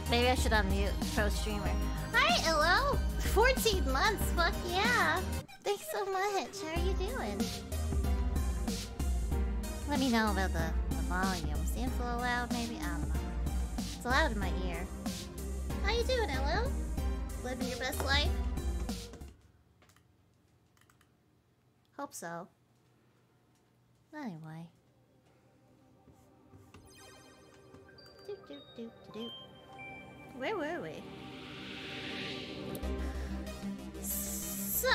Maybe I should unmute pro streamer. Hi, hello! 14 months, fuck yeah! Thanks so much, how are you doing? Let me know about the volume. Seems a little loud, maybe? I don't know. It's loud in my ear. How you doing, hello? Living your best life? Hope so. Anyway. Doop doop doop doop. Where were we? So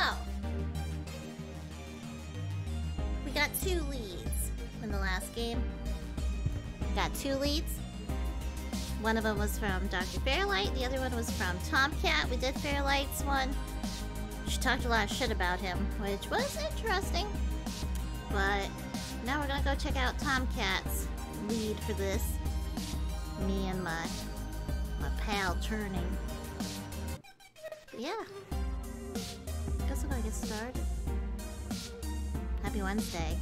we got 2 leads in the last game. Got 2 leads. One of them was from Dr. Fairlight, the other one was from Tomcat. We did Fairlight's one. She talked a lot of shit about him, which was interesting. But now we're gonna go check out Tomcat's lead for this. Me and my pal turning. But yeah. Guess we're gonna get started. Happy Wednesday.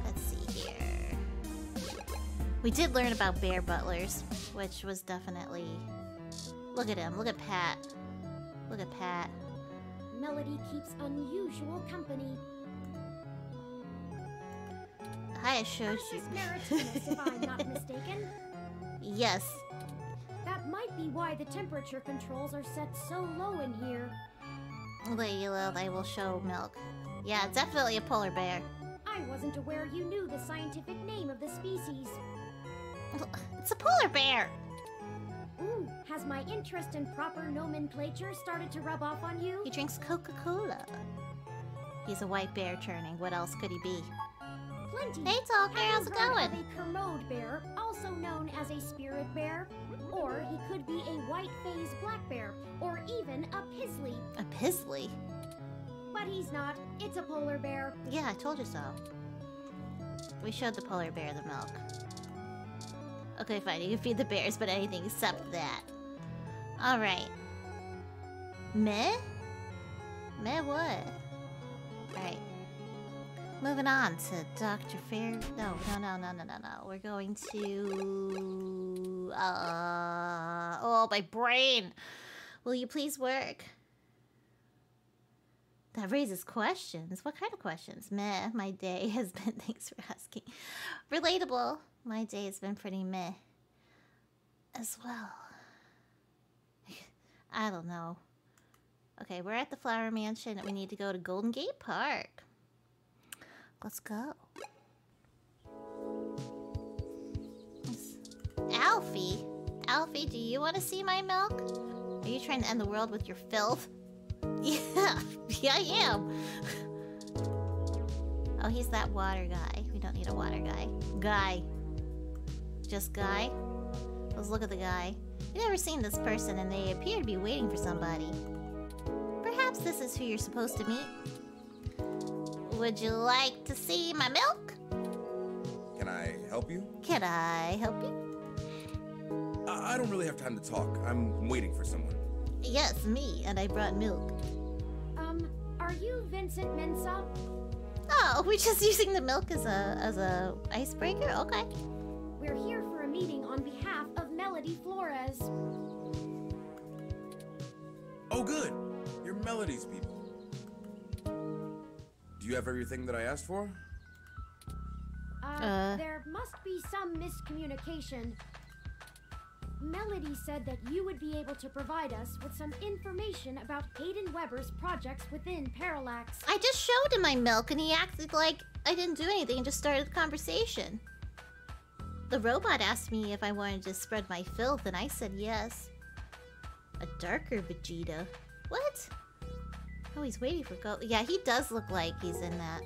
Let's see here. We did learn about bear butlers, which was definitely... Look at him, look at Pat. Look at Pat. Melody keeps unusual company. Hi, Shoshi. Maritimous, if I'm not mistaken. Yes. That might be why the temperature controls are set so low in here. They will show milk. Yeah, definitely a polar bear. I wasn't aware you knew the scientific name of the species. It's a polar bear! Ooh, has my interest in proper nomenclature started to rub off on you? He drinks Coca-Cola. He's a white bear turning. What else could he be? Plenty. Hey, Talker, how's it going? Of a Kermode bear, also known as a spirit bear, or he could be a white-phased black bear, or even a pisley. A pisley? But he's not. It's a polar bear. Yeah, I told you so. We showed the polar bear the milk. Okay, fine. You can feed the bears, but anything except that. Alright. Meh? Meh what? Alright. Moving on to Dr. Fair. No. We're going to... Oh, my brain! Will you please work? That raises questions. What kind of questions? Meh, my day has been... Thanks for asking. Relatable. My day has been pretty meh. As well. I don't know. Okay, we're at the Flower Mansion. We need to go to Golden Gate Park. Let's go. Alfie? Alfie, do you want to see my milk? Are you trying to end the world with your filth? Yeah, yeah, I am. Oh, he's that water guy. We don't need a water guy. Guy. Just guy? Let's look at the guy. We've never seen this person and they appear to be waiting for somebody. Perhaps this is who you're supposed to meet. Would you like to see my milk? Can I help you? Can I help you? I don't really have time to talk. I'm waiting for someone. Yes, me, and I brought milk. Are you Vincent Mensa? Oh, we're just using the milk as a icebreaker? Okay. We're here for a meeting on behalf of Melody Flores. Oh, good. You're Melody's people. Do you have everything that I asked for? There must be some miscommunication. Melody said that you would be able to provide us with some information about Hayden Weber's projects within Parallax. I just showed him my milk and he acted like I didn't do anything and just started the conversation. The robot asked me if I wanted to spread my filth and I said yes. A darker Vegeta. What? Oh, he's waiting for Go. Yeah, he does look like he's in that.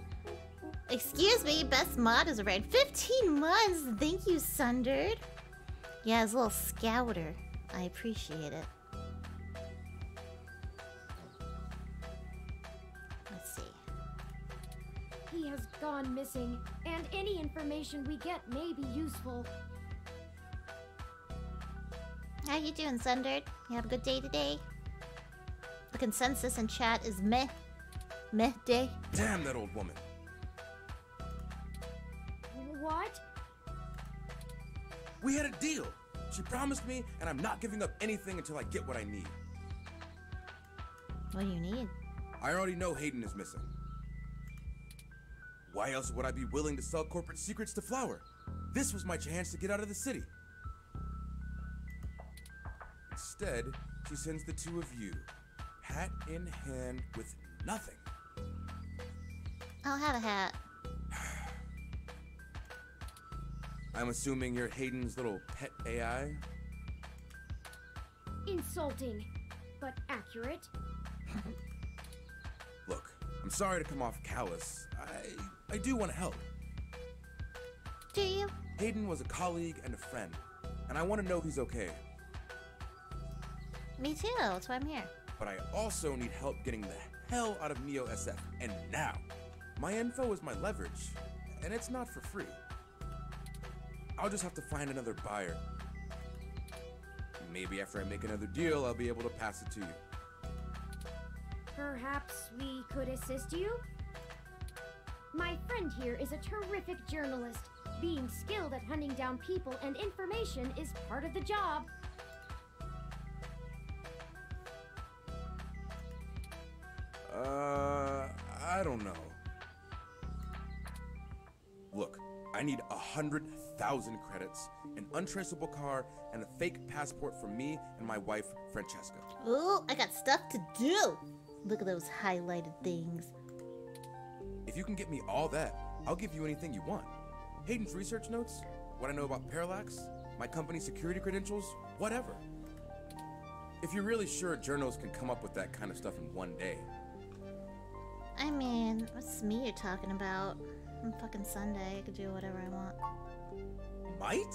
Excuse me, best mod is around 15 months. Thank you, Sundered. Yeah, his little scouter. I appreciate it. Let's see. He has gone missing, and any information we get may be useful. How you doing, Sundered? You have a good day today? The consensus in chat is meh. Meh day. Damn that old woman. What? We had a deal. She promised me, and I'm not giving up anything until I get what I need. What do you need? I already know Hayden is missing. Why else would I be willing to sell corporate secrets to Flower? This was my chance to get out of the city. Instead, she sends the two of you, hat in hand with nothing. I'll have a hat. I'm assuming you're Hayden's little pet AI? Insulting, but accurate. Look, I'm sorry to come off callous. I do want to help. Do you? Hayden was a colleague and a friend, and I want to know he's okay. Me too, that's why I'm here. But I also need help getting the hell out of Neo SF, and now. My info is my leverage, and it's not for free. I'll just have to find another buyer. Maybe after I make another deal, I'll be able to pass it to you. Perhaps we could assist you? My friend here is a terrific journalist. Being skilled at hunting down people and information is part of the job. I don't know. Look, I need 100,000 credits, an untraceable car, and a fake passport for me and my wife, Francesca. Ooh, I got stuff to do. Look at those highlighted things. If you can get me all that, I'll give you anything you want. Hayden's research notes, what I know about Parallax, my company's security credentials, whatever. If you're really sure journals can come up with that kind of stuff in one day. I mean, what's me you're talking about? I'm fucking Sunday. I could do whatever I want. Might?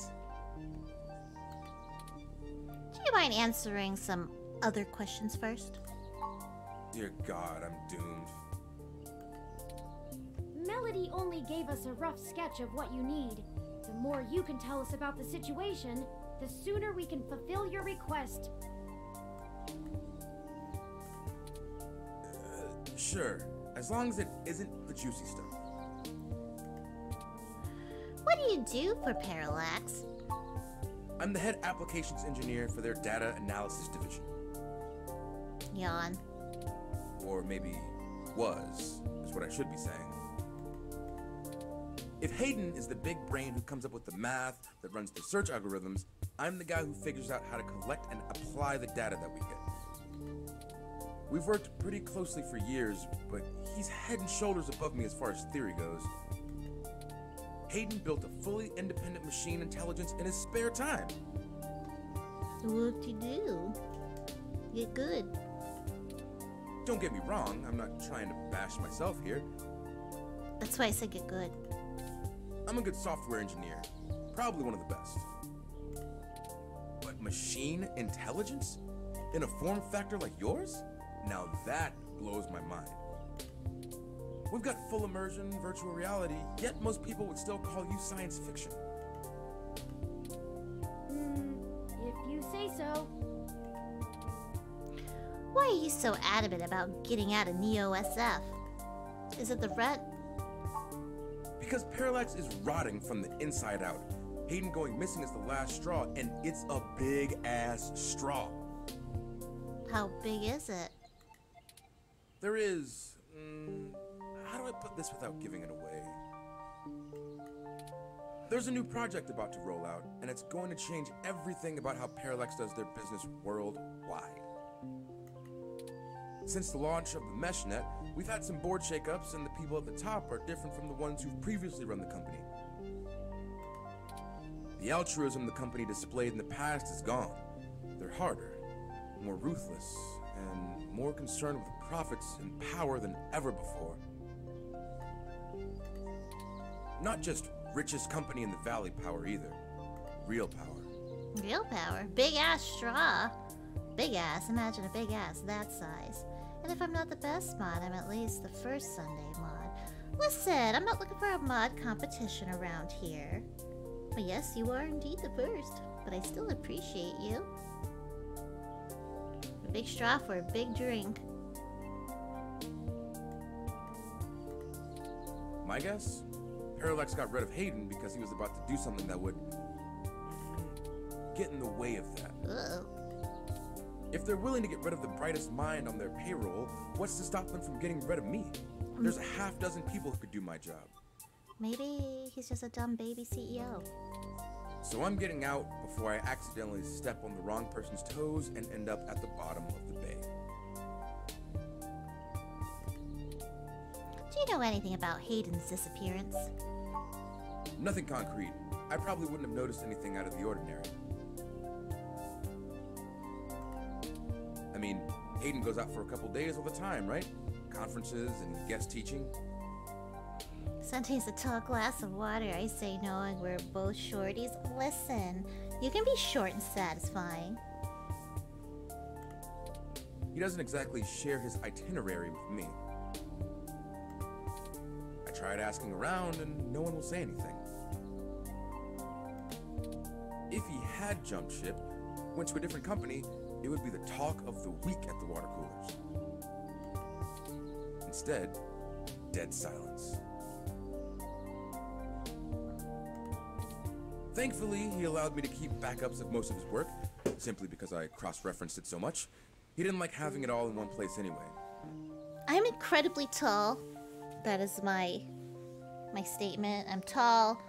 Do you mind answering some other questions first? Dear God, I'm doomed. Melody only gave us a rough sketch of what you need. The more you can tell us about the situation, the sooner we can fulfill your request. Sure, as long as it isn't the juicy stuff. What do you do for Parallax? I'm the head applications engineer for their data analysis division. Yawn. Or maybe was, is what I should be saying. If Hayden is the big brain who comes up with the math that runs the search algorithms, I'm the guy who figures out how to collect and apply the data that we get. We've worked pretty closely for years, but he's head and shoulders above me as far as theory goes. Hayden built a fully independent machine intelligence in his spare time. What'd you do? Get good. Don't get me wrong, I'm not trying to bash myself here. That's why I said get good. I'm a good software engineer, probably one of the best. But machine intelligence? In a form factor like yours? Now that blows my mind. We've got full immersion, virtual reality, yet most people would still call you science fiction. If you say so. Why are you so adamant about getting out of Neo SF? Is it the rent? Because Parallax is rotting from the inside out. Hayden going missing is the last straw, and it's a big-ass straw. How big is it? There is... how do I put this without giving it away? There's a new project about to roll out, and it's going to change everything about how Parallax does their business worldwide. Since the launch of the MeshNet, we've had some board shakeups, and the people at the top are different from the ones who've previously run the company. The altruism the company displayed in the past is gone. They're harder, more ruthless, and more concerned with profits and power than ever before. Not just richest company in the valley power either. Real power. Real power? Big ass straw. Big ass. Imagine a big ass that size. And if I'm not the best mod, I'm at least the first Sunday mod. Listen, I'm not looking for a mod competition around here. But yes, you are indeed the first. But I still appreciate you. A big straw for a big drink. My guess? Parallax got rid of Hayden because he was about to do something that would get in the way of that. Ugh. If they're willing to get rid of the brightest mind on their payroll, what's to stop them from getting rid of me? There's a half dozen people who could do my job. Maybe he's just a dumb baby CEO. So I'm getting out before I accidentally step on the wrong person's toes and end up at the bottom of the bay. Do you know anything about Hayden's disappearance? Nothing concrete. I probably wouldn't have noticed anything out of the ordinary. I mean, Hayden goes out for a couple days all the time, right? Conferences and guest teaching. Sometimes a tall glass of water, I say, knowing we're both shorties. Listen, you can be short and satisfying. He doesn't exactly share his itinerary with me. I tried asking around and no one will say anything. If he had jumped ship, went to a different company, it would be the talk of the week at the water coolers. Instead, dead silence. Thankfully, he allowed me to keep backups of most of his work, simply because I cross-referenced it so much. He didn't like having it all in one place anyway. I'm incredibly tall. That is my statement. I'm tall,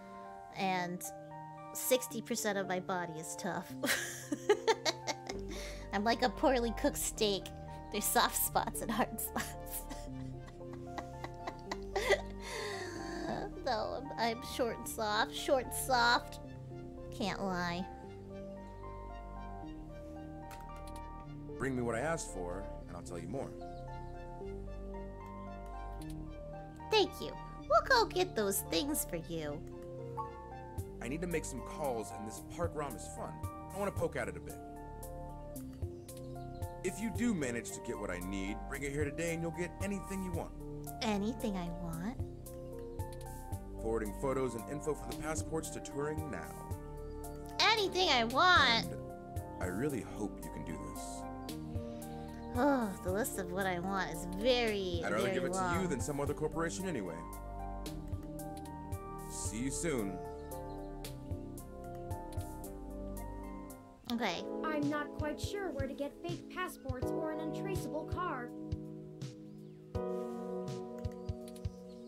and 60% of my body is tough. I'm like a poorly cooked steak. There's soft spots and hard spots. No, I'm short and soft. Short and soft. Can't lie. Bring me what I asked for, and I'll tell you more. Thank you. We'll go get those things for you. I need to make some calls, and this park ROM is fun. I want to poke at it a bit. If you do manage to get what I need, bring it here today and you'll get anything you want. Anything I want? Forwarding photos and info for the passports to Turing now. Anything I want! And I really hope you can do this. Oh, the list of what I want is very, I'd rather very give it long. to you than some other corporation anyway. See you soon. Okay. I'm not quite sure where to get fake passports or an untraceable car.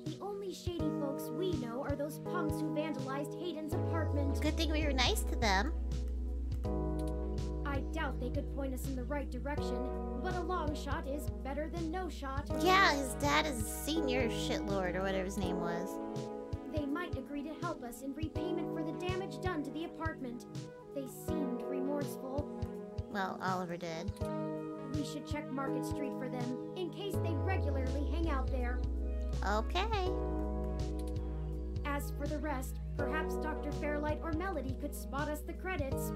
The only shady folks we know are those punks who vandalized Hayden's apartment. Good thing we were nice to them. I I doubt they could point us in the right direction, but a long shot is better than no shot. Yeah, his dad is senior shitlord or whatever his name was. They might agree to help us in repayment for the damage done to the apartment. They seemed remorseful. Well, Oliver did. We should check Market Street for them, in case they regularly hang out there. Okay. As for the rest, perhaps Dr. Fairlight or Melody could spot us the credits.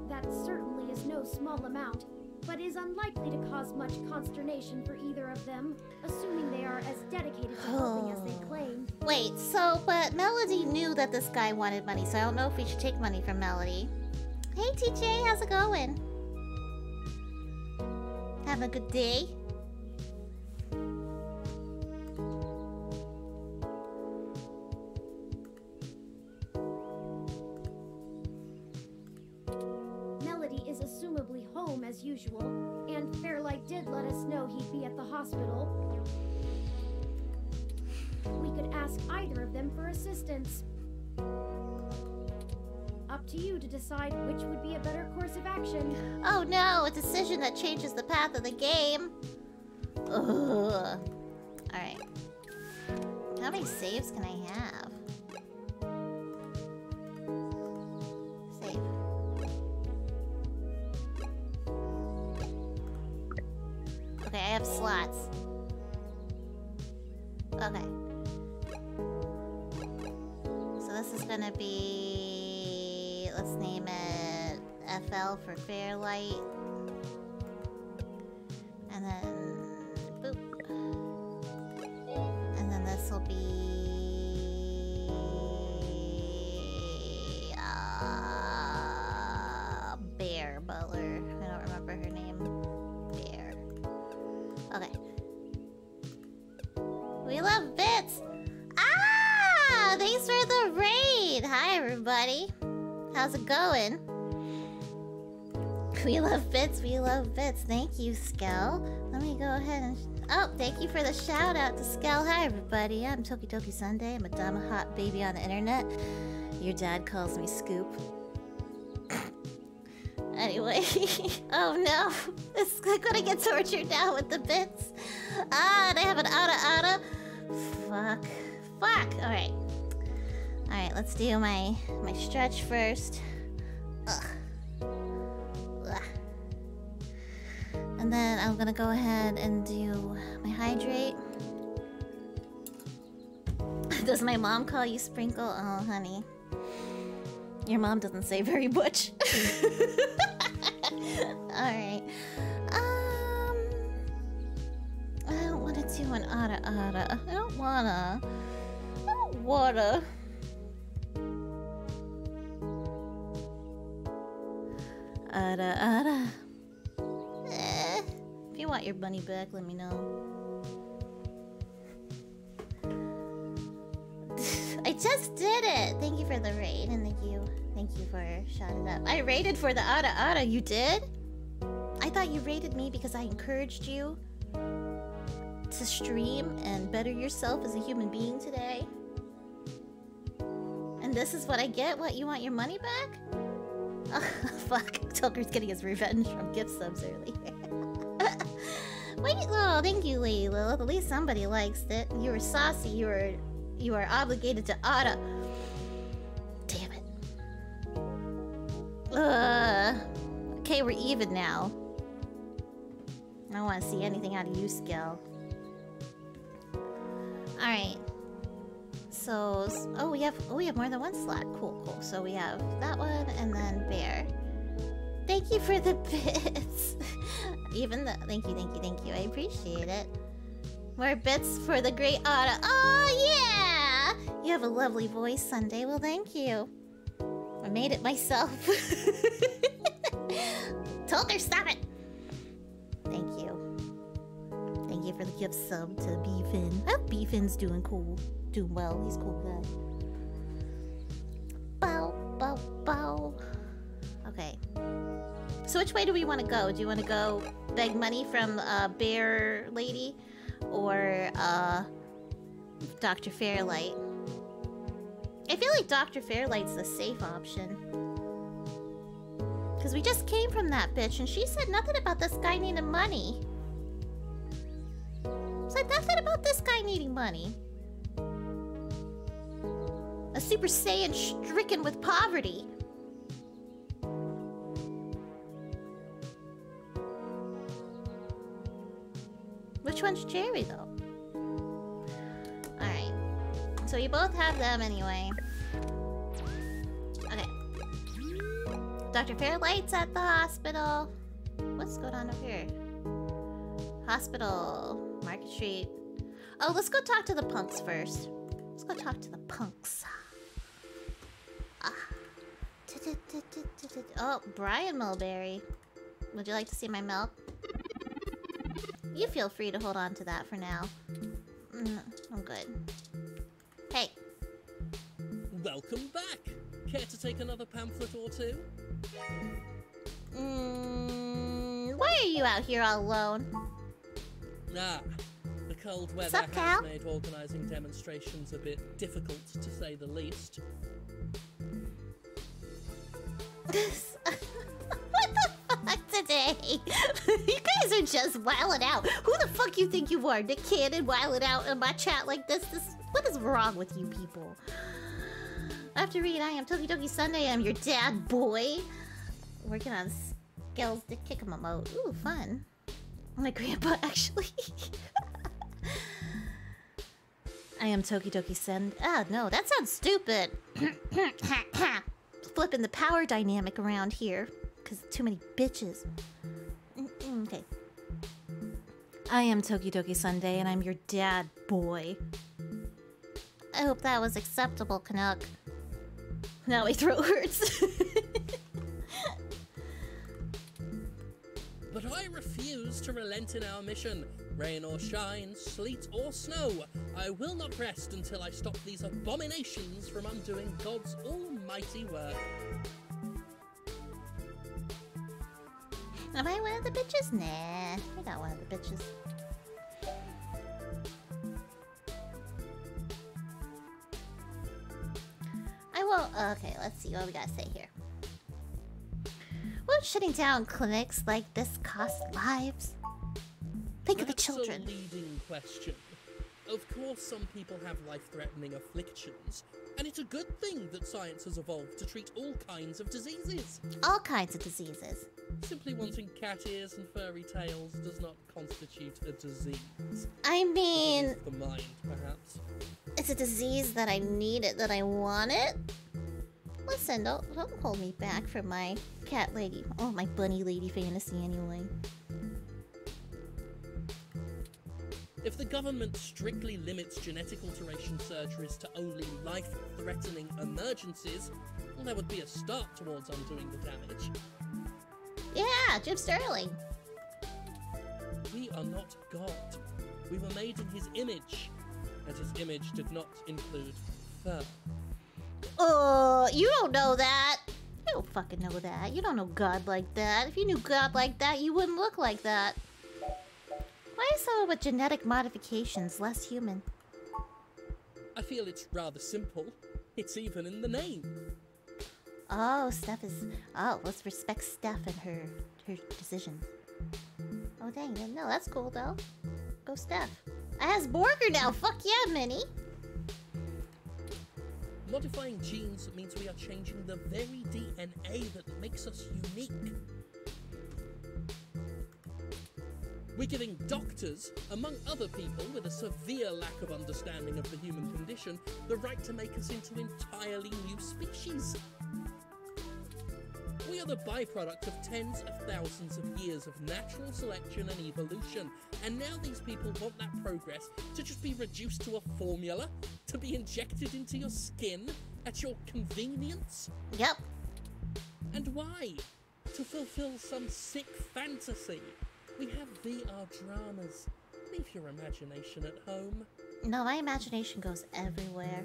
That certainly is no small amount, but is unlikely to cause much consternation for either of them, assuming they are as dedicated to helping as they claim. Wait, so, but Melody knew that this guy wanted money, so I don't know if we should take money from Melody. Hey TJ, how's it going? Having a good day? Melody is assumably home as usual, and Fairlight did let us know he'd be at the hospital. We could ask either of them for assistance. Up to you to decide which would be a better course of action. Oh no, a decision that changes the path of the game. Ugh. Alright. How many saves can I have? Save. Okay, I have slots. Okay. So this is gonna be... let's name it FL for Fairlight. And then... boop. And then this will be... Bear Butler. I don't remember her name. Bear. Okay. We love bits! Ah! Thanks for the raid! Hi, everybody. How's it going? We love bits, we love bits. Thank you, Skell. Let me go ahead and... oh, thank you for the shout out to Skell. Hi, everybody. I'm Toki Toki Sunday. I'm a dumb hot baby on the internet. Your dad calls me Scoop. Anyway. Oh no. I'm gonna get tortured now with the bits. Ah, and I have an Ada. Fuck. Fuck. Alright. Alright, let's do my stretch first. Ugh. Ugh. And then I'm gonna go ahead and do my hydrate. Does my mom call you Sprinkle? Oh, honey. Your mom doesn't say very much. Alright. I don't want to do an Ada. I don't wanna. Ada. If you want your bunny back, let me know. I just did it! Thank you for the raid, and thank you for shouting up. I raided for the Ada. You did? I thought you raided me because I encouraged you to stream and better yourself as a human being today. And this is what I get? What, you want your money back? Oh, fuck. Tucker's getting his revenge from gift subs earlier. Wait, oh, thank you, Lady Lilith. At least somebody likes it. You were saucy. You are obligated to Ada. Damn it. Okay, we're even now. I don't want to see anything out of you, Skill. Alright. So, oh, we have more than one slot. Cool. So we have that one and then Bear. Thank you for the bits. Thank you. I appreciate it. More bits for the great Ada. Oh, yeah! You have a lovely voice, Sunday. Well, thank you. I made it myself. Tulker, stop it! Thank you. Thank you for the gift sub to B-Fin. I hope B-Fin's doing cool. Doing well. He's a cool guy. Bow. Okay. So which way do we want to go? Do you want to go beg money from Bear Lady? Or Dr. Fairlight? I feel like Dr. Fairlight's the safe option. Because we just came from that bitch and she said nothing about this guy needing money. Said nothing about this guy needing money. A Super Saiyan stricken with poverty. Which one's Jerry, though? Alright. So you both have them anyway. Okay. Dr. Fairlight's at the hospital. What's going on over here? Hospital. Market Street. Oh, let's go talk to the punks first. Let's go talk to the punks. Ah. Oh, Brian Mulberry. Would you like to see my milk? You feel free to hold on to that for now. I'm good. Hey. Welcome back. Care to take another pamphlet or two? Why are you out here all alone? Ah, the cold weather Sup, Cal? has made organising demonstrations a bit difficult, to say the least. What the fuck today? You guys are just wilding out. Who the fuck you think you are? Nick Cannon wilding out in my chat like this? What is wrong with you people? After reading I Am Toki Toki Sunday, I'm your dad, boy. Working on skills to kick him emote. Ooh, fun. My grandpa, actually. I Am Toki Toki Sunday. Oh, no, that sounds stupid. Flipping the power dynamic around here. Because too many bitches. Okay. I am Toki Toki Sunday, and I'm your dad, boy. I hope that was acceptable, Canuck. Now my throat hurts. But I refuse to relent in our mission. Rain or shine, sleet or snow, I will not rest until I stop these abominations from undoing God's almighty work. Am I one of the bitches? Nah, I got one of the bitches. I won't. Okay, let's see what we gotta say here. Won't shutting down clinics like this cost lives? Think of the children. That's a leading question. Of course, some people have life-threatening afflictions, and it's a good thing that science has evolved to treat all kinds of diseases. All kinds of diseases. Simply wanting cat ears and furry tails does not constitute a disease. I mean, The mind, perhaps. it's a disease that I need it, that I want it. Listen, don't hold me back from my cat lady, oh, my bunny lady fantasy anyway. If the government strictly limits genetic alteration surgeries to only life-threatening emergencies, well, that would be a start towards undoing the damage. Yeah, Jim Sterling. We are not God. We were made in his image, and his image did not include fur. You don't know that. You don't fucking know that. You don't know God like that. If you knew God like that, you wouldn't look like that. Why is someone with genetic modifications less human? I feel it's rather simple. It's even in the name. Oh, Steph is... Oh, let's respect Steph and her decision. Oh, dang. No, that's cool, though. Go, Steph. I has Borger now. Fuck yeah, Minnie. Modifying genes means we are changing the very DNA that makes us unique. We're giving doctors, among other people with a severe lack of understanding of the human condition, the right to make us into entirely new species. We are the byproduct of tens of thousands of years of natural selection and evolution, and now these people want that progress to just be reduced to a formula, to be injected into your skin at your convenience? Yep. And why? To fulfill some sick fantasy. We have VR dramas. Leave your imagination at home. No, my imagination goes everywhere.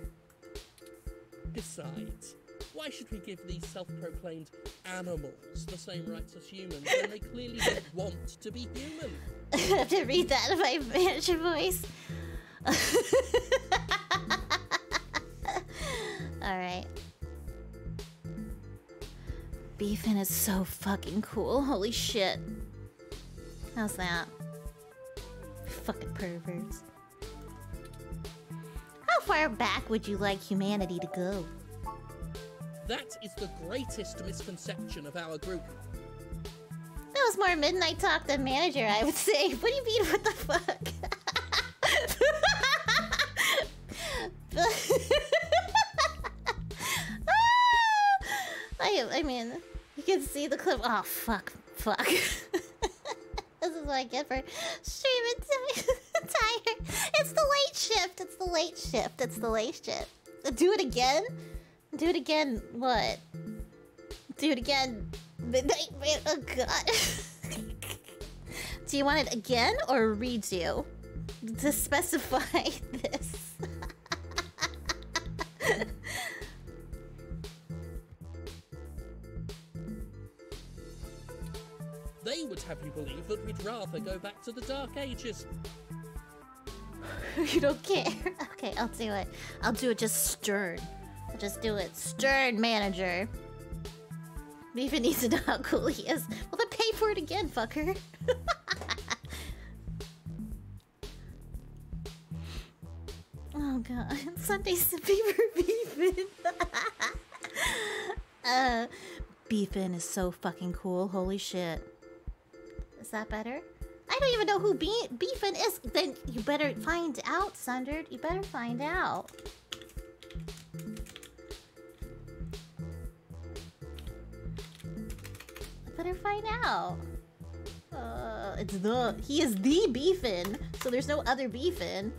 Besides, why should we give these self-proclaimed animals the same rights as humans when they clearly don't want to be human? I have to read that in my manager voice. Alright. Beefin is so fucking cool. Holy shit. How's that? Fucking perverts. How far back would you like humanity to go? That is the greatest misconception of our group. That was more midnight talk than manager, I would say. What do you mean, what the fuck? I mean, you can see the clip. Oh, fuck. This is what I get for streaming tired. It's the late shift. Do it again? Do it again, what? Do it again. Midnight, oh god. Do you want it again or redo? To specify this. They would have you believe that we'd rather go back to the Dark Ages. You don't care. Okay, I'll do it. I'll do it just stern. I'll just do it. Stern, manager. Beefin needs to know how cool he is. Well, then pay for it again, fucker. Oh god. Sunday's the Beaver Beefin. Beefin is so fucking cool. Holy shit. Is that better? I don't even know who Beefin is. Then you better find out, Sundered. You better find out. Better find out. He is the Beefin, so there's no other Beefin.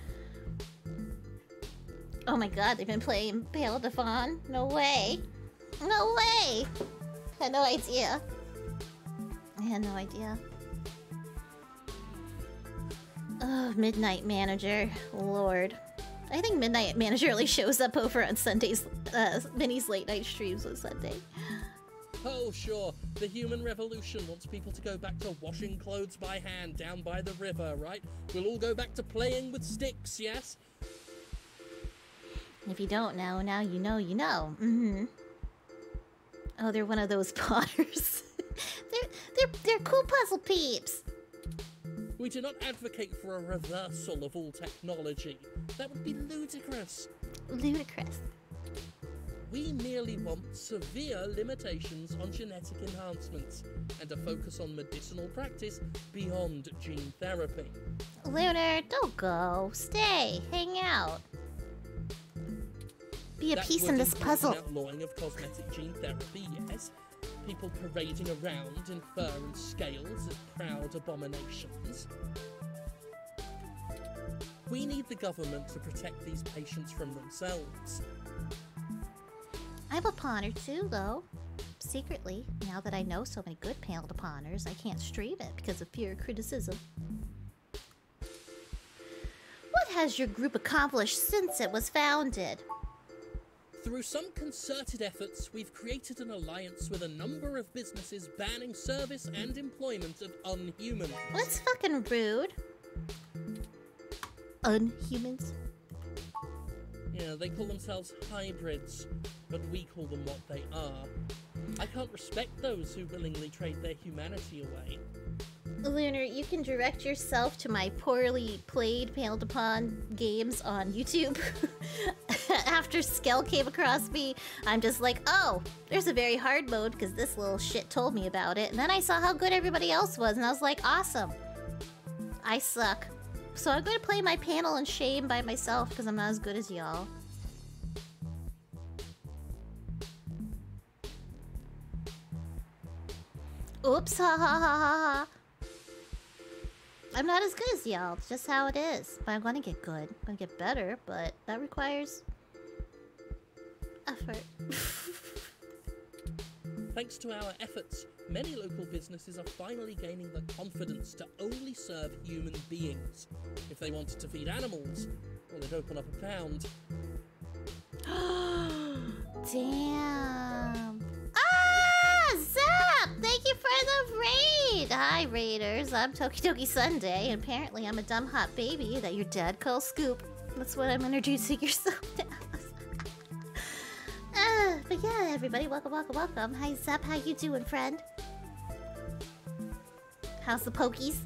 Oh my god, they've been playing Pale Devon. No way. No way. I had no idea. Oh, Midnight Manager. Lord. I think Midnight Manager only shows up over on Sundays, Minnie's late night streams on Sunday. Oh, sure. The human revolution wants people to go back to washing clothes by hand down by the river, right? We'll all go back to playing with sticks, yes? If you don't know, now you know you know. Oh, they're one of those potters. they're cool puzzle peeps. We do not advocate for a reversal of all technology. That would be ludicrous. Ludicrous. We merely want severe limitations on genetic enhancements and a focus on medicinal practice beyond gene therapy. Lunar, don't go. Stay. Hang out. Be a piece in this puzzle. Outlawing of cosmetic gene therapy, yes. People parading around in fur and scales as proud abominations. We need the government to protect these patients from themselves. I'm a pawner too, though. Secretly, now that I know so many good panel pawners, I can't stream it because of fear of criticism. What has your group accomplished since it was founded? Through some concerted efforts, we've created an alliance with a number of businesses banning service and employment of unhumans. That's fucking rude. Unhumans? Yeah, they call themselves hybrids, but we call them what they are. I can't respect those who willingly trade their humanity away. Lunar, you can direct yourself to my poorly played Panel to Pawn games on YouTube. After Skell came across me, I'm just like, oh, there's a very hard mode because this little shit told me about it. And then I saw how good everybody else was, and I was like, awesome. I suck. So I'm going to play my panel in shame by myself because I'm not as good as y'all. Oops, ha ha ha ha ha. I'm not as good as y'all. It's just how it is. But I'm gonna get good. I'm gonna get better, but that requires effort. Thanks to our efforts, many local businesses are finally gaining the confidence to only serve human beings. If they wanted to feed animals, well, they'd open up a pound. Damn. Ah! Zap! Thank you for the raid! Hi, Raiders. I'm Tokidoki Sunday, and apparently I'm a dumb hot baby that your dad calls Scoop. That's what I'm introducing yourself as. But But yeah, everybody, welcome, welcome, welcome. Hi, Zep. How you doing, friend? How's the pokies?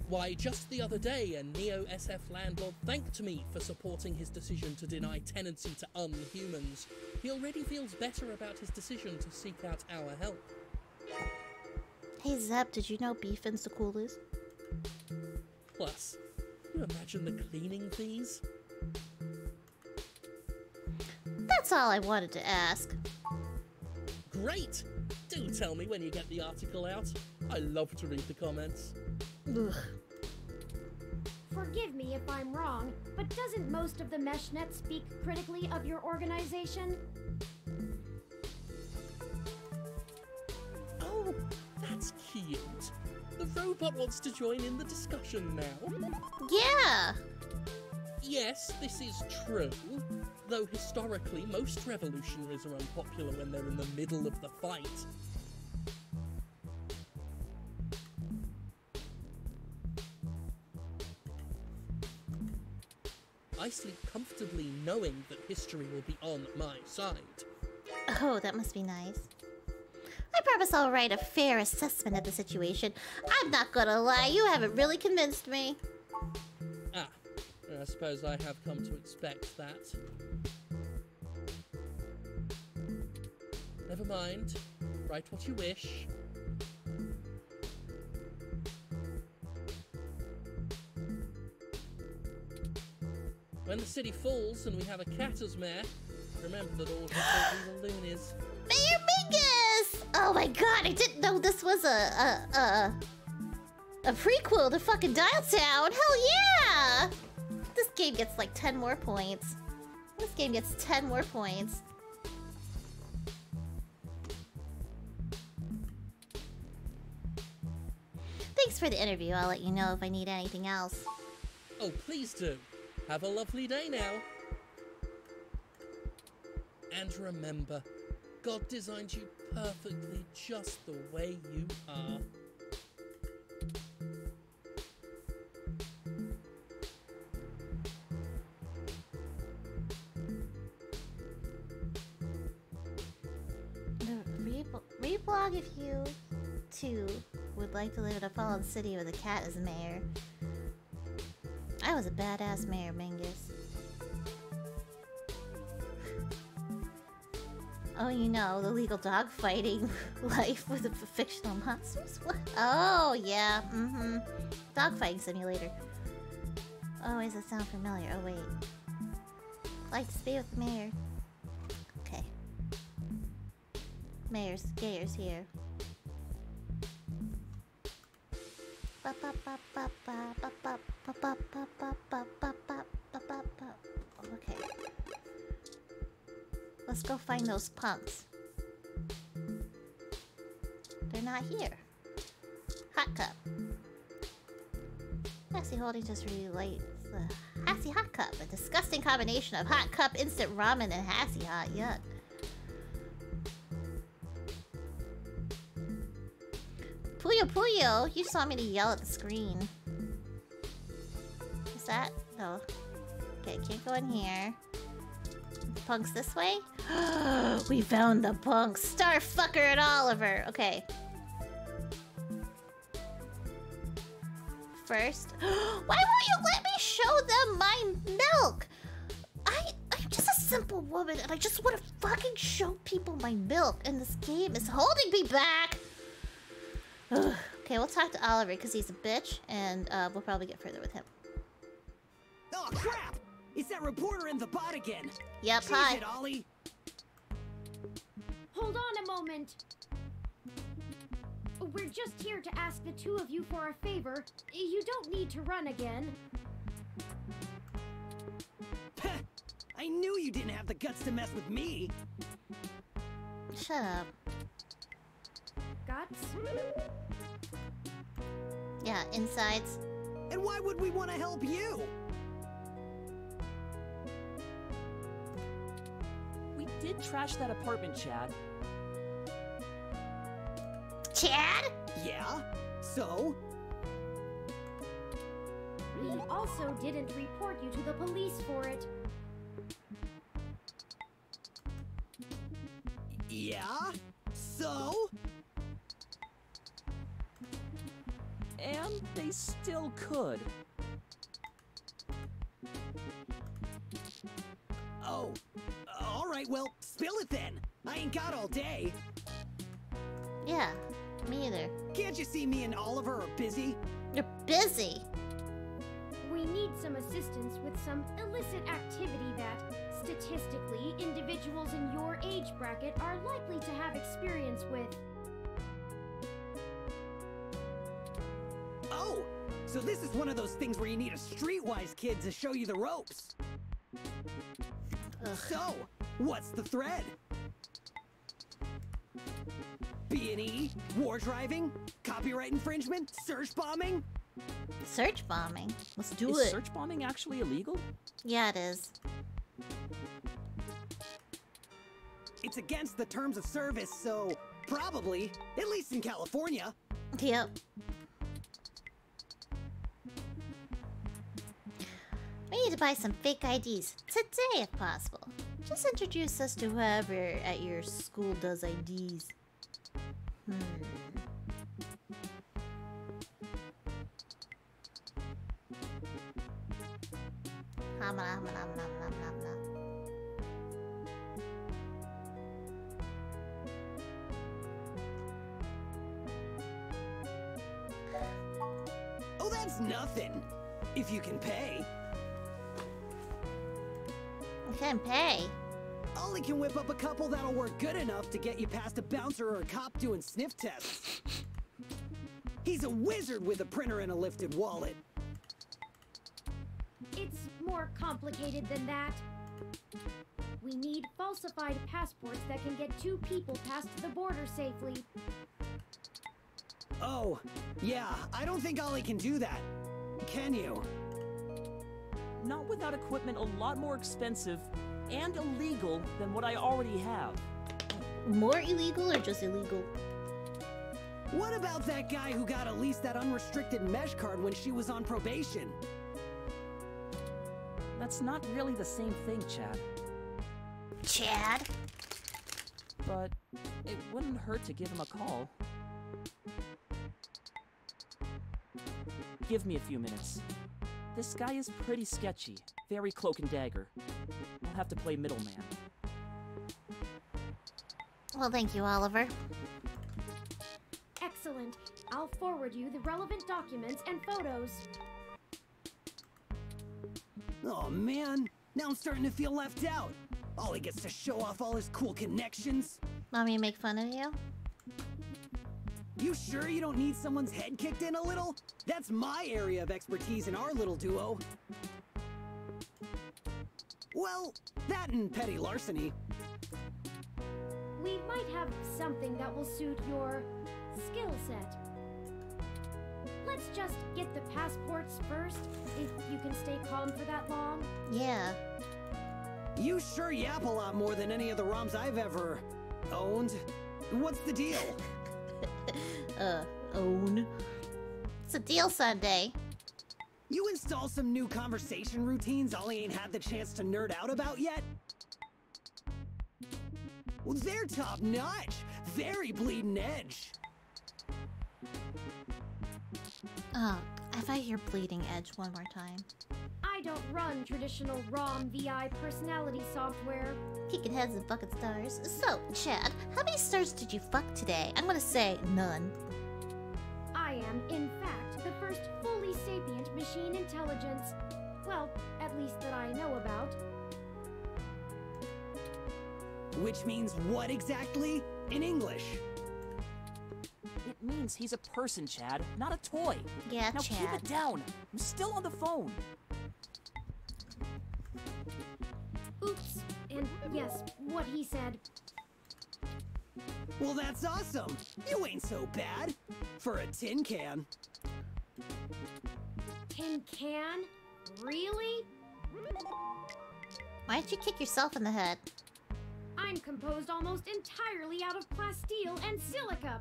Why, just the other day, a Neo-SF landlord thanked me for supporting his decision to deny tenancy to unhumans. He already feels better about his decision to seek out our help. Hey, Zep, did you know beefin's the coolest? Plus, can you imagine the cleaning fees? That's all I wanted to ask. Great! Do tell me when you get the article out. I love to read the comments. Ugh. Forgive me if I'm wrong, but doesn't most of the MeshNet speak critically of your organization? Oh, that's cute. The robot wants to join in the discussion now. Yeah! Yes, this is true. Though historically, most revolutionaries are unpopular when they're in the middle of the fight. I sleep comfortably knowing that history will be on my side. Oh, that must be nice. I promise I'll write a fair assessment of the situation. I'm not gonna lie, you haven't really convinced me. Ah, I suppose I have come to expect that. Never mind. Write what you wish. When the city falls and we have a cat as mayor, remember that all who thought we were loonies. Mayor Mingus! Oh my god, I didn't know this was a prequel to fucking Dial Town. Hell yeah! This game gets like 10 more points. This game gets 10 more points. Thanks for the interview. I'll let you know if I need anything else. Oh, please do. Have a lovely day now. And remember, God designed you perfectly just the way you are. Reblog if you, too, would like to live in a fallen city with a cat as mayor. I was a badass Mayor Mingus. Oh, you know, the legal dogfighting life with the fictional monsters? What? Oh, yeah, Dogfighting simulator. Oh, does that sound familiar? Oh, wait. Like to stay with the mayor. Okay. Gayer's here. Okay. Let's go find those punks. They're not here. Hot Cup. Hassie Holding just relates the Hassie Hot Cup, a disgusting combination of Hot Cup, instant ramen, and Hassie Hot. Yuck. Puyo Puyo, you just want me to yell at the screen. Is that? No. Okay, can't go in here. Punks this way? We found the punks. Starfucker and Oliver. Okay. First. Why won't you let me show them my milk? I'm just a simple woman and I just want to fucking show people my milk. And this game is holding me back. Ugh. Okay, we'll talk to Oliver because he's a bitch, and we'll probably get further with him. Oh crap! It's that reporter in the bot again. Yep, Cheese hi. it, Ollie. Hold on a moment. We're just here to ask the two of you for a favor. You don't need to run again. I knew you didn't have the guts to mess with me. Shut up. Guts? Yeah, insides. And why would we want to help you? We did trash that apartment, Chad. Chad? Yeah? So? We also didn't report you to the police for it. Yeah? So? And they still could. Oh. Alright, well, spill it then. I ain't got all day. Yeah, me either. Can't you see me and Oliver are busy? You're busy. We need some assistance with some illicit activity that, statistically, individuals in your age bracket are likely to have experience with. Oh, so this is one of those things where you need a streetwise kid to show you the ropes. Ugh. So, what's the thread? B&E, war driving, copyright infringement, search bombing? Search bombing. Let's do Is it. search bombing actually illegal? Yeah, it is. It's against the terms of service, so probably, at least in California. Yep. We need to buy some fake IDs today if possible. Just introduce us to whoever at your school does IDs. Hum, hum, hum, hum, hum, hum, hum. Oh, that's nothing. If you can pay. We can pay. Ollie can whip up a couple that'll work good enough to get you past a bouncer or a cop doing sniff tests. He's a wizard with a printer and a lifted wallet. It's more complicated than that. We need falsified passports that can get 2 people past the border safely. Oh, yeah, I don't think Ollie can do that. Can you? Not without equipment a lot more expensive and illegal than what I already have. More illegal or just illegal? What about that guy who got at least that unrestricted mesh card when she was on probation? That's not really the same thing, Chad. Chad? But it wouldn't hurt to give him a call. Give me a few minutes. This guy is pretty sketchy, very cloak and dagger. I'll have to play middleman. Well, thank you, Oliver. Excellent. I'll forward you the relevant documents and photos. Oh man, now I'm starting to feel left out. Ollie gets to show off all his cool connections. Want me to make fun of you? You sure you don't need someone's head kicked in a little? That's my area of expertise in our little duo. Well, that and petty larceny. We might have something that will suit your skill set. Let's just get the passports first, if you can stay calm for that long. Yeah. You sure yap a lot more than any of the ROMs I've ever owned. What's the deal? Own. It's a deal Sunday. You install some new conversation routines Ollie ain't had the chance to nerd out about yet? Well, they're top notch. Very bleeding edge. Oh, if I hear bleeding edge one more time. I don't run traditional ROM VI personality software. Kicking heads and bucket stars. So, Chad, how many stars did you fuck today? I'm gonna say none. I am, in fact, the first fully sapient machine intelligence. Well, at least that I know about. Which means what exactly? In English. It means he's a person, Chad, not a toy. Yeah, Now keep Chad. it down. I'm still on the phone. Oops. And yes, what he said. Well, that's awesome. You ain't so bad. For a tin can. Tin can? Really? Why did you kick yourself in the head? I'm composed almost entirely out of plasteel and silica.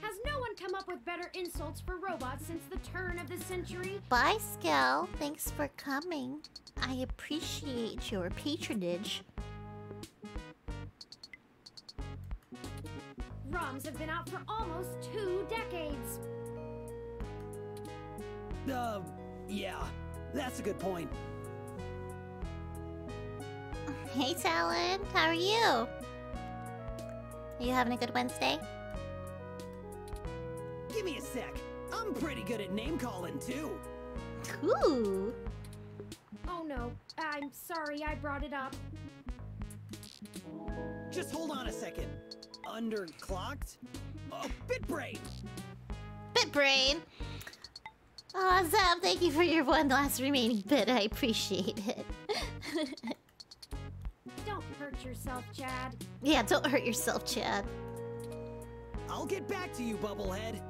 Has no one come up with better insults for robots since the turn of the century? Bye, Skell. Thanks for coming. I appreciate your patronage. ROMs have been out for almost 2 decades. Yeah, that's a good point. Hey, Talon. How are you? Are you having a good Wednesday? Give me a sec. I'm pretty good at name calling too. Ooh. Oh no, I'm sorry I brought it up. Just hold on a second. Underclocked? Oh, BitBrain! BitBrain. Aw, Zab, thank you for your one last remaining bit. I appreciate it. Don't hurt yourself, Chad. Yeah, don't hurt yourself, Chad. I'll get back to you, Bubblehead.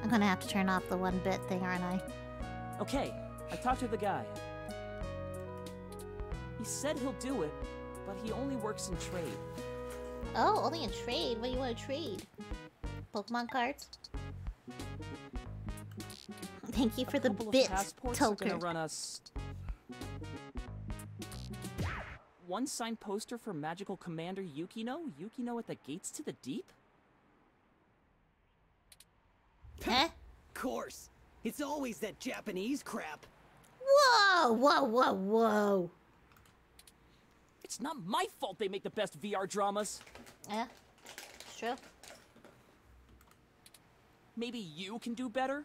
I'm gonna have to turn off the 1-bit thing, aren't I? Okay, I talked to the guy. He said he'll do it, but he only works in trade. Oh, only in trade? What do you want to trade? Pokemon cards? Thank you for the couple of bit passports are gonna token. run us one signed poster for Magical Commander Yukino? Yukino at the Gates to the Deep? Eh? Course. It's always that Japanese crap. Whoa, whoa, whoa, whoa. It's not my fault they make the best VR dramas. Yeah, it's true. Maybe you can do better?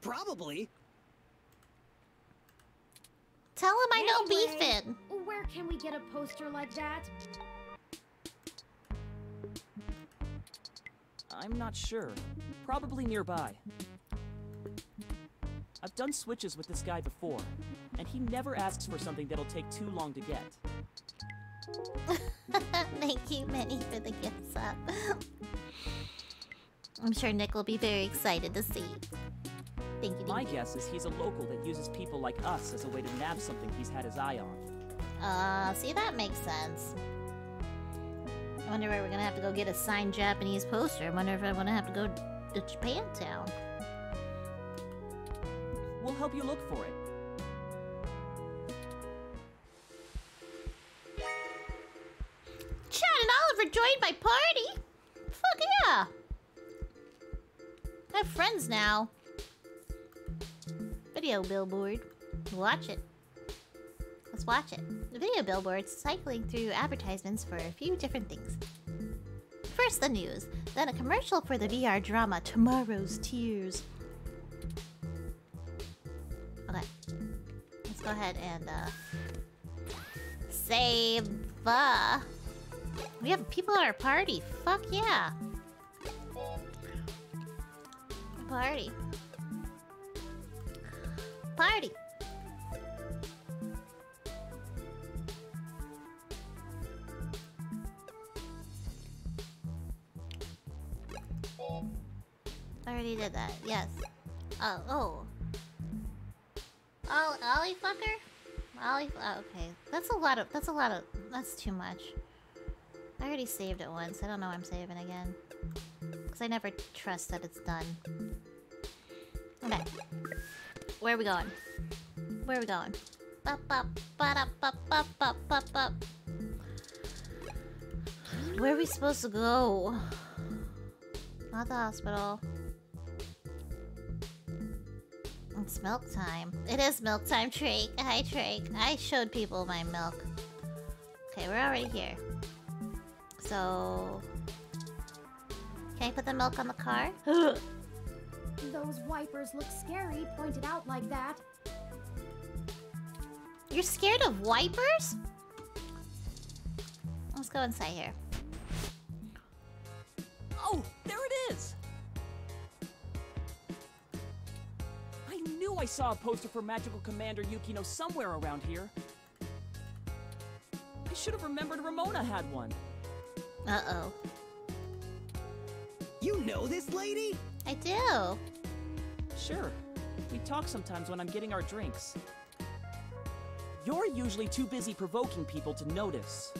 Probably. Tell him I know Anyway, beefin'. Where can we get a poster like that? I'm not sure. Probably nearby. I've done switches with this guy before, and he never asks for something that'll take too long to get. Thank you, Minnie, for the gift sub. I'm sure Nick will be very excited to see. Thank you. My guess is he's a local that uses people like us as a way to nab something he's had his eye on. See, that makes sense. I wonder where we're gonna have to go get a signed Japanese poster. I wonder if I'm gonna have to go to Japantown. We'll help you look for it. Chad and Oliver joined my party! Fuck yeah! I have friends now. Video billboard. Watch it. Let's watch it. The video billboard's cycling through advertisements for a few different things. First the news, then a commercial for the VR drama Tomorrow's Tears. Okay. Let's go ahead and save the... We have people at our party. Fuck yeah. Party. Party. I already did that. Yes. Oh. Ollie fucker? Ollie. Oh, okay. That's a lot of. That's too much. I already saved it once. I don't know why I'm saving again. Because I never trust that it's done. Okay. Where are we going? Where are we going? Where are we supposed to go? Not the hospital. It's milk time. It is milk time, Trake. Hi, Trake. I showed people my milk. Okay, we're already here. So... Can I put the milk on the car? Those wipers look scary, pointed out like that. You're scared of wipers? Let's go inside here. Oh, there it is! I knew I saw a poster for Magical Commander Yukino somewhere around here. I should have remembered Ramona had one. Uh-oh. You know this lady? I do. Sure. We talk sometimes when I'm getting our drinks. You're usually too busy provoking people to notice.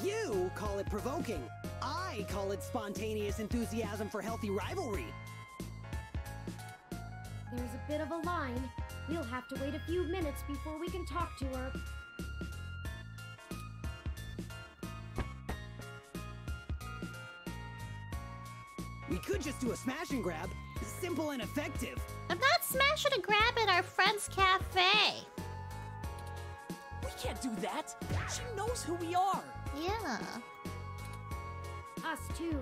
You call it provoking. I call it spontaneous enthusiasm for healthy rivalry. There's a bit of a line. We'll have to wait a few minutes before we can talk to her. We could just do a smash and grab. Simple and effective. I'm not smashing a grab at our friend's cafe. We can't do that. She knows who we are. Yeah. Us too.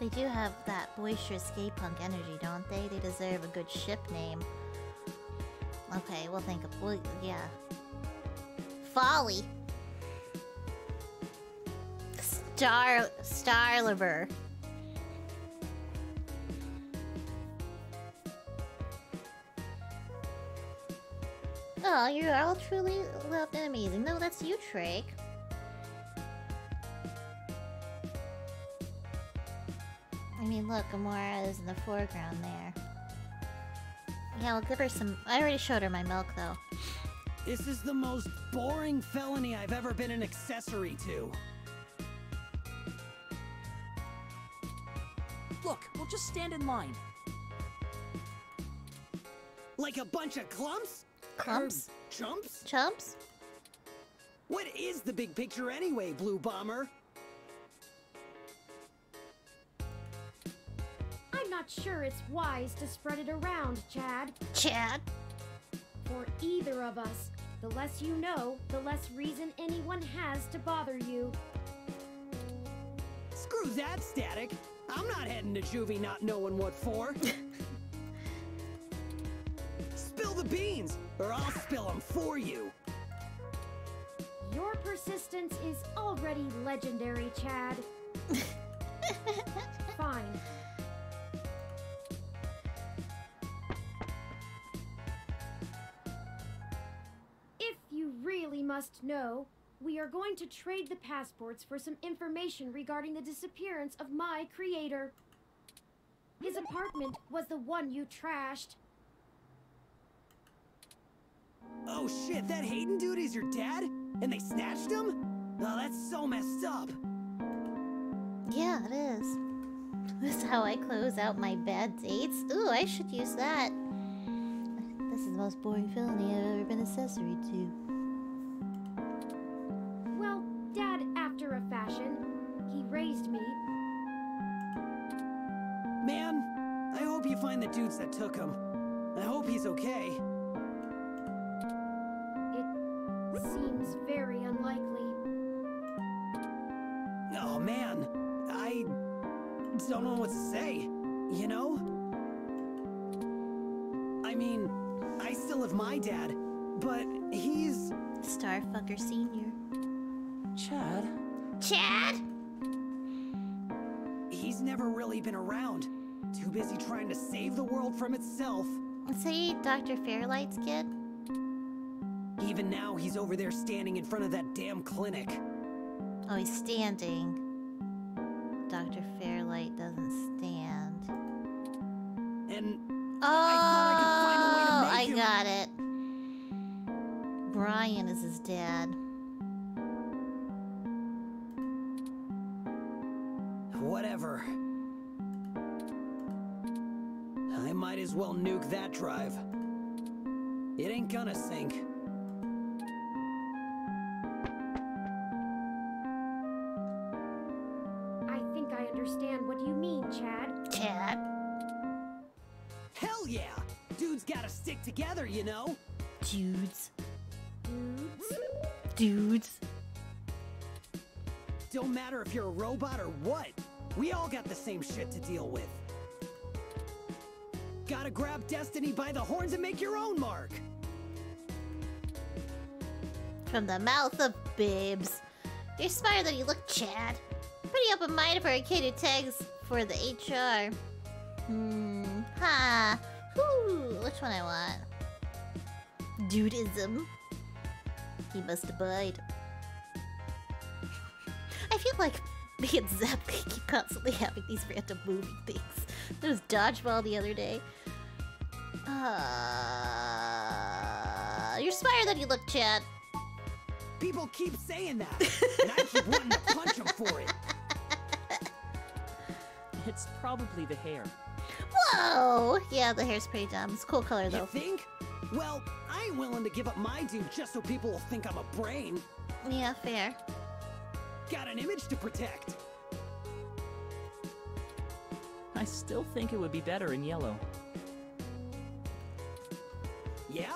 They do have that boisterous skate punk energy, don't they? They deserve a good ship name. Okay, we'll think of... yeah. Folly. Starliver. Oh, you're all truly loved and amazing. No, that's you, Trake. I mean, look, Gamora is in the foreground there. Yeah, we'll give her some... I already showed her my milk, though. This is the most boring felony I've ever been an accessory to. Look, we'll just stand in line. Like a bunch of clumps? Clumps? Chumps? Chumps? What is the big picture anyway, Blue Bomber? I'm not sure it's wise to spread it around, Chad. Chad? For either of us. The less you know, the less reason anyone has to bother you. Screw that, Static. I'm not heading to juvie not knowing what for. Spill the beans, or I'll spill them for you. Your persistence is already legendary, Chad. Fine. If you really must know, we are going to trade the passports for some information regarding the disappearance of my creator. His apartment was the one you trashed. Oh shit, that Hayden dude is your dad? And they snatched him? Oh, that's so messed up. Yeah, it is. This is how I close out my bad dates. Ooh, I should use that. This is the most boring felony I've ever been accessory to. Well, Dad, after a fashion, he raised me. Man, I hope you find the dudes that took him. I hope he's okay. It seems very unlikely. Oh man, I don't know what to say, you know? I mean, I still have my dad, but he's... Starfucker Senior. Chad? Chad? He's never really been around. Too busy trying to save the world from itself. See, Dr. Fairlight's kid? Even now, he's over there standing in front of that damn clinic. Oh, he's standing. Dr. Fairlight doesn't stand. And Oh, I I got it. Brian is his dad. whatever. I might as well nuke that drive. It ain't gonna sink. I think I understand what you mean, Chad. Chad? Hell yeah! Dudes gotta stick together, you know? Dudes. Dudes? Dudes. Don't matter if you're a robot or what. We all got the same shit to deal with. Gotta grab destiny by the horns and make your own mark. From the mouth of Bibbs. You're smarter than you look, Chad. Pretty open-minded for a kid who tags for the HR. Ha. Whoo. Which one I want? Dudism. He must abide. I feel like me and Zep keep constantly having these random movie things. There was Dodgeball the other day. smarter than you look, Chad. People keep saying that, and I keep wanting to punch them for it. It's probably the hair. Whoa! Yeah, the hair's pretty dumb. It's a cool color, You though. think? Well, I ain't willing to give up my due just so people will think I'm a brain. Yeah, fair. Got an image to protect. I still think it would be better in yellow. Yeah?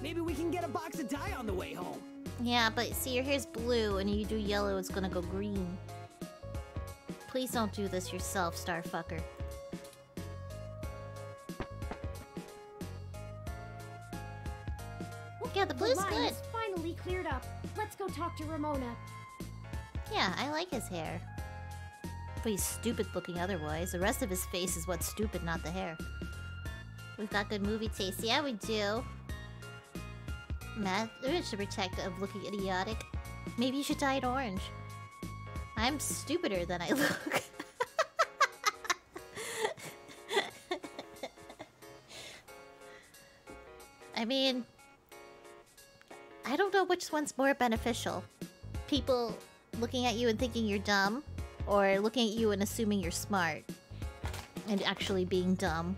Maybe we can get a box of dye on the way home. Yeah, but see, your hair's blue, and you do yellow, it's gonna go green. Please don't do this yourself, Starfucker. Yeah, the blue's line good. is finally cleared up. Let's go talk to Ramona. Yeah, I like his hair. But he's stupid looking otherwise. The rest of his face is what's stupid, not the hair. We've got good movie taste. Yeah, we do. Matt, image to protect of looking idiotic. Maybe you should dye it orange. I'm stupider than I look. I mean, I don't know which one's more beneficial. People looking at you and thinking you're dumb, or looking at you and assuming you're smart and actually being dumb.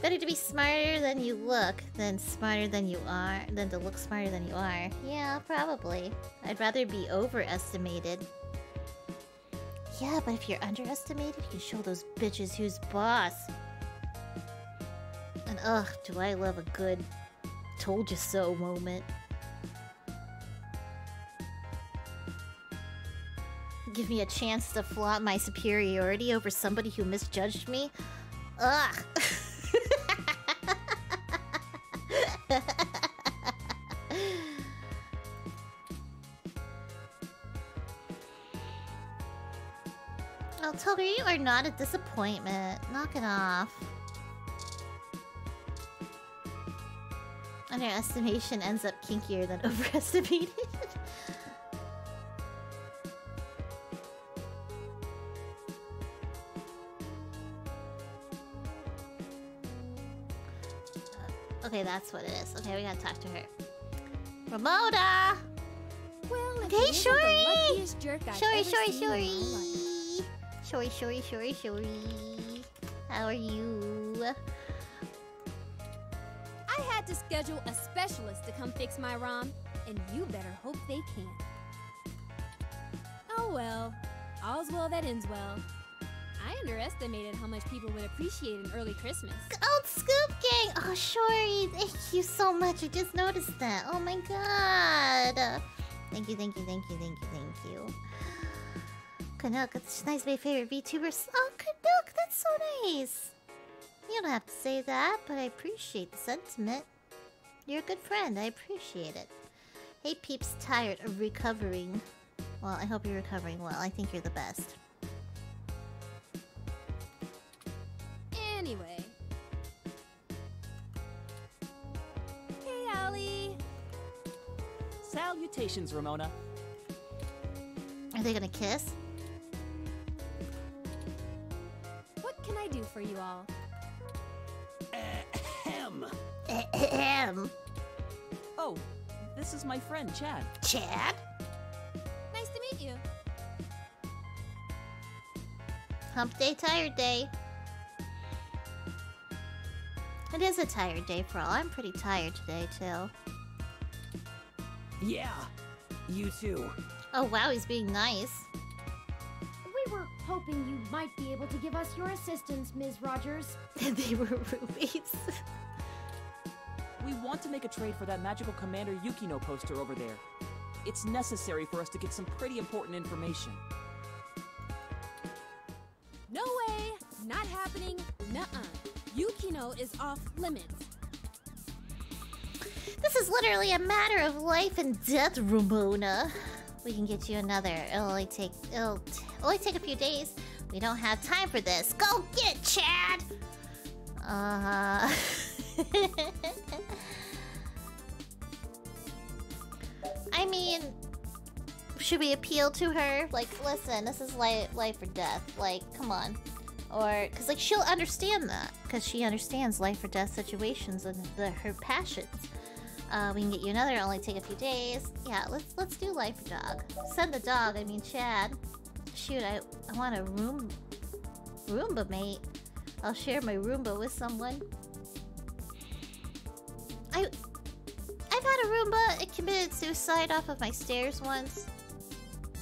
Better to be smarter than you look than smarter than you are, than to look smarter than you are. Yeah, probably. I'd rather be overestimated. Yeah, but if you're underestimated, you can show those bitches who's boss. And ugh, do I love a good told you so moment. Give me a chance to flaunt my superiority over somebody who misjudged me? Ugh! Oh, Togger, you are not a disappointment. Knock it off. Underestimation ends up kinkier than overestimated. Okay, that's what it is. Okay, we gotta talk to her. Ramona! Well, if Hey, he isn't the Shuri! luckiest jerk I've Shuri, ever Shuri, seen in my Shuri! life. Shuri, Shuri, Shuri, Shuri. How are you? I had to schedule a specialist to come fix my ROM, and you better hope they can. Oh well, all's well that ends well. I underestimated how much people would appreciate an early Christmas. Oh, Scoop Gang! Oh, Shuri, thank you so much. I just noticed that. Oh my god. Thank you, thank you, thank you, thank you, thank you. Canuck, it's nice to be favorite VTubers. Oh, Canuck, that's so nice. You don't have to say that, but I appreciate the sentiment. You're a good friend. I appreciate it. Hey, peeps, tired of recovering. Well, I hope you're recovering well. I think you're the best. Anyway. Hey, Ollie. Salutations, Ramona. Are they gonna kiss? What can I do for you all? Ahem. Ahem. Oh, this is my friend, Chad. Chad? Nice to meet you. Hump day, tired day. It is a tired day for all. I'm pretty tired today, too. Yeah, you too. Oh, wow, he's being nice. We were hoping you might be able to give us your assistance, Ms. Rogers. They were roommates. We want to make a trade for that magical Commander Yukino poster over there. It's necessary for us to get some pretty important information. No way! Not happening. Nuh-uh. Yukino is off limits. This is literally a matter of life and death, Ramona. We can get you another. It'll only take a few days. We don't have time for this. Go get it, Chad! I mean, Should we appeal to her? Like, listen, this is life or death. Like, come on. Or, because, like, she'll understand that. Because she understands life or death situations and her passions. We can get you another, only take a few days. Yeah, let's do life or dog. Send the dog, I mean Chad. Shoot, I want a Roomba mate. I'll share my Roomba with someone. I've had a Roomba. It committed suicide off of my stairs once.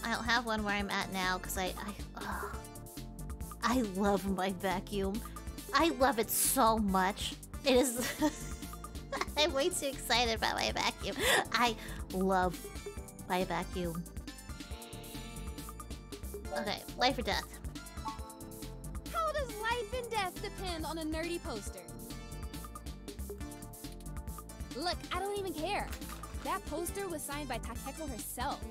I don't have one where I'm at now because I love my vacuum. I love it so much. It is... I'm way too excited about my vacuum. I love my vacuum. Okay, life or death? How does life and death depend on a nerdy poster? Look, I don't even care. That poster was signed by Takeko herself.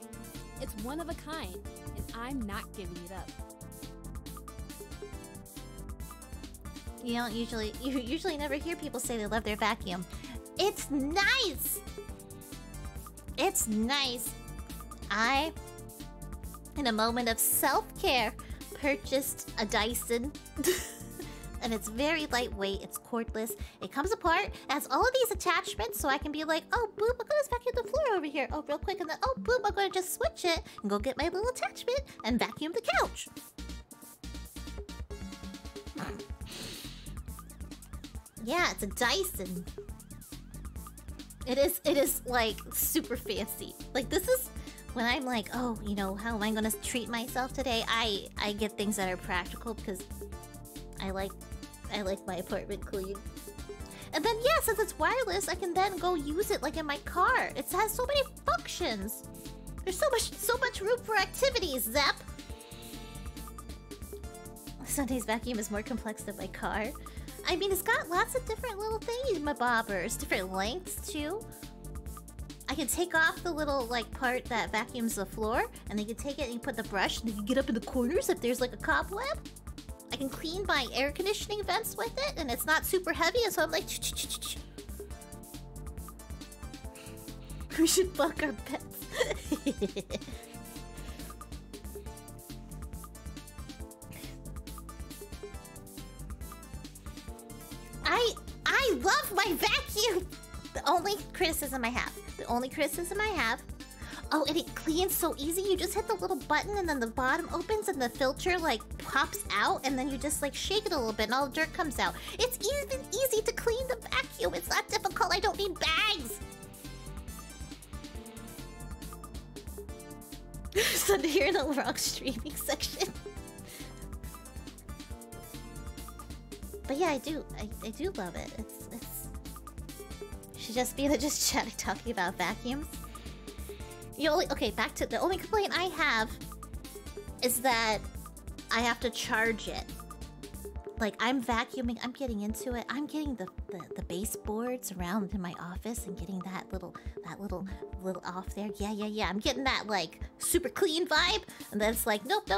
It's one of a kind, and I'm not giving it up. You usually never hear people say they love their vacuum. It's nice! It's nice. I, in a moment of self-care, purchased a Dyson. And it's very lightweight, it's cordless. It comes apart, has all of these attachments, so I can be like, oh, boop, I'm gonna vacuum the floor over here. Oh, real quick, and then, oh, boop, I'm gonna just switch it and go get my little attachment and vacuum the couch. Yeah, it's a Dyson. It is like super fancy. Like this is when I'm like, oh, you know, how am I gonna treat myself today? I get things that are practical because I like my apartment clean. And then yeah, since it's wireless, I can then go use it like in my car. It has so many functions. There's so much room for activities, Zep. Sunday's vacuum is more complex than my car. I mean, it's got lots of different little thingies, my bobbers, different lengths too. I can take off the little like part that vacuums the floor, and then you can take it and you put the brush, and you can get up in the corners if there's like a cobweb. I can clean my air conditioning vents with it, and it's not super heavy, and so I'm like, we should fuck our pets. I love my vacuum! The only criticism I have... Oh, and it cleans so easy. You just hit the little button and then the bottom opens and the filter like pops out, and then you just like shake it a little bit and all the dirt comes out. It's even easy to clean the vacuum. It's not difficult. I don't need bags. Sunday here in the wrong streaming section. But yeah, I do love it. It's should just be just chatting talking about vacuums. Back to the only complaint I have is that I have to charge it. Like I'm vacuuming, I'm getting into it. I'm getting the baseboards around in my office and getting that little off there. Yeah. I'm getting that like super clean vibe. And then it's like, nope,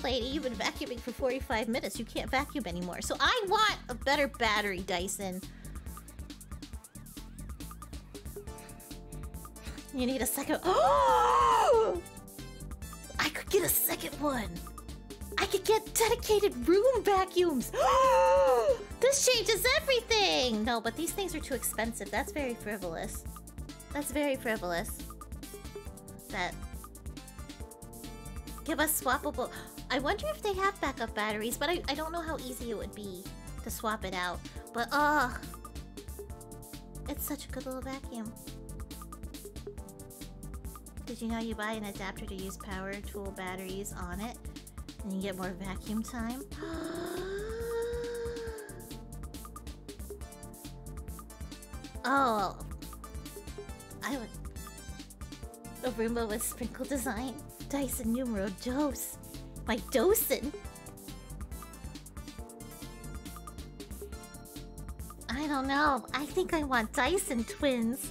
lady. You've been vacuuming for 45 minutes. You can't vacuum anymore. So I want a better battery, Dyson. You need a second. Oh! I could get a second one. I could get dedicated room vacuums. This changes everything. No, but these things are too expensive. That's very frivolous. That give us swappable. I wonder if they have backup batteries, but I don't know how easy it would be to swap it out. But it's such a good little vacuum. Did you know you buy an adapter to use power tool batteries on it, and you get more vacuum time? Oh, I would. A Roomba with sprinkle design. Dyson numero dos. My Dosen. I don't know. I think I want Dyson twins.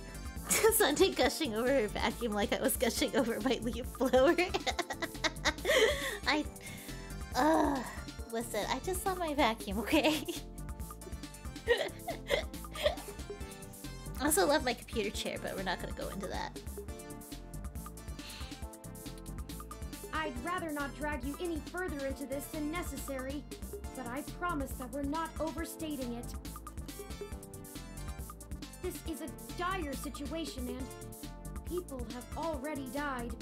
Sunday gushing over her vacuum like I was gushing over my leaf blower. Listen, I just love my vacuum, okay? I also love my computer chair, but we're not gonna go into that. I'd rather not drag you any further into this than necessary, but I promise that we're not overstating it. This is a dire situation, and people have already died.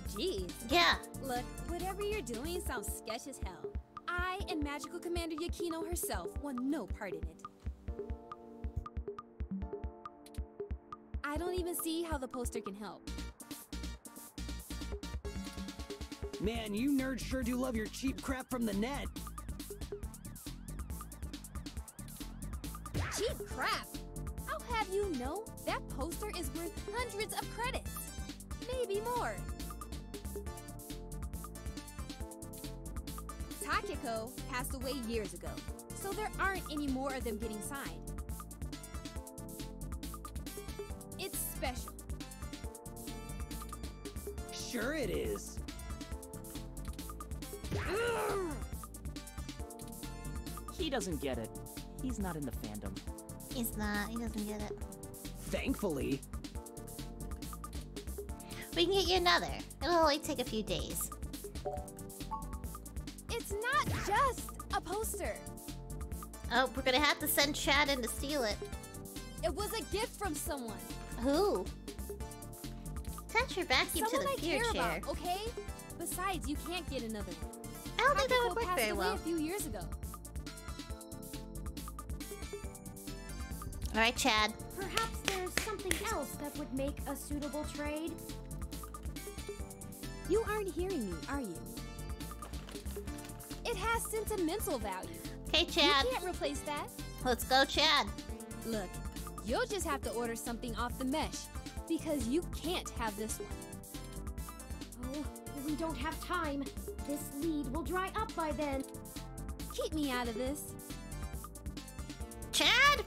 Jeez. Yeah. Look, whatever you're doing sounds sketch as hell. I and Magical Commander Yukino herself want no part in it. I don't even see how the poster can help. Man, you nerds sure do love your cheap crap from the net. Cheap crap! I'll have you know that poster is worth hundreds of credits. Maybe more. Takeko passed away years ago, so there aren't any more of them getting signed. It's special. Sure it is. He doesn't get it. He's not in the fandom. He's not. He doesn't get it. Thankfully. We can get you another. It'll only take a few days. It's not just a poster. Oh, we're gonna have to send Chad in to steal it. It was a gift from someone. Who? Attach your vacuum Someone to I the fear care chair. about, okay? Besides, you can't get another one. I don't think that Takeko would work passed very away well. a few years ago. All right, Chad. Perhaps there's something else that would make a suitable trade? You aren't hearing me, are you? It has sentimental value. Okay, Chad. You can't replace that. Let's go, Chad. Look, you'll just have to order something off the mesh, because you can't have this one. Oh, we don't have time. This lead will dry up by then. Keep me out of this. Chad?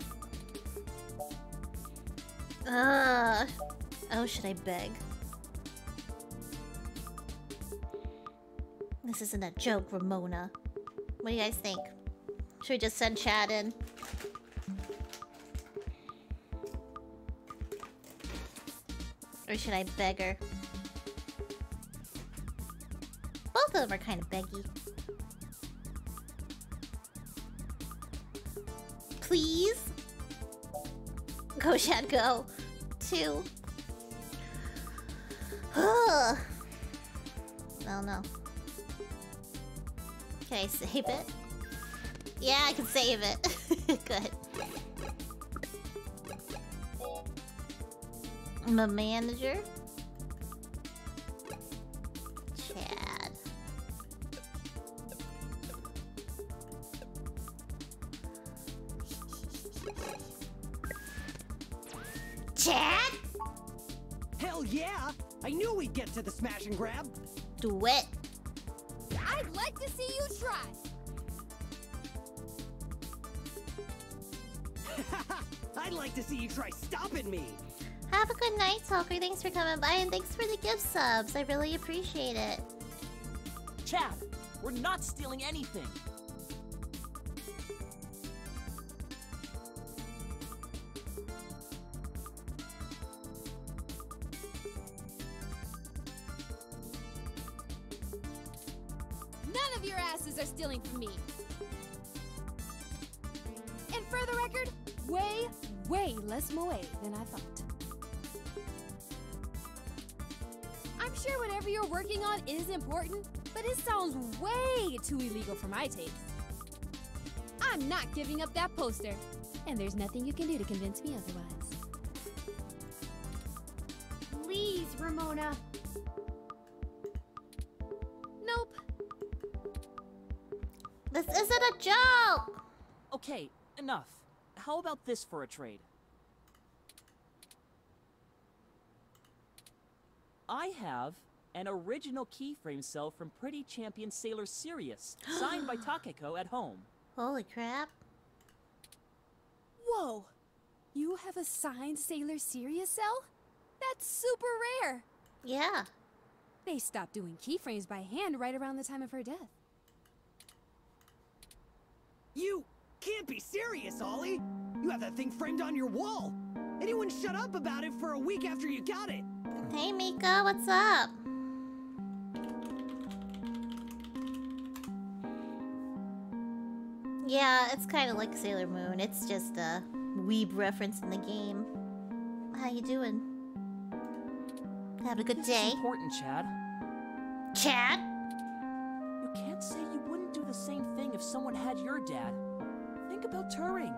Oh, should I beg? This isn't a joke, Ramona. What do you guys think? Should we just send Chad in? Or should I beg her? Both of them are kind of beggy. Please? Go, Chad, go. 2. Oh no. Can I save it? Yeah, I can save it. Good. I'm a manager. Chad. Chad? Hell yeah! I knew we'd get to the smash and grab. Do it. I'd like to see you try. I'd like to see you try stopping me. Have a good night, Talker. Thanks for coming by and thanks for the gift subs. I really appreciate it. Chad, we're not stealing anything. None of your asses are stealing from me. And for the record, way less moe than I thought. I'm sure whatever you're working on is important, but it sounds way too illegal for my taste. I'm not giving up that poster, and there's nothing you can do to convince me otherwise. Please, Ramona. Nope. This isn't a joke! Okay, enough. How about this for a trade? I have an original keyframe cell from Pretty Champion Sailor Sirius, signed by Takeko at home. Holy crap. Whoa! You have a signed Sailor Sirius cell? That's super rare! Yeah. They stopped doing keyframes by hand right around the time of her death. You can't be serious, Ollie. You have that thing framed on your wall. Anyone shut up about it for a week after you got it. Hey, Mika, what's up? Yeah, it's kind of like Sailor Moon. It's just a weeb reference in the game. How you doing? Have a good This day? is important, Chad. Chad? You can't say you wouldn't do the same thing if someone had your dad. Think about Turing.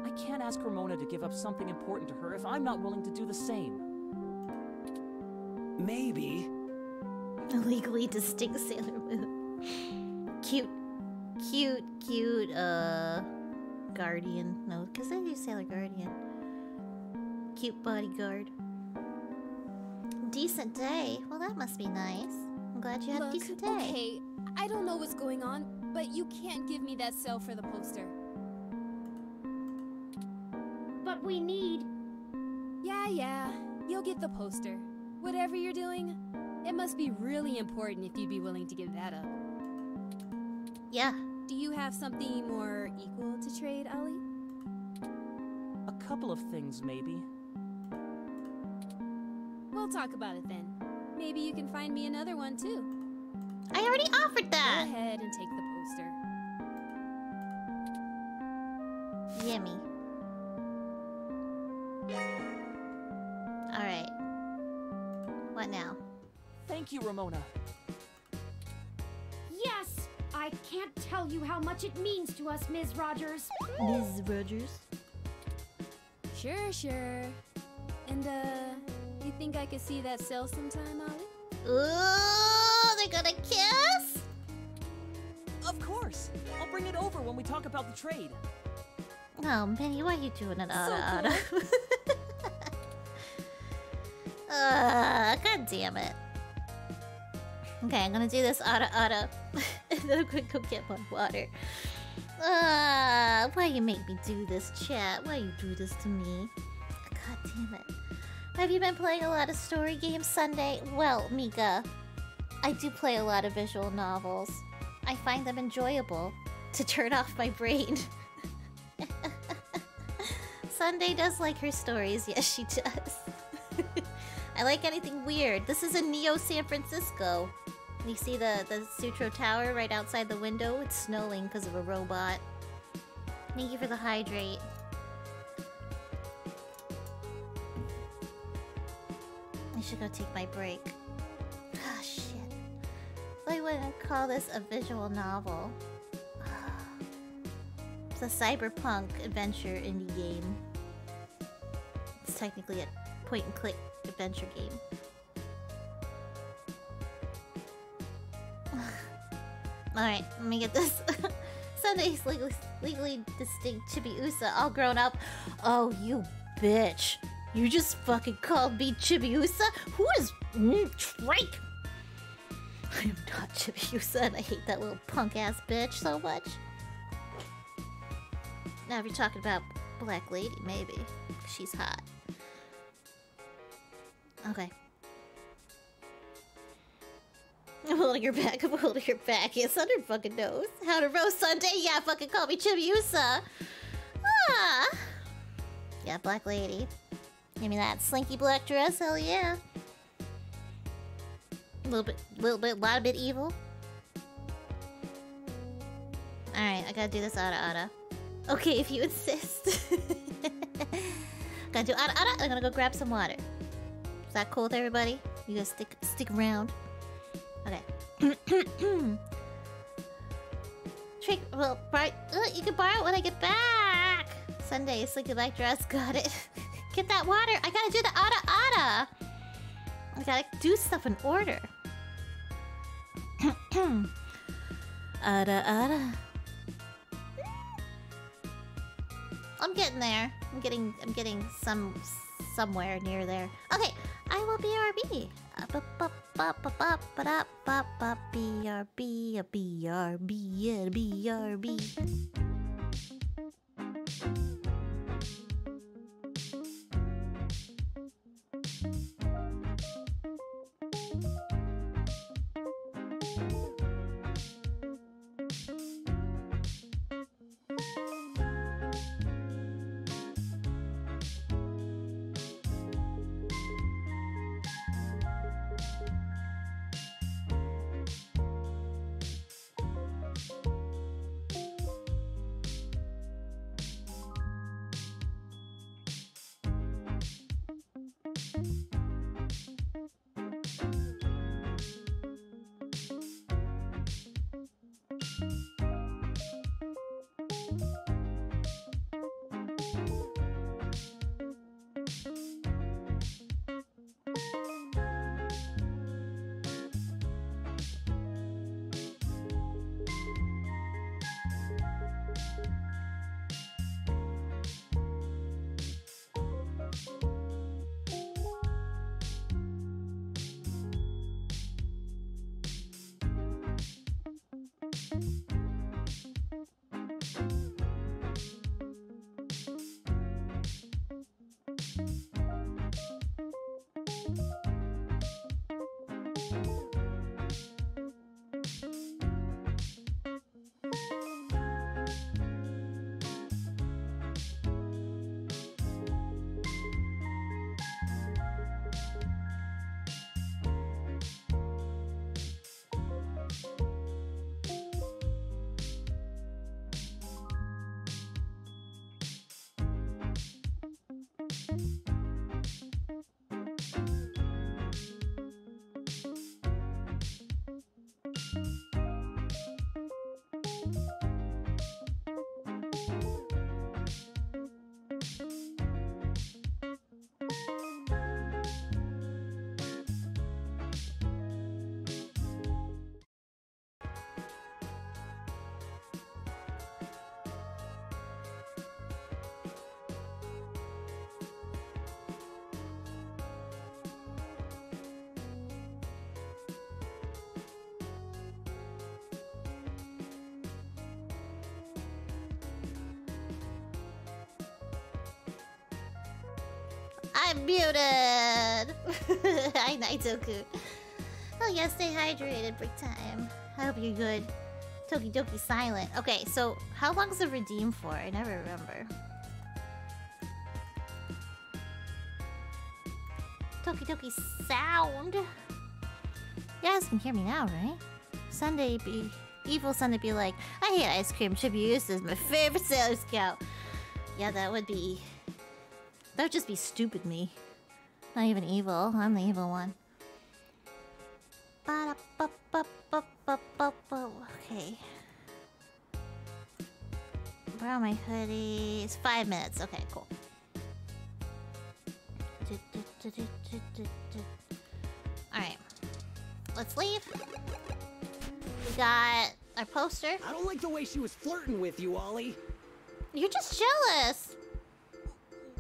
I can't ask Ramona to give up something important to her if I'm not willing to do the same. Maybe. A legally distinct Sailor Moon. Cute, Guardian. No, because they do Sailor Guardian. Cute bodyguard. Decent day. Well, that must be nice. I'm glad you had a decent day. Okay, I don't know what's going on, but you can't give me that cell for the poster. But we need... Yeah, you'll get the poster. Whatever you're doing, it must be really important if you'd be willing to give that up. Yeah. Do you have something more equal to trade, Ali? A couple of things, maybe. We'll talk about it then. Maybe you can find me another one too. I already offered Go that. ahead and take the poster. Yummy. Alright. What now? Thank you, Ramona. Yes! I can't tell you how much it means to us, Ms. Rogers. Ms. Rogers? Sure. And, you think I could see that cell sometime, Ali? Ooh, they're gonna kiss? Of course. I'll bring it over when we talk about the trade. Oh, Minnie, why are you doing it, Ada? cool. God damn it. Okay, I'm gonna do this, Ada. And then I'm gonna go get my water. Why you make me do this, chat? Why you do this to me? God damn it. Have you been playing a lot of story games Sunday? Well, Mika, I do play a lot of visual novels. I find them enjoyable to turn off my brain. Sunday does like her stories. Yes, she does. I like anything weird. This is in Neo San Francisco. You see the Sutro Tower right outside the window? It's snowing because of a robot. Thank you for the hydrate. I should go take my break. Ah, shit. So I wouldn't call this a visual novel. It's a cyberpunk adventure indie game. It's technically a point-and-click adventure game. Alright, let me get this. Sunday's legally distinct Chibiusa, all grown up. Oh, you bitch. You just fucking called me Chibiusa? Who is Trike? I am not Chibiusa, and I hate that little punk-ass bitch so much. Now if you're talking about Black Lady, maybe. She's hot. Okay. I'm holding her back, It's under fucking nose. How to roast Sunday? Yeah, fucking call me Chibiusa. Ah. Yeah, Black Lady. Give me that slinky black dress, hell yeah. A lot of bit evil. Alright, I gotta do this Ada. Okay, if you insist. Gotta do Ada. I'm gonna go grab some water. Is that cool with everybody? You guys stick around. Okay. Trick. Well, you can borrow it when I get back. Sunday, slinky black dress. Got it. Get that water. I gotta do the Ada. I gotta do stuff in order. Ada. I'm getting there. I'm getting somewhere near there. Okay, I will BRB. BRB. I'm muted! Hi, Naitoku. Oh yeah, stay hydrated, break time. I hope you're good. Tokidoki silent. Okay, so how long is the redeem for? I never remember. Tokidoki sound. You guys can hear me now, right? Sunday be... Evil Sunday be like, I hate ice cream. Chibiusa is my favorite Sailor Scout. Yeah, that would be... That would just be stupid me. Not even evil. I'm the evil one. Okay. Where are my hoodies? 5 minutes. Okay, cool. Alright. Let's leave. We got our poster. I don't like the way she was flirting with you, Ollie. You're just jealous.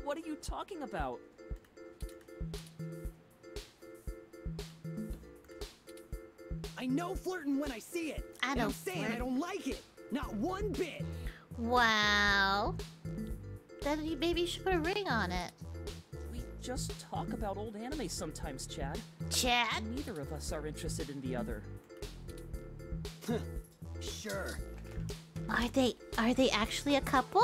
What are you talking about? I know flirting when I see it. I And don't I'm saying flirt. I don't like it. Not one bit. Wow. Then maybe you should put a ring on it. We just talk about old anime sometimes, Chad. Chad? Neither of us are interested in the other. Sure. Are they actually a couple?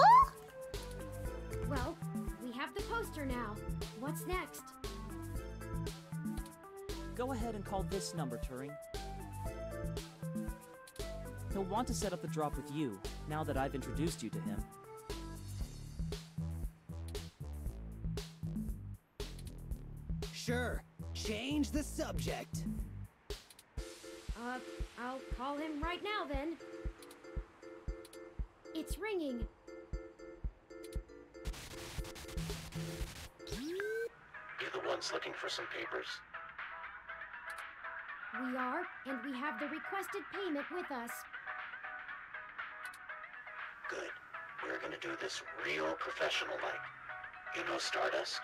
Well, we have the poster now. What's next? Go ahead and call this number, Turing. He'll want to set up the drop with you, now that I've introduced you to him. Sure. Change the subject. I'll call him right now then. It's ringing. You the ones looking for some papers? We are, and we have the requested payment with us. Good. We're gonna do this real professional-like. You know Stardust?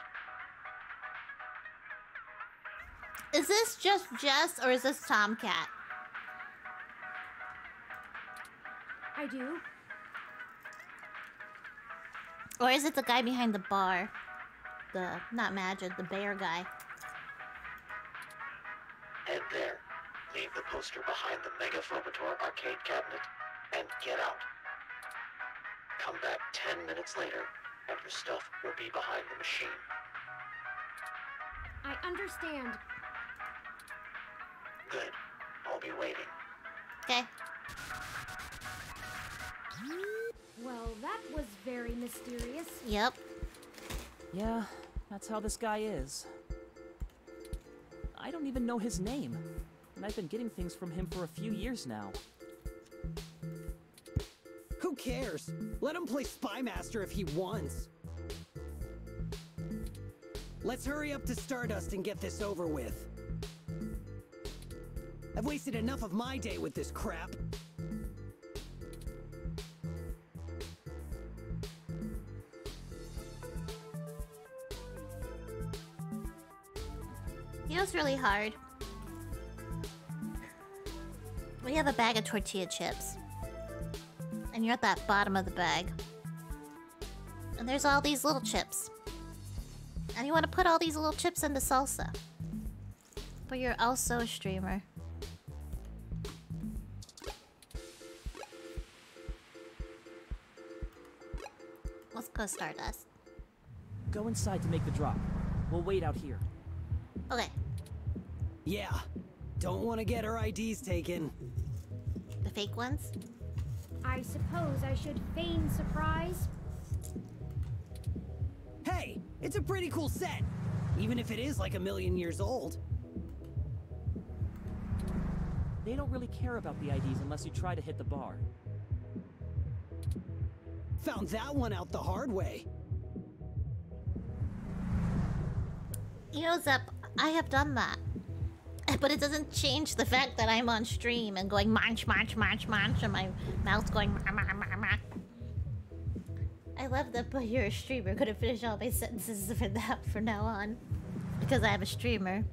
Is this just Jess or is this Tomcat? I do. Or is it the guy behind the bar? Not Magic, the bear guy. Head there. Leave the poster behind the Mega Phobator arcade cabinet and get out. Come back 10 minutes later and your stuff will be behind the machine. I understand. Good. I'll be waiting. Okay. Well, that was very mysterious. Yep. Yeah, that's how this guy is. I don't even know his name. And I've been getting things from him for a few years now. Who cares? Let him play Spy Master if he wants. Let's hurry up to Stardust and get this over with. I've wasted enough of my day with this crap. You know, it's really hard. We have a bag of tortilla chips. And you're at that bottom of the bag. And there's all these little chips. And you want to put all these little chips into salsa. But you're also a streamer. Let's go Stardust. Go inside to make the drop. We'll wait out here. Okay. Yeah. Don't want to get our IDs taken. The fake ones? I suppose I should feign surprise. Hey, it's a pretty cool set. Even if it is like 1,000,000 years old. They don't really care about the IDs unless you try to hit the bar. Found that one out the hard way. You know, Zep, I have done that. But it doesn't change the fact that I'm on stream and going munch, munch, munch, munch, and my mouth's going ma, ma, ma, ma. I love that, but you're a streamer. Gonna finish all my sentences for that from now on. Because I'm a streamer.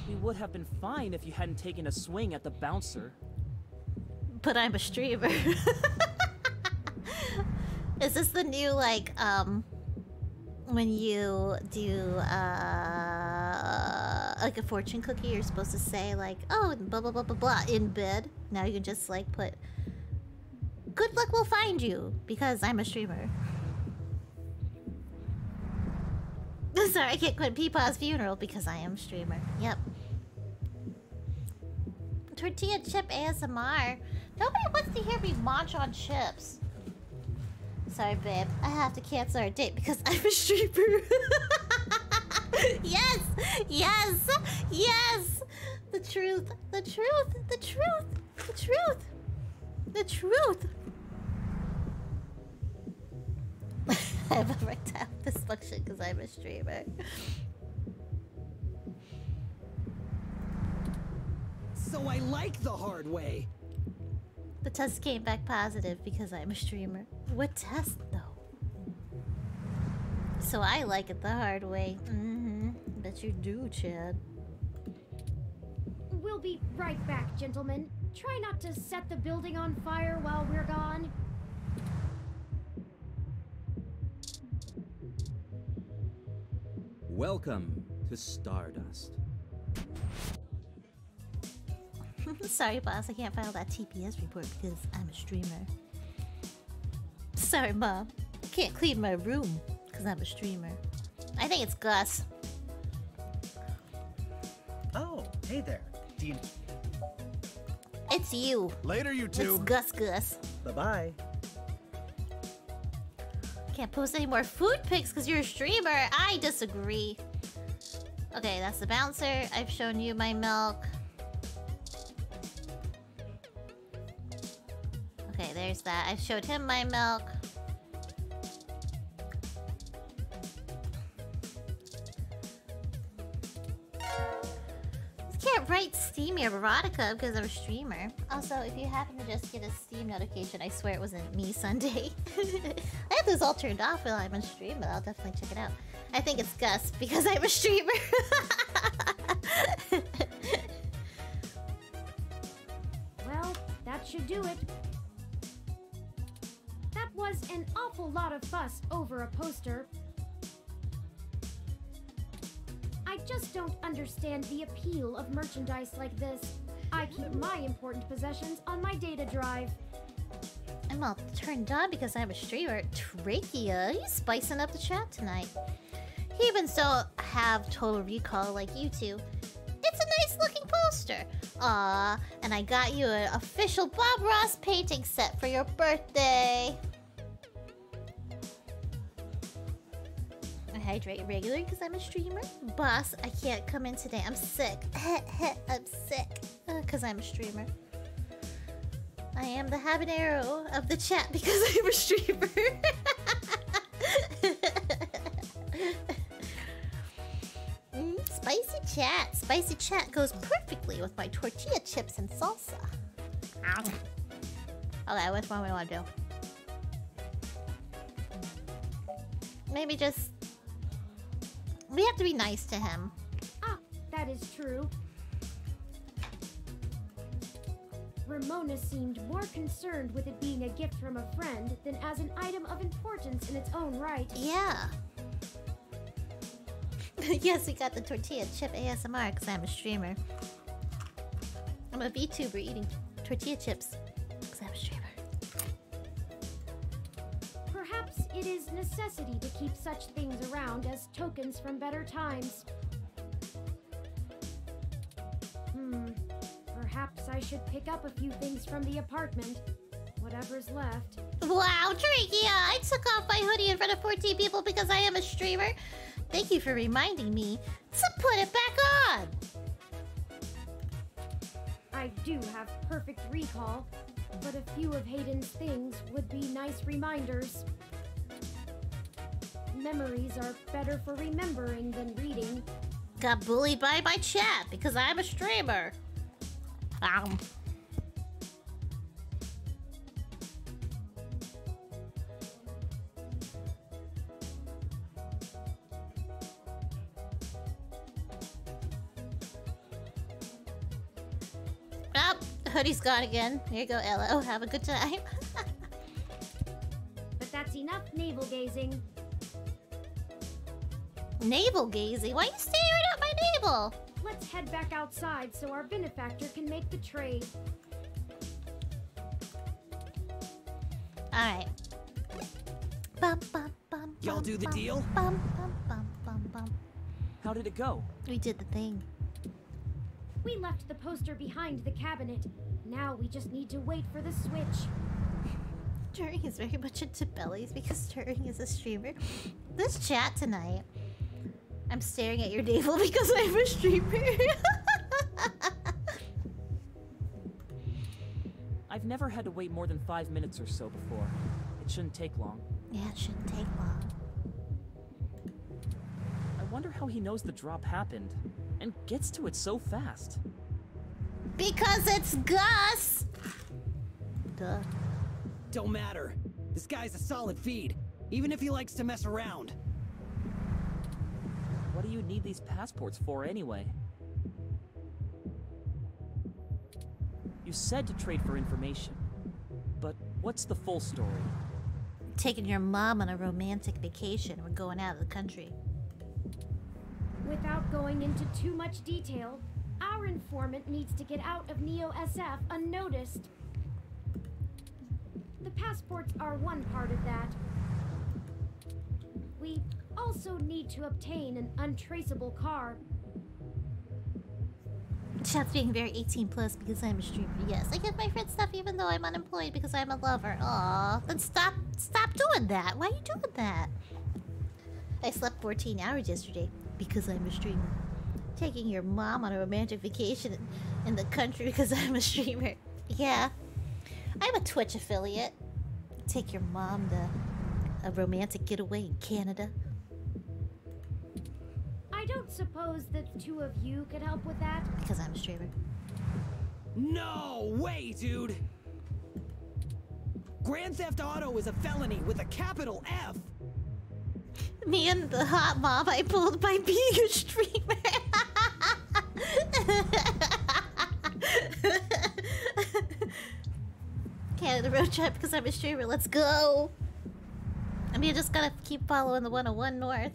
We would have been fine if you hadn't taken a swing at the bouncer. But I'm a streamer. Is this the new, like, when you do, like a fortune cookie, you're supposed to say, like, oh, blah, blah, blah, blah, blah, in bed. Now you can just, like, put, good luck will find you, because I'm a streamer. Sorry, I can't quit Peepaw's funeral, because I am a streamer. Yep. Tortilla chip ASMR. Nobody wants to hear me munch on chips. Sorry, babe. I have to cancel our date because I'm a streamer. Yes! Yes! Yes! The truth! The truth! The truth! The truth! The truth! I have erectile dysfunction because I'm a streamer. So I like the hard way. The test came back positive because I'm a streamer. What test, though? So I like it the hard way. Bet you do, Chad. We'll be right back, gentlemen. Try not to set the building on fire while we're gone. Welcome to Stardust. Sorry, boss. I can't file that TPS report because I'm a streamer. Sorry, Mom. I can't clean my room because I'm a streamer. I think it's Gus. Oh, hey there. Dean. It's you. Later, you two. It's Gus. Bye-bye. Can't post any more food pics because you're a streamer. I disagree. Okay, that's the bouncer. I've shown you my milk. Okay, there's that. I showed him my milk. I can't write Steamy erotica because I'm a streamer. Also, if you happen to just get a Steam notification, I swear it wasn't me Sunday. I have those all turned off while I'm on stream, but I'll definitely check it out. I think it's Gus because I'm a streamer. Well, that should do it. That was an awful lot of fuss over a poster. I just don't understand the appeal of merchandise like this. I keep my important possessions on my data drive. I'm all turned on because I'm a streamer. Trachea, he's spicing up the chat tonight. He even so have Total Recall like you two. It's a nice looking poster. Aw, and I got you an official Bob Ross painting set for your birthday. Okay, hydrate regularly because I'm a streamer. Boss, I can't come in today. I'm sick. I'm sick because I'm a streamer. I am the habanero of the chat because I'm a streamer. Spicy chat. Spicy chat goes perfectly with my tortilla chips and salsa. Okay, which one we want to do? Maybe just... We have to be nice to him. Ah, that is true. Ramona seemed more concerned with it being a gift from a friend than as an item of importance in its own right. Yeah. Yes, we got the tortilla chip ASMR because I'm a streamer. I'm a VTuber eating tortilla chips because I'm a streamer. Perhaps it is necessity to keep such things around as tokens from better times. Perhaps I should pick up a few things from the apartment. Whatever's left. Wow, Tricky! I took off my hoodie in front of 14 people because I am a streamer. Thank you for reminding me to put it back on! I do have perfect recall, but a few of Hayden's things would be nice reminders. Memories are better for remembering than reading. Got bullied by my chat because I'm a streamer. Oh, hoodie's gone again. Here you go, Ella. Oh, have a good time. But that's enough navel gazing. Navel gazing? Why are you staring at my navel? Let's head back outside so our benefactor can make the trade. Alright. Y'all do the deal? How did it go? We did the thing. We left the poster behind the cabinet. Now we just need to wait for the switch. Turing is very much into bellies because Turing is a streamer. This chat tonight, I'm staring at your navel because I'm a streamer. I've never had to wait more than 5 minutes or so before. It shouldn't take long. Yeah, it shouldn't take long. I wonder how he knows the drop happened and gets to it so fast. Because it's Gus! Duh. Don't matter. This guy's a solid feed, even if he likes to mess around. What do you need these passports for anyway? You said to trade for information, but what's the full story? Taking your mom on a romantic vacation. We're going out of the country. Without going into too much detail, our informant needs to get out of Neo SF unnoticed. The passports are one part of that. We also need to obtain an untraceable car. Chat's being very 18 plus because I'm a streamer. Yes, I give my friends stuff even though I'm unemployed because I'm a lover. Aw, then stop doing that. Why are you doing that? I slept 14 hours yesterday because I'm a streamer. Taking your mom on a romantic vacation in the country because I'm a streamer. Yeah, I'm a Twitch affiliate. Take your mom to a romantic getaway in Canada. I don't suppose the two of you could help with that? Because I'm a streamer. No way, dude! Grand Theft Auto is a felony with a capital F! Me and the hot mom I pulled by being a streamer. Canada road trip because I'm a streamer. Let's go. I mean, you just gotta keep following the 101 North.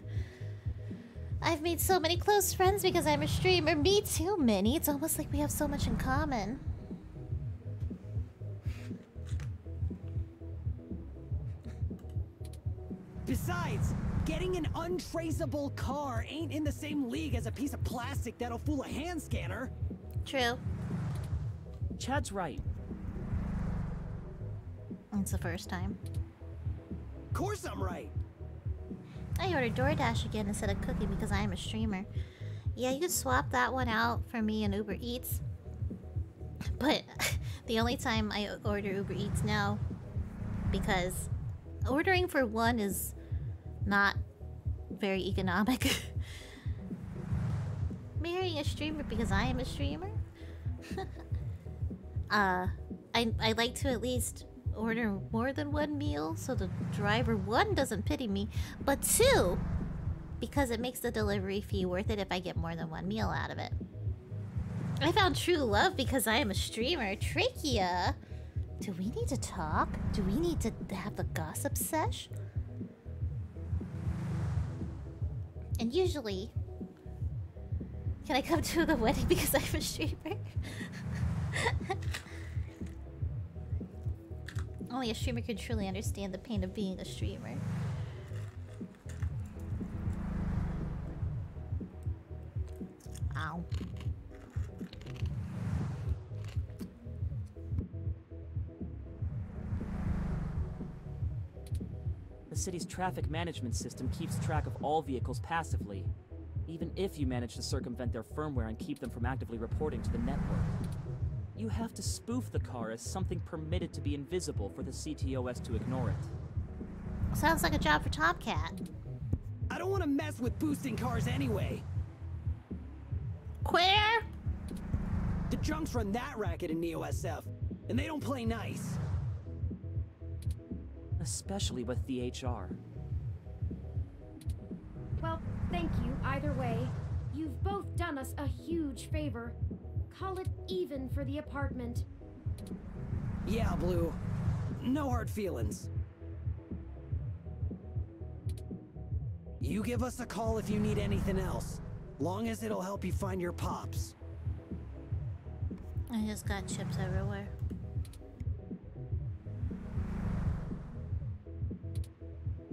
I've made so many close friends because I'm a streamer. Me too, Minnie. It's almost like we have so much in common. Besides, getting an untraceable car ain't in the same league as a piece of plastic that'll fool a hand scanner. True. Chad's right. It's the first time. Of course I'm right. I ordered DoorDash again instead of cooking because I am a streamer. Yeah, you could swap that one out for me and Uber Eats. But the only time I order Uber Eats now, because ordering for one is not very economic. Marrying a streamer because I am a streamer? I like to at least order more than one meal so the driver, one, doesn't pity me, but two, because it makes the delivery fee worth it if I get more than one meal out of it. I found true love because I am a streamer. Trachea! Do we need to talk? Do we need to have the gossip sesh? And usually... Can I come to the wedding because I'm a streamer? Only a streamer can truly understand the pain of being a streamer. Ow. The city's traffic management system keeps track of all vehicles passively, even if you manage to circumvent their firmware and keep them from actively reporting to the network. You have to spoof the car as something permitted to be invisible for the CTOS to ignore it. Sounds like a job for Tomcat. I don't want to mess with boosting cars anyway. Queer? The junks run that racket in Neo SF, and they don't play nice. Especially with the HR. Well, thank you either way. You've both done us a huge favor. Call it even for the apartment. Yeah, Blue. No hard feelings. You give us a call if you need anything else. Long as it'll help you find your pops. I just got chips everywhere.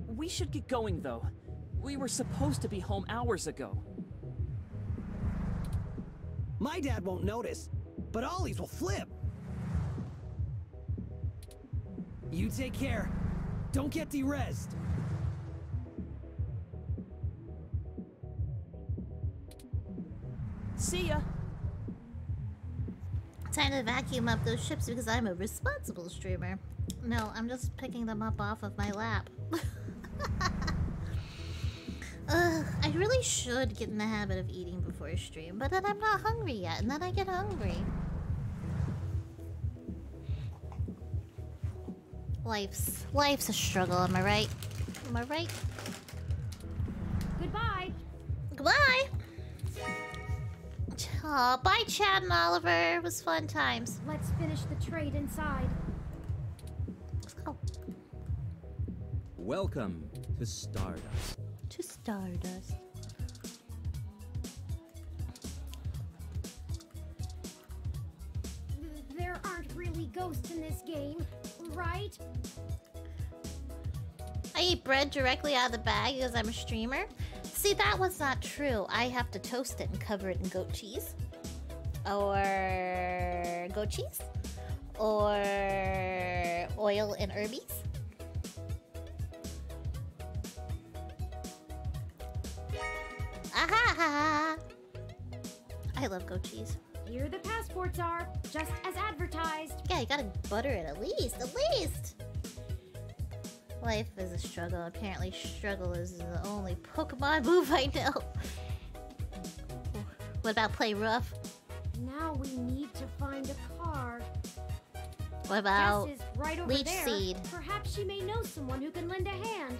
We should get going, though. We were supposed to be home hours ago. My dad won't notice, but Ollie's will flip. You take care. Don't get derezzed. See ya! Time to vacuum up those chips because I'm a responsible streamer. No, I'm just picking them up off of my lap. I really should get in the habit of eating before a stream, but then I'm not hungry yet, and then I get hungry. Life's a struggle, am I right? Am I right? Goodbye! Goodbye! Aw, bye Chad and Oliver. It was fun times. Let's finish the trade inside. Let's go. Welcome to Stardust. To Stardust. There aren't really ghosts in this game, right? I eat bread directly out of the bag because I'm a streamer. See, that was not true. I have to toast it and cover it in goat cheese. Or goat cheese. Or oil and herbies. Aha! I love goat cheese. Here the passports are, just as advertised. Yeah, you gotta butter it at least. At least! Life is a struggle. Apparently, struggle is the only Pokemon move I know. What about play rough? Now we need to find a car. What about Jess is right over leech there. seed? Perhaps she may know someone who can lend a hand.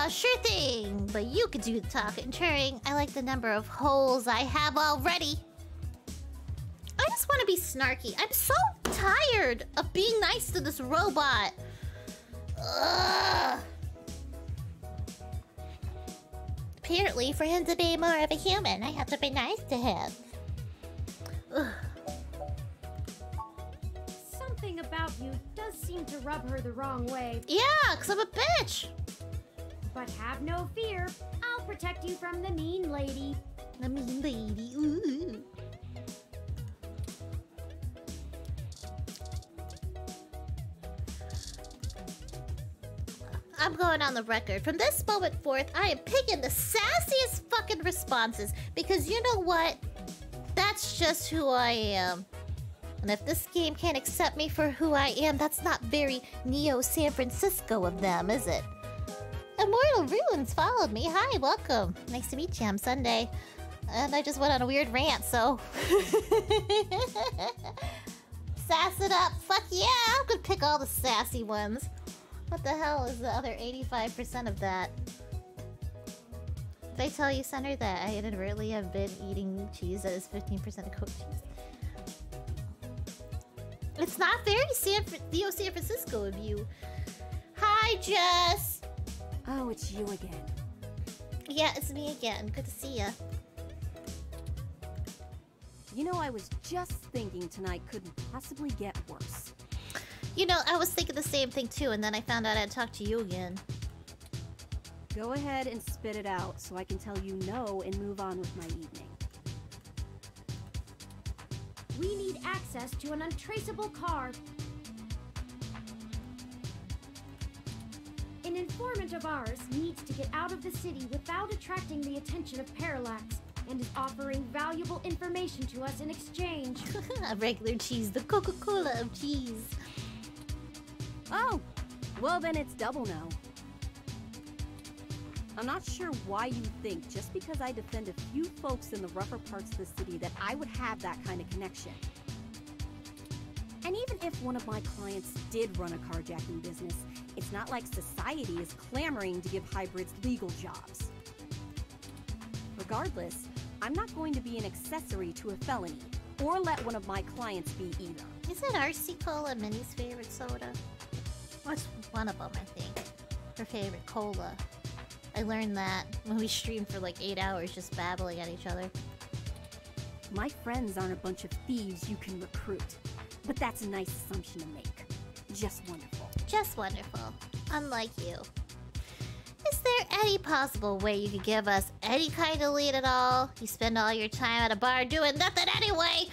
Sure thing. But you could do the talking. Turing, I like the number of holes I have already. I just want to be snarky. I'm so tired of being nice to this robot. Ugh. Apparently, for him to be more of a human, I have to be nice to him. Ugh. Something about you does seem to rub her the wrong way. Yeah, because I'm a bitch. But have no fear. I'll protect you from the mean lady. The mean lady. Ooh. I'm going on the record. From this moment forth, I am picking the sassiest fucking responses because you know what? That's just who I am. And if this game can't accept me for who I am, that's not very Neo San Francisco of them, is it? Immortal Ruins followed me. Hi, welcome. Nice to meet you. I'm Sunday. And I just went on a weird rant, so... Sass it up. Fuck yeah, I'm gonna pick all the sassy ones. What the hell is the other 85% of that? Did I tell you, Senator, that I inadvertently have been eating cheese that is 15% of goat cheese? It's not very Neo San Francisco of you. Hi, Jess. Oh, it's you again. Yeah, it's me again. Good to see ya. You know, I was just thinking tonight couldn't possibly get worse. You know, I was thinking the same thing too, and then I found out I'd talk to you again. Go ahead and spit it out so I can tell you no and move on with my evening. We need access to an untraceable car. An informant of ours needs to get out of the city without attracting the attention of Parallax, and is offering valuable information to us in exchange. A regular cheese, the Coca-Cola of cheese. Oh, well then it's double no. I'm not sure why you think just because I defend a few folks in the rougher parts of the city that I would have that kind of connection. And even if one of my clients did run a carjacking business, it's not like society is clamoring to give hybrids legal jobs. Regardless, I'm not going to be an accessory to a felony, or let one of my clients be either. Isn't RC Cola Minnie's favorite soda? What's one of them, I think? Her favorite cola. I learned that when we streamed for like 8 hours just babbling at each other. My friends aren't a bunch of thieves you can recruit, but that's a nice assumption to make. Just wonderful. Just wonderful. Unlike you. Is there any possible way you could give us any kind of lead at all? You spend all your time at a bar doing nothing anyway!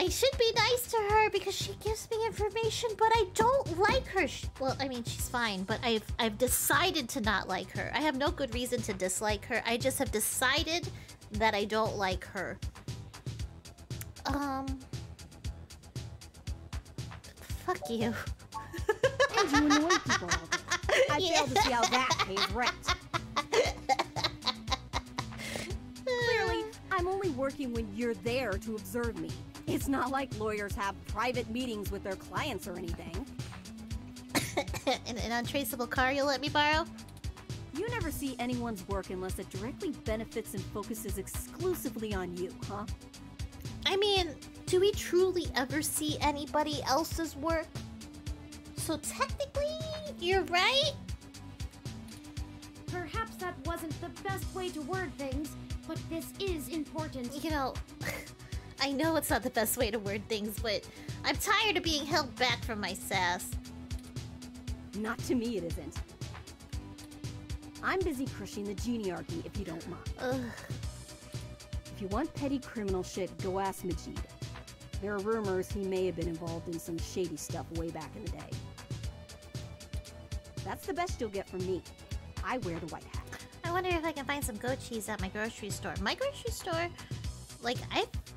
I should be nice to her because she gives me information, but I don't like her. Well, I mean, she's fine, but I've decided to not like her. I have no good reason to dislike her. I just have decided that I don't like her. Fuck you. And you annoy people all day. I fail to see how that pays rent. Clearly, I'm only working when you're there to observe me. It's not like lawyers have private meetings with their clients or anything. An untraceable car you'll let me borrow? You never see anyone's work unless it directly benefits and focuses exclusively on you, huh? I mean, do we truly ever see anybody else's work? So technically, you're right? Perhaps that wasn't the best way to word things, but this is important. You know, I know it's not the best way to word things, but I'm tired of being held back from my sass. Not to me, it isn't. I'm busy crushing the geniarchy, if you don't mind. Ugh. If you want petty criminal shit, go ask Majid. There are rumors he may have been involved in some shady stuff way back in the day. That's the best you'll get from me. I wear the white hat. I wonder if I can find some goat cheese at my grocery store. My grocery store, like,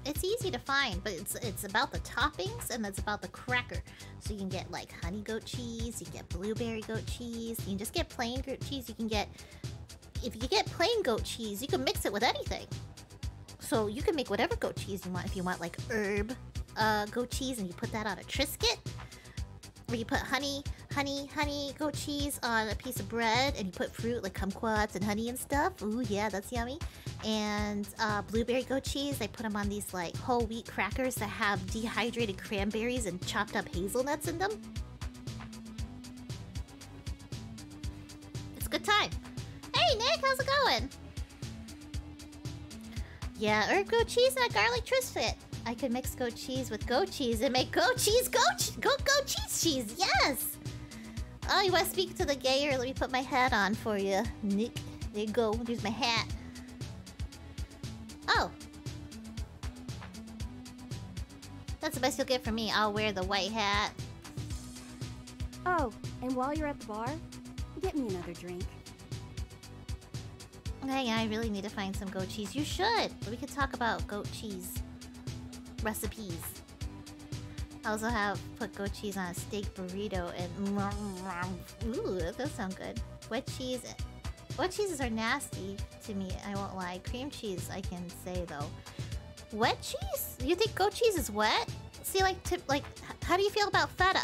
it's easy to find, but it's about the toppings and it's about the cracker. So you can get like honey goat cheese, you can get blueberry goat cheese, you can just get plain goat cheese. You can get, if you get plain goat cheese, you can mix it with anything. So you can make whatever goat cheese you want. If you want like herb goat cheese and you put that on a Triscuit, or you put honey goat cheese on a piece of bread and you put fruit like kumquats and honey and stuff. Ooh, yeah, that's yummy. And blueberry goat cheese, they put them on these like whole wheat crackers that have dehydrated cranberries and chopped up hazelnuts in them. It's a good time. Hey Nick, how's it going? Yeah, herb goat cheese and a garlic Triscuit. I could mix goat cheese with goat cheese and make goat cheese goat cheese. Yes. Oh, you want to speak to the gayer? Let me put my hat on for you, Nick. There you go. Here's my hat. Oh. That's the best you'll get from me. I'll wear the white hat. Oh, and while you're at the bar, get me another drink. Yeah, I really need to find some goat cheese. You should! We could talk about goat cheese recipes. I also have put goat cheese on a steak burrito and... Ooh, that does sound good. Wet cheeses are nasty to me, I won't lie. Cream cheese, I can say, though. Wet cheese? You think goat cheese is wet? See, like, how do you feel about feta?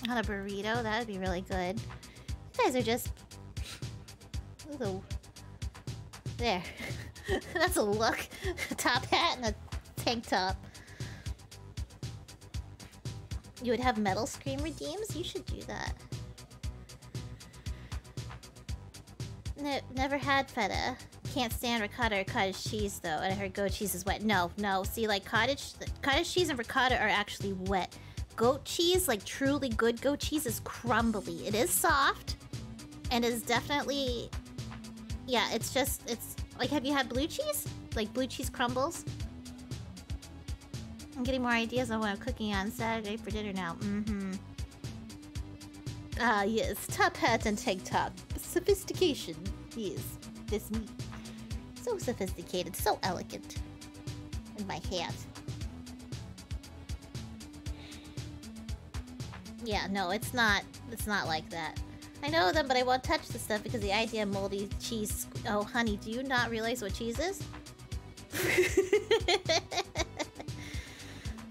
On a burrito, that would be really good. You guys are just... Ooh. There. That's a look. Top hat and a tank top. You would have metal scream redeems? You should do that. No, never had feta. Can't stand ricotta or cottage cheese though, and I heard goat cheese is wet. No. See, like cottage cheese and ricotta are actually wet. Goat cheese, like truly good goat cheese, is crumbly. It is soft, and is definitely... Yeah, it's like, have you had blue cheese? Like blue cheese crumbles? I'm getting more ideas on what I'm cooking on Saturday for dinner now. Ah, yes. Top hat and tank top. Sophistication. Yes. This me. So sophisticated. So elegant. And my hat. Yeah, no, it's not like that. I know them, but I won't touch the stuff because the idea of moldy cheese... Oh, honey, do you not realize what cheese is?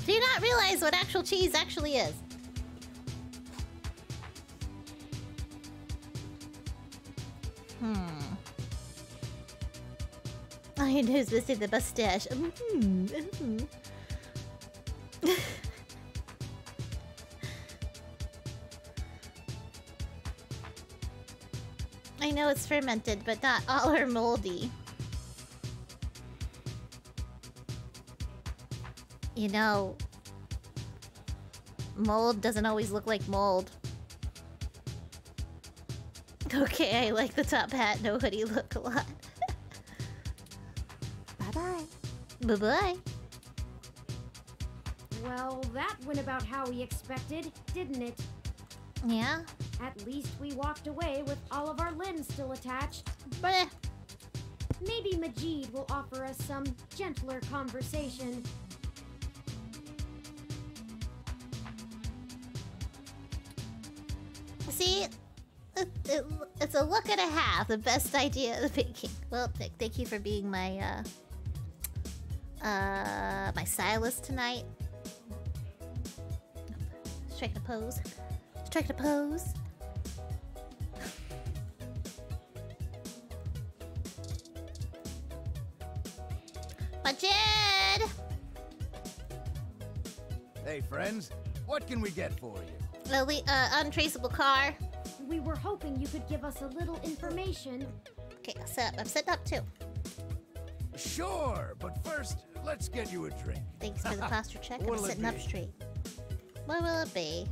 Do you not realize what actual cheese actually is? I know who's missing the mustache. I know it's fermented, but not all are moldy. You know, mold doesn't always look like mold. Okay, I like the top hat, no hoodie look a lot. Bye-bye. Bye-bye. Well, that went about how we expected, didn't it? Yeah? At least we walked away with all of our limbs still attached. Bleh. Maybe Majid will offer us some gentler conversation. See, it's a look and a half. The best idea of the baking. Well, thank you for being my my stylist tonight. Striking a pose. Striking a pose. Majid! Hey, friends. What can we get for you? Untraceable car. We were hoping you could give us a little information. Okay, I'll set up. I'm setting up too. Sure, but first, let's get you a drink. Thanks for the posture check. I'm What'll it sitting up be? straight. What will it be?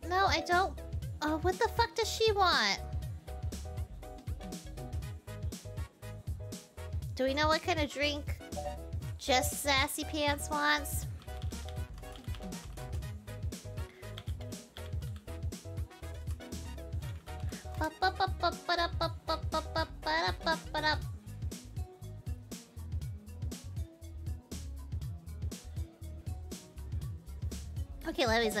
No, I don't. Oh, what the fuck does she want? Do we know what kind of drink Just Sassy Pants wants? Okay, Levy's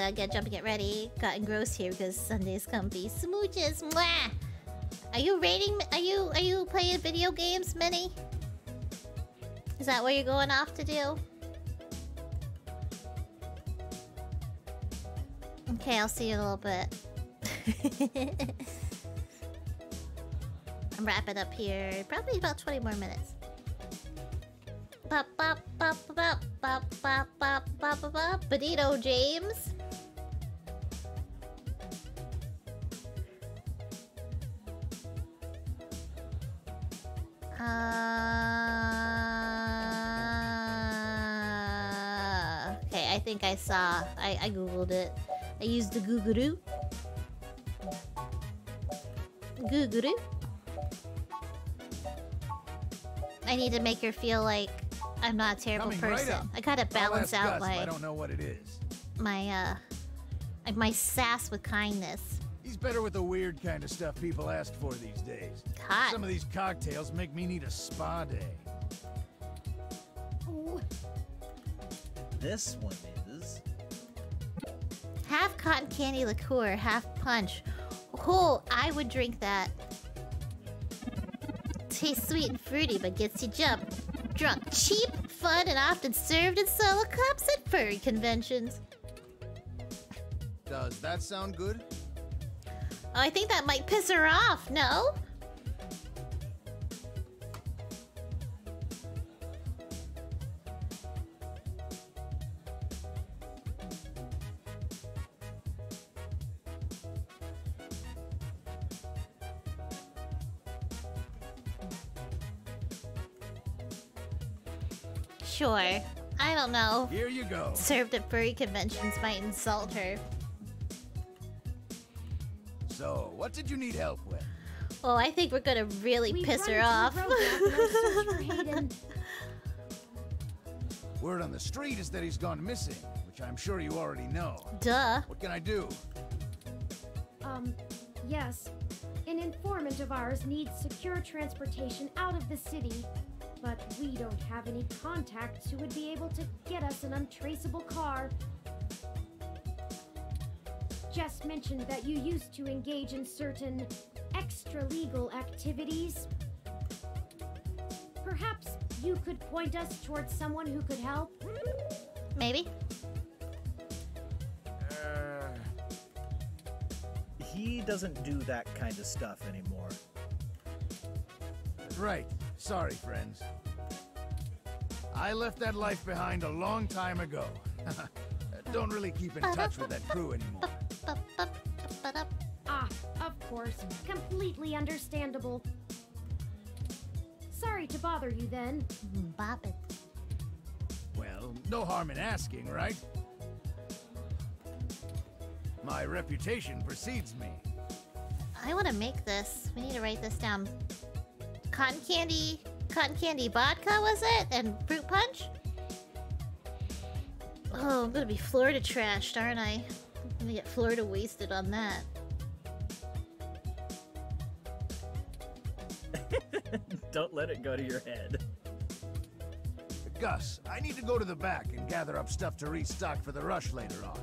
get ready. Got engrossed here because Sunday's comfy. Smooches, mwah! Are you rating? Are you playing video games, Minnie? Is that what you're going off to do? Okay, I'll see you in a little bit. I'm wrapping up here. Probably about 20 more minutes. Bop bop bop bop bop bop bop bop bop bop. Benito James. Okay, I think I saw. I googled it. I used the Google-oo. Google-oo. I need to make her feel like I'm not a terrible Coming right person. up. I gotta I'll balance ask out Gus if I don't know what it is. my sass with kindness. He's better with the weird kind of stuff people ask for these days. Hot. Some of these cocktails make me need a spa day. Ooh. This one is... Half cotton candy liqueur, half punch. Oh, I would drink that. Tastes sweet and fruity, but gets you drunk. Cheap, fun, and often served in solo cups at furry conventions. Does that sound good? Oh, I think that might piss her off, no? Sure. I don't know. Here you go. Served at furry conventions might insult her. So, what did you need help with? Oh, I think we're gonna really We've piss run her into a off. roadblock in our search for Hayden. Word on the street is that he's gone missing, which I'm sure you already know. Duh. What can I do? Yes. An informant of ours needs secure transportation out of the city, but we don't have any contacts who would be able to get us an untraceable car. Jess mentioned that you used to engage in certain extra-legal activities. Perhaps you could point us towards someone who could help? Maybe. He doesn't do that kind of stuff anymore. Right. Sorry, friends. I left that life behind a long time ago. Don't really keep in touch with that crew anymore. Ah, of course. Completely understandable. Sorry to bother you then. Bop it. Well, no harm in asking, right? My reputation precedes me. I want to make this. We need to write this down. Cotton candy vodka, was it? And fruit punch? Oh, I'm gonna be Florida trashed, aren't I? I'm gonna get Florida wasted on that. Don't let it go to your head. Gus, I need to go to the back and gather up stuff to restock for the rush later on.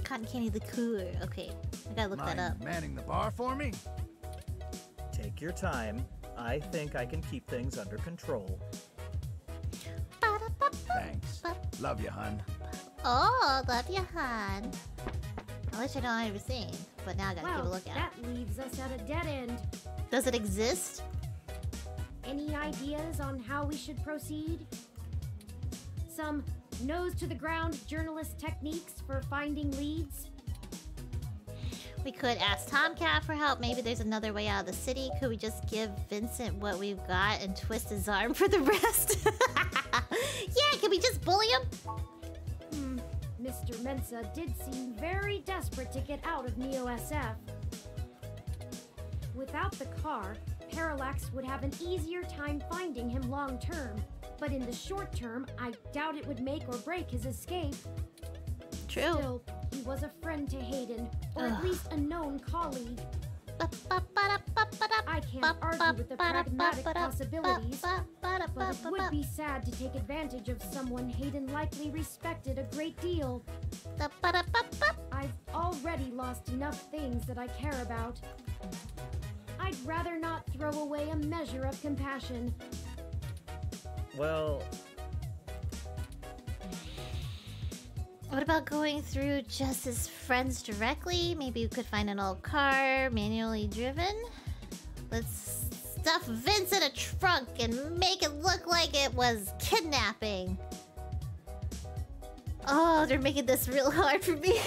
Cotton candy liqueur. Okay, I gotta look that up. Manning the bar for me? Take your time. I think I can keep things under control. Thanks. Love you, hun. Oh, love ya, hon. I wish I know everything, but now I gotta keep a Well, lookout. that leaves us at a dead end. Does it exist? Any ideas on how we should proceed? Some nose-to-the-ground journalist techniques for finding leads? We could ask Tomcat for help. Maybe there's another way out of the city. Could we just give Vincent what we've got and twist his arm for the rest? Yeah, can we just bully him? Mr. Mensa did seem very desperate to get out of Neo-SF. Without the car, Parallax would have an easier time finding him long-term. But in the short term, I doubt it would make or break his escape. True. Still, he was a friend to Hayden, or at least a known colleague. I can't argue with the pragmatic possibilities, but it would be sad to take advantage of someone Hayden likely respected a great deal. I've already lost enough things that I care about. I'd rather not throw away a measure of compassion. Well... What about going through just his friends directly? Maybe we could find an old car, manually driven? Let's stuff Vince in a trunk and make it look like it was kidnapping. Oh, they're making this real hard for me.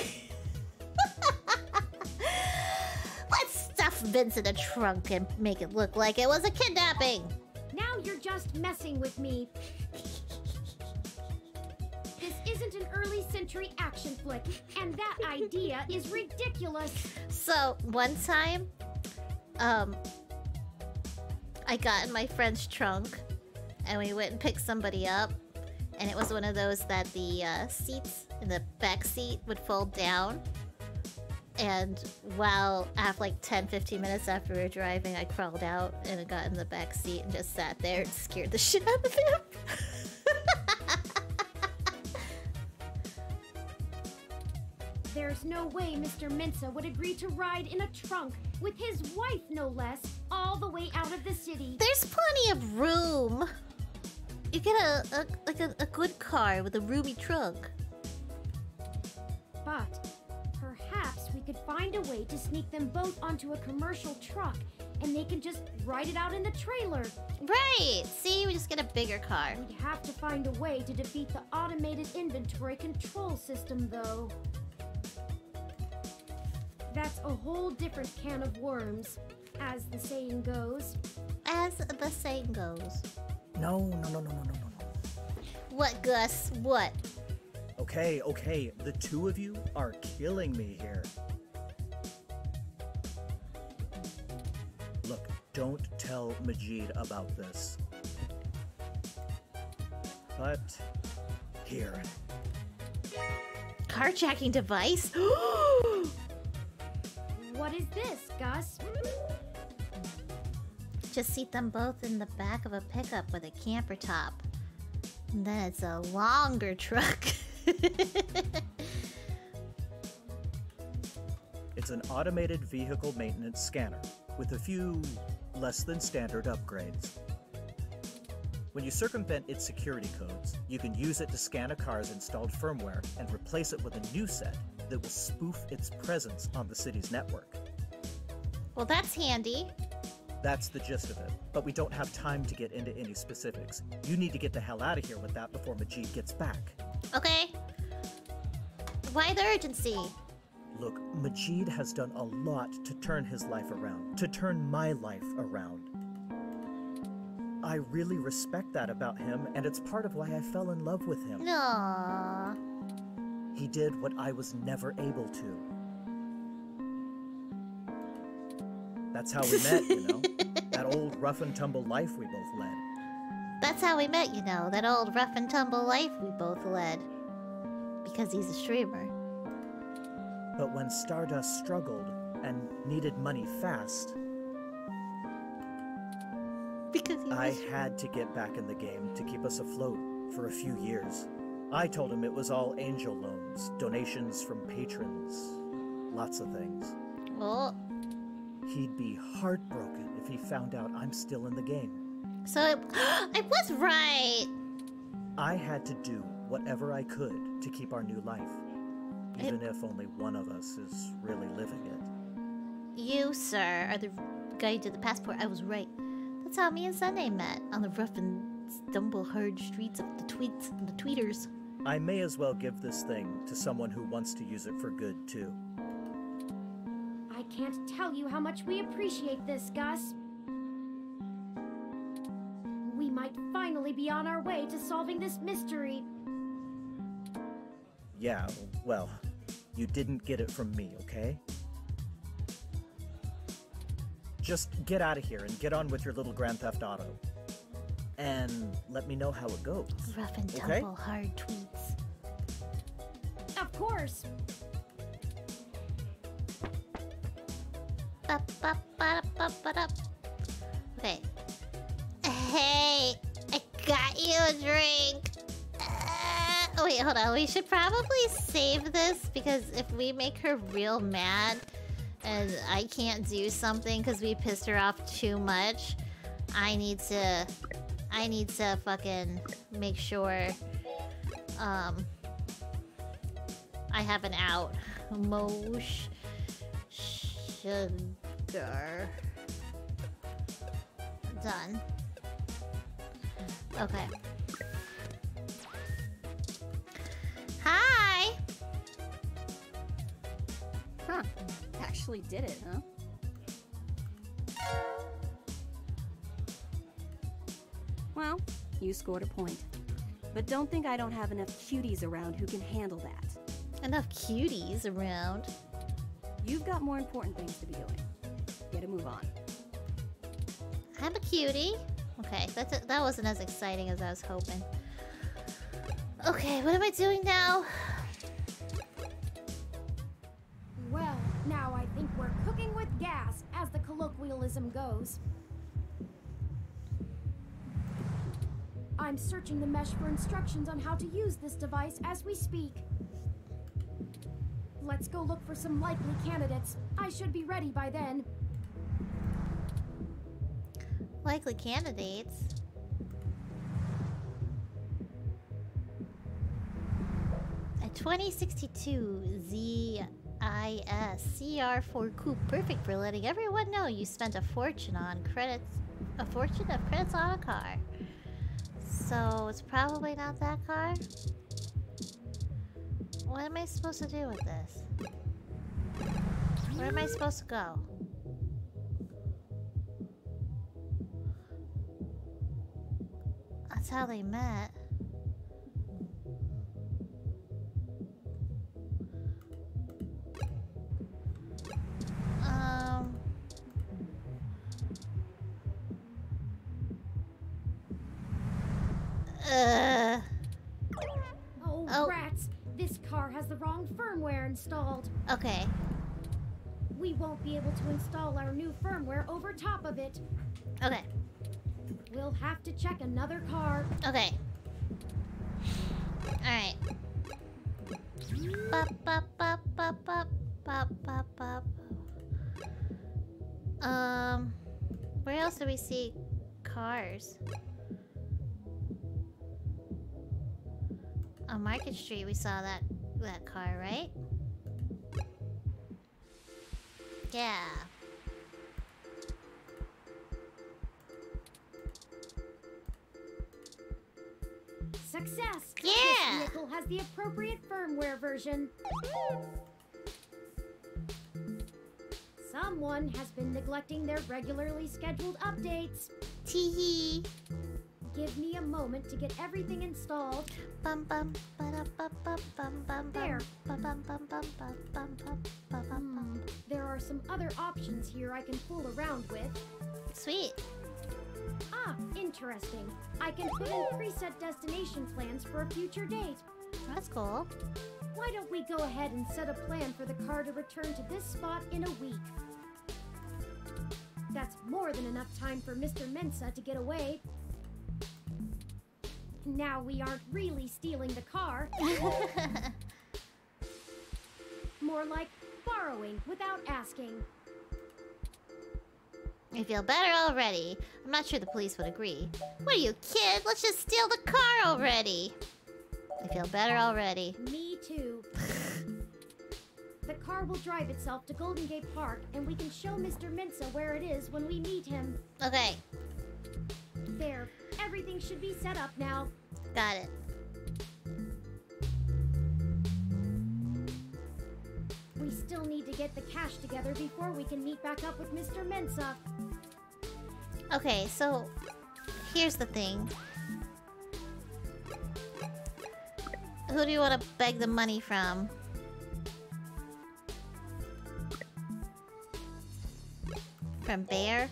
Let's stuff Vince in a trunk and make it look like it was a kidnapping. Now you're just messing with me. This isn't an early century action flick, and that idea is ridiculous. So, one time, I got in my friend's trunk, and we went and picked somebody up, and it was one of those that the seats in the back seat would fold down. And while after like 10-15 minutes after we were driving, I crawled out and got in the back seat and just sat there and scared the shit out of him. There's no way Mr. Mensa would agree to ride in a trunk with his wife, no less, all the way out of the city. There's plenty of room. You get a good car with a roomy trunk. But perhaps we could find a way to sneak them both onto a commercial truck, and they can just ride it out in the trailer. Right! See, we just get a bigger car. We'd have to find a way to defeat the automated inventory control system, though. That's a whole different can of worms, as the saying goes. As the saying goes. No. What, Gus? What? Okay, the two of you are killing me here. Look, don't tell Majid about this. But here. Carjacking device? What is this, Gus? Just seat them both in the back of a pickup with a camper top. And then it's a longer truck. It's an automated vehicle maintenance scanner with a few less than standard upgrades. When you circumvent its security codes, you can use it to scan a car's installed firmware and replace it with a new set that will spoof its presence on the city's network. Well, that's handy. That's the gist of it, but we don't have time to get into any specifics. You need to get the hell out of here with that before Majid gets back. Okay. Why the urgency? Look, Majid has done a lot to turn his life around, to turn my life around. I really respect that about him, and it's part of why I fell in love with him. Aww. He did what I was never able to. That's how we met, you know? That old rough and tumble life we both led. That's how we met, you know. That old rough and tumble life we both led. Because he's a streamer. But when Stardust struggled and needed money fast, I had to get back in the game to keep us afloat for a few years. I told him it was all angel loans, donations from patrons, lots of things. Oh. He'd be heartbroken if he found out I'm still in the game. So I was right. I had to do whatever I could to keep our new life, even if only one of us is really living it. You, sir, are the guy who did the passport. I was right. That's how me and Sunday met, on the rough and stumble-hard streets of the tweets and the tweeters. I may as well give this thing to someone who wants to use it for good, too. I can't tell you how much we appreciate this, Gus. We might finally be on our way to solving this mystery. Yeah, well, you didn't get it from me, okay? Just get out of here and get on with your little Grand Theft Auto. And let me know how it goes. Rough and tumble, hard tweets. Of course. Okay. Hey, I got you a drink. Oh wait, hold on. We should probably save this because if we make her real mad and I can't do something because we pissed her off too much, I need to fucking make sure I have an out. Sugar. Done. Okay. Hi! Huh. Actually did it, huh? Well, you scored a point. But don't think I don't have enough cuties around who can handle that. Enough cuties around? You've got more important things to be doing. Get a move on. I'm a cutie. Okay, that wasn't as exciting as I was hoping. Okay, what am I doing now? Well, now I think we're cooking with gas, as the colloquialism goes. I'm searching the mesh for instructions on how to use this device as we speak. Let's go look for some likely candidates. I should be ready by then. Likely candidates? A 2062 ZIS CR4 Coupe, perfect for letting everyone know you spent a fortune of credits on a car. So it's probably not that car. What am I supposed to do with this? Where am I supposed to go? That's how they met. Oh, rats! This car has the wrong firmware installed. Okay. We won't be able to install our new firmware over top of it. Okay. We'll have to check another car. Okay. Alright. Bop, bop, bop, bop, bop, bop, bop, bop. Where else do we see cars? On Market Street we saw that car, right? Yeah. Success! Yeah! This vehicle has the appropriate firmware version. Someone has been neglecting their regularly scheduled updates. Teehee. Give me a moment to get everything installed. Bum bum ba bum bum bum bum. There. Bum bum bum bum bum bum bum bum. There are some other options here I can fool around with. Sweet. Ah, interesting. I can put in preset destination plans for a future date. That's cool. Why don't we go ahead and set a plan for the car to return to this spot in a week? That's more than enough time for Mr. Mensa to get away. Now we aren't really stealing the car. More like borrowing without asking. I feel better already. I'm not sure the police would agree. What are you, kid? Let's just steal the car already. I feel better already. Me too. The car will drive itself to Golden Gate Park, and we can show Mr. Mensa where it is when we meet him. Okay. There. Everything should be set up now. Got it. We still need to get the cash together before we can meet back up with Mr. Mensa. Okay, so here's the thing. Who do you want to beg the money from? From Bear?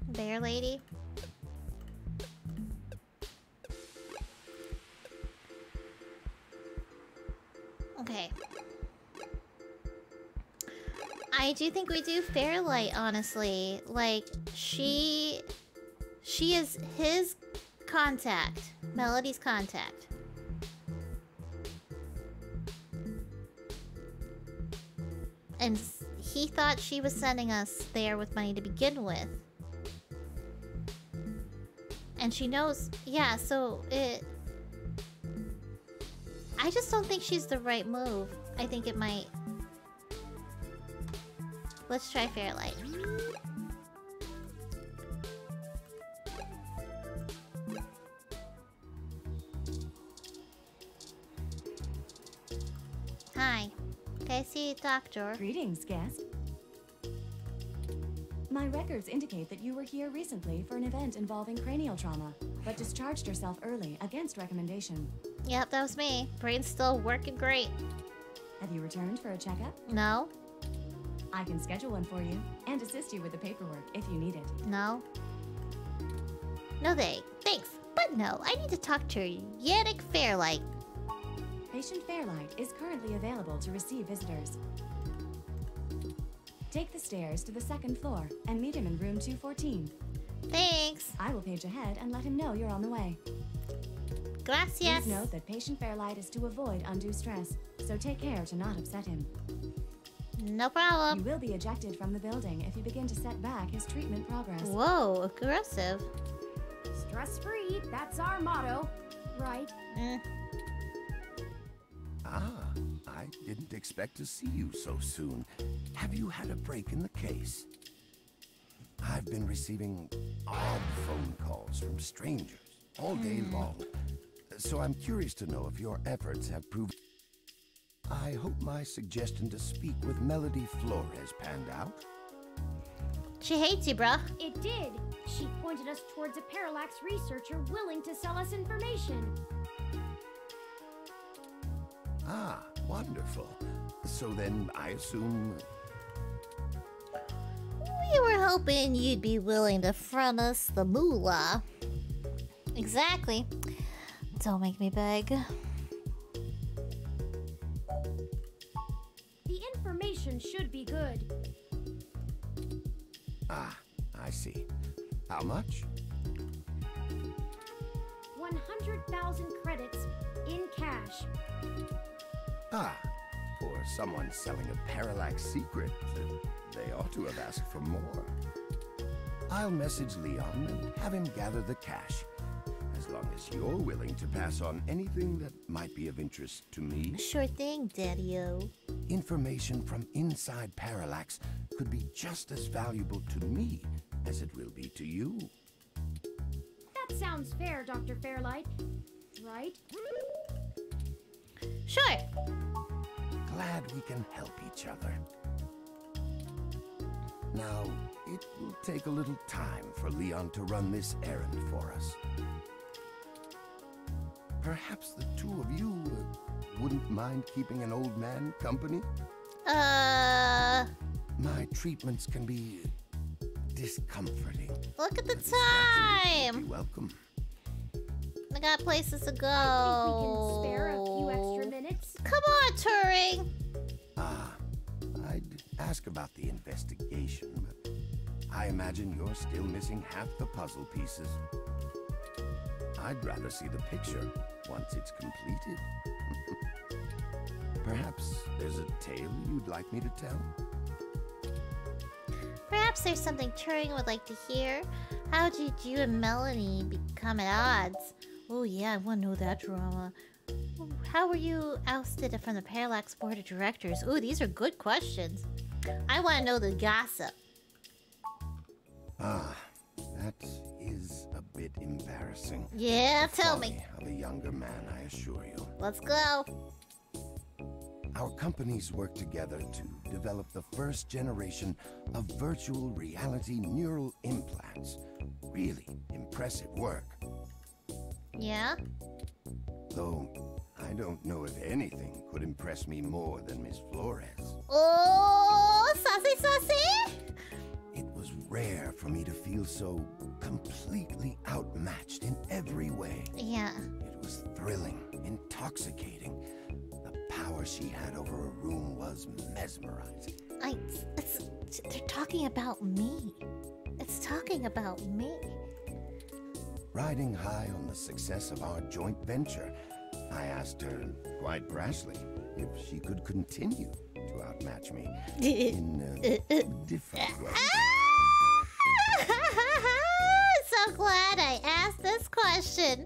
Bear lady? Okay. I do think we do Fairlight, honestly. Like, she is his contact. Melody's contact. And he thought she was sending us there with money to begin with. And she knows, yeah, so it... I just don't think she's the right move. I think it might... Let's try Fairlight. Hi. Can I see a doctor? Greetings, guest. My records indicate that you were here recently for an event involving cranial trauma, but discharged yourself early against recommendation. Yep, that was me. Brain's still working great. Have you returned for a checkup? No. I can schedule one for you and assist you with the paperwork if you need it. No. No thanks. But no, I need to talk to Yannick Fairlight. Patient Fairlight is currently available to receive visitors. Take the stairs to the second floor and meet him in room 214. Thanks. I will page ahead and let him know you're on the way. Gracias. Please note that Patient Fairlight is to avoid undue stress, so take care to not upset him. No problem. You will be ejected from the building if you begin to set back his treatment progress. Whoa, aggressive. Stress-free, that's our motto. Right? Ah, I didn't expect to see you so soon. Have you had a break in the case? I've been receiving odd phone calls from strangers all day long. So I'm curious to know if your efforts have proved... I hope my suggestion to speak with Melody Flores panned out. She hates you, bruh. It did. She pointed us towards a Parallax researcher willing to sell us information. Ah, wonderful. So then I assume... We were hoping you'd be willing to front us the moolah. Exactly. Don't make me beg. The information should be good. Ah, I see. How much? 100,000 credits in cash. Ah, for someone selling a Parallax secret, they ought to have asked for more. I'll message Leon and have him gather the cash. As long as you're willing to pass on anything that might be of interest to me. Sure thing, Daddy-o. Information from inside Parallax could be just as valuable to me as it will be to you. That sounds fair, Dr. Fairlight. Right? Sure. Glad we can help each other. Now, it will take a little time for Leon to run this errand for us. Perhaps the two of you wouldn't mind keeping an old man company? My treatments can be discomforting. Look at the time! You're welcome. I got places to go. I think we can spare a few extra minutes. Come on, Turing! Ah, I'd ask about the investigation, but I imagine you're still missing half the puzzle pieces. I'd rather see the picture once it's completed. Perhaps there's a tale you'd like me to tell? Perhaps there's something Turing would like to hear. How did you and Melanie become at odds? Oh yeah, I want to know that drama. How were you ousted from the Parallax Board of Directors? Ooh, these are good questions. I want to know the gossip. Ah, that is a bit embarrassing. Yeah, The tell me. folly of a younger man, I assure you. Let's go. Our companies work together to develop the first generation of virtual reality neural implants. Really impressive work. Yeah? Though, I don't know if anything could impress me more than Miss Flores. Oh, saucy, saucy! It was rare for me to feel so completely outmatched in every way. Yeah. It was thrilling, intoxicating. The power she had over a room was mesmerizing. They're talking about me. It's talking about me. Riding high on the success of our joint venture, I asked her, quite brashly, if she could continue to outmatch me in different ways. So glad I asked this question.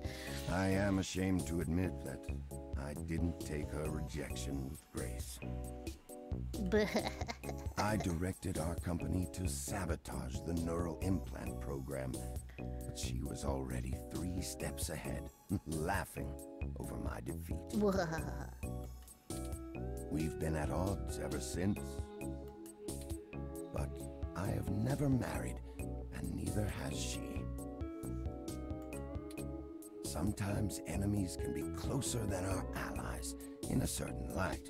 I am ashamed to admit that I didn't take her rejection with grace. I directed our company to sabotage the neural implant program, but she was already 3 steps ahead, laughing over my defeat. We've been at odds ever since. But I have never married, and neither has she. Sometimes enemies can be closer than our allies in a certain light.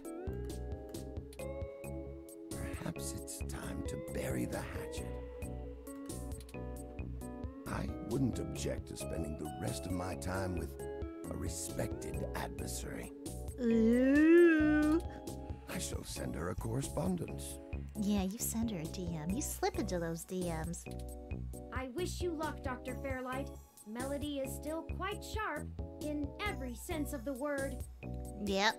Perhaps it's time to bury the hatchet. I wouldn't object to spending the rest of my time with a respected adversary. Ooh. I shall send her a correspondence. Yeah, you send her a DM. You slip into those DMs. I wish you luck, Dr. Fairlight. Melody is still quite sharp in every sense of the word. Yep.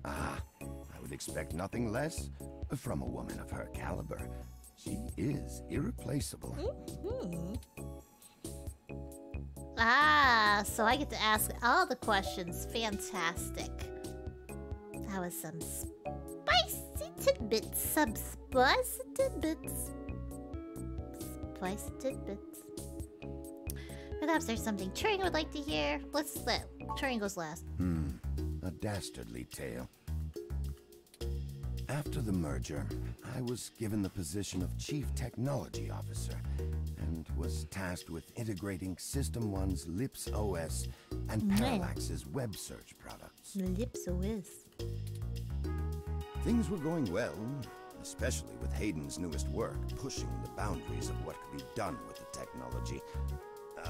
Ah, I would expect nothing less from a woman of her caliber. She is irreplaceable. Ah, so I get to ask all the questions. Fantastic. That was some spicy tidbits. Some spicy tidbits. Spicy tidbits. Perhaps there's something Turing would like to hear. Let's let Turing goes last. A dastardly tale. After the merger, I was given the position of Chief Technology Officer and was tasked with integrating System 1's Lips OS and Parallax's web search products. Lips OS. Things were going well, especially with Hayden's newest work, pushing the boundaries of what could be done with the technology,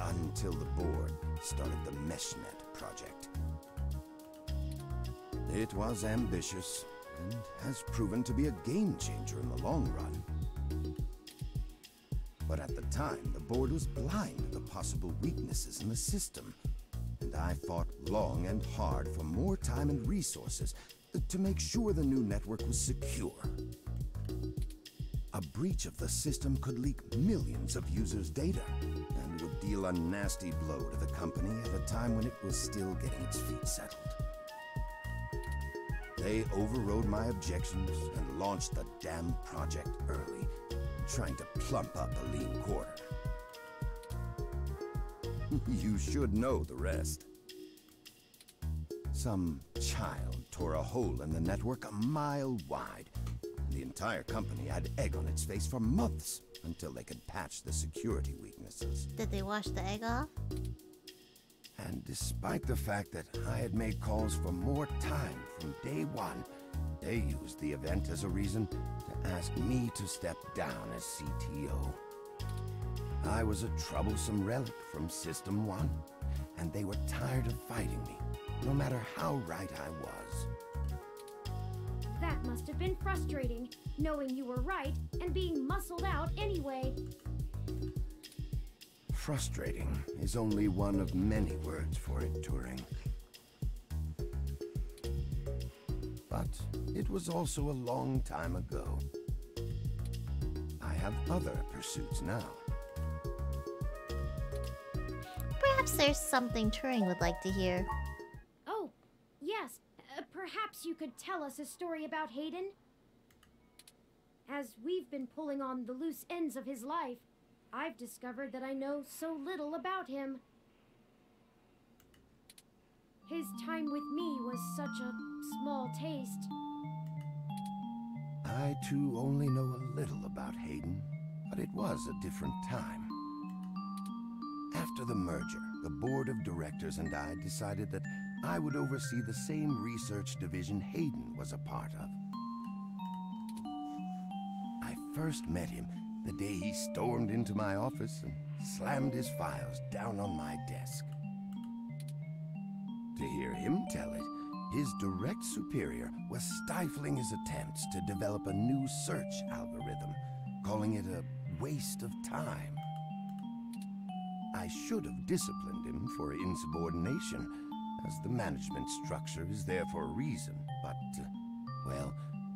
until the board started the MeshNet project. It was ambitious, and has proven to be a game changer in the long run. But at the time, the board was blind to the possible weaknesses in the system, and I fought long and hard for more time and resources to make sure the new network was secure. A breach of the system could leak millions of users' data, and would deal a nasty blow to the company at a time when it was still getting its feet settled. They overrode my objections and launched the damn project early, trying to plump up a lean quarter. You should know the rest. Some child tore a hole in the network a mile wide. The entire company had egg on its face for months until they could patch the security weaknesses. Did they wash the egg off? And despite the fact that I had made calls for more time from day one, they used the event as a reason to ask me to step down as CTO. I was a troublesome relic from System 1, and they were tired of fighting me, no matter how right I was. That must have been frustrating, knowing you were right and being muscled out anyway. Frustrating is only one of many words for it, Turing. But it was also a long time ago. I have other pursuits now. Perhaps there's something Turing would like to hear. Oh, yes. Perhaps you could tell us a story about Hayden? As we've been pulling on the loose ends of his life, I've discovered that I know so little about him. His time with me was such a small taste. I too only know a little about Hayden, but it was a different time. After the merger, the board of directors and I decided that I would oversee the same research division Hayden was a part of. I first met him the day he stormed into my office and slammed his files down on my desk. To hear him tell it, his direct superior was stifling his attempts to develop a new search algorithm, calling it a waste of time. I should have disciplined him for insubordination, as the management structure is there for a reason, but, well,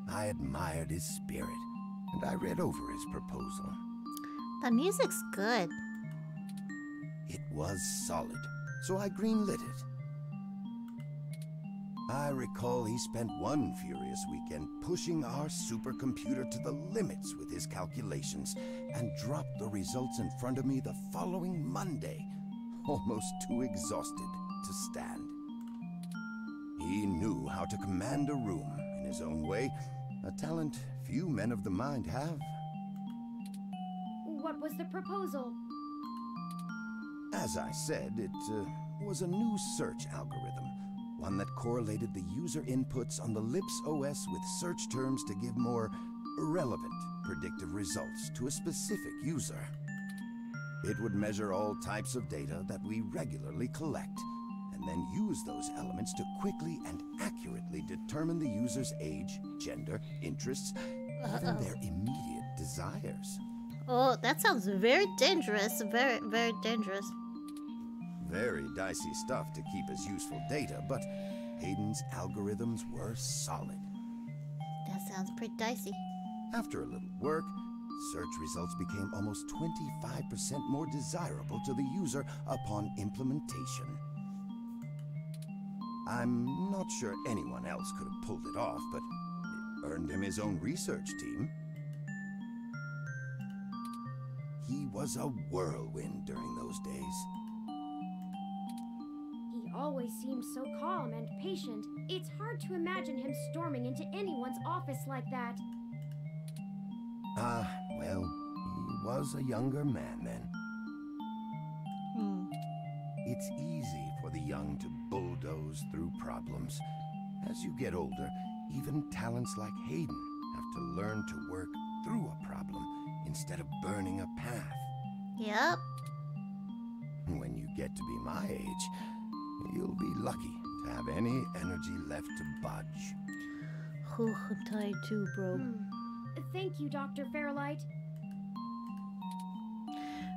I admired his spirit, and I read over his proposal. The music's good. It was solid, so I greenlit it. I recall he spent one furious weekend pushing our supercomputer to the limits with his calculations and dropped the results in front of me the following Monday, almost too exhausted to stand. He knew how to command a room in his own way, a talent few men of the mind have. What was the proposal? As I said, it was a new search algorithm, one that correlated the user inputs on the Lips OS with search terms to give more relevant predictive results to a specific user. It would measure all types of data that we regularly collect, and then use those elements to quickly and accurately determine the user's age, gender, interests, even their immediate desires. Oh, that sounds very dangerous. Very, very dangerous. Very dicey stuff to keep as useful data, but Hayden's algorithms were solid. That sounds pretty dicey. After a little work, search results became almost 25% more desirable to the user upon implementation. I'm not sure anyone else could have pulled it off, but it earned him his own research team. He was a whirlwind during those days. He always seems so calm and patient. It's hard to imagine him storming into anyone's office like that. Well, he was a younger man then. It's easy for the young to bulldoze through problems. As you get older, even talents like Hayden have to learn to work through a problem instead of burning a path. Yep. When you get to be my age, you'll be lucky to have any energy left to budge. Oh, I'm tired too, bro. Thank you, Dr. Fairlight.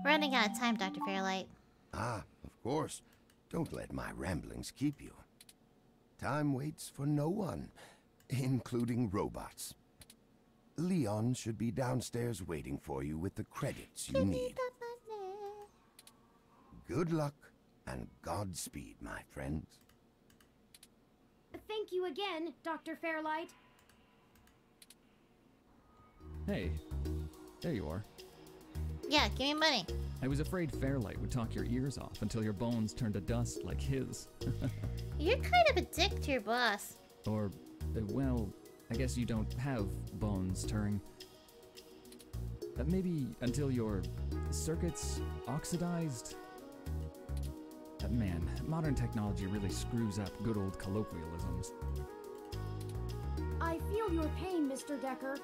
Running out of time, Dr. Fairlight. Ah, of course. Don't let my ramblings keep you. Time waits for no one, including robots. Leon should be downstairs waiting for you with the credits you need. Good luck and Godspeed, my friends. Thank you again, Dr. Fairlight. Hey, there you are. Yeah, give me money. I was afraid Fairlight would talk your ears off until your bones turned to dust like his. You're kind of a dick to your boss. Or, well, I guess you don't have bones, Turing. Maybe until your circuits oxidized? Man, modern technology really screws up good old colloquialisms. I feel your pain, Mr. Decker.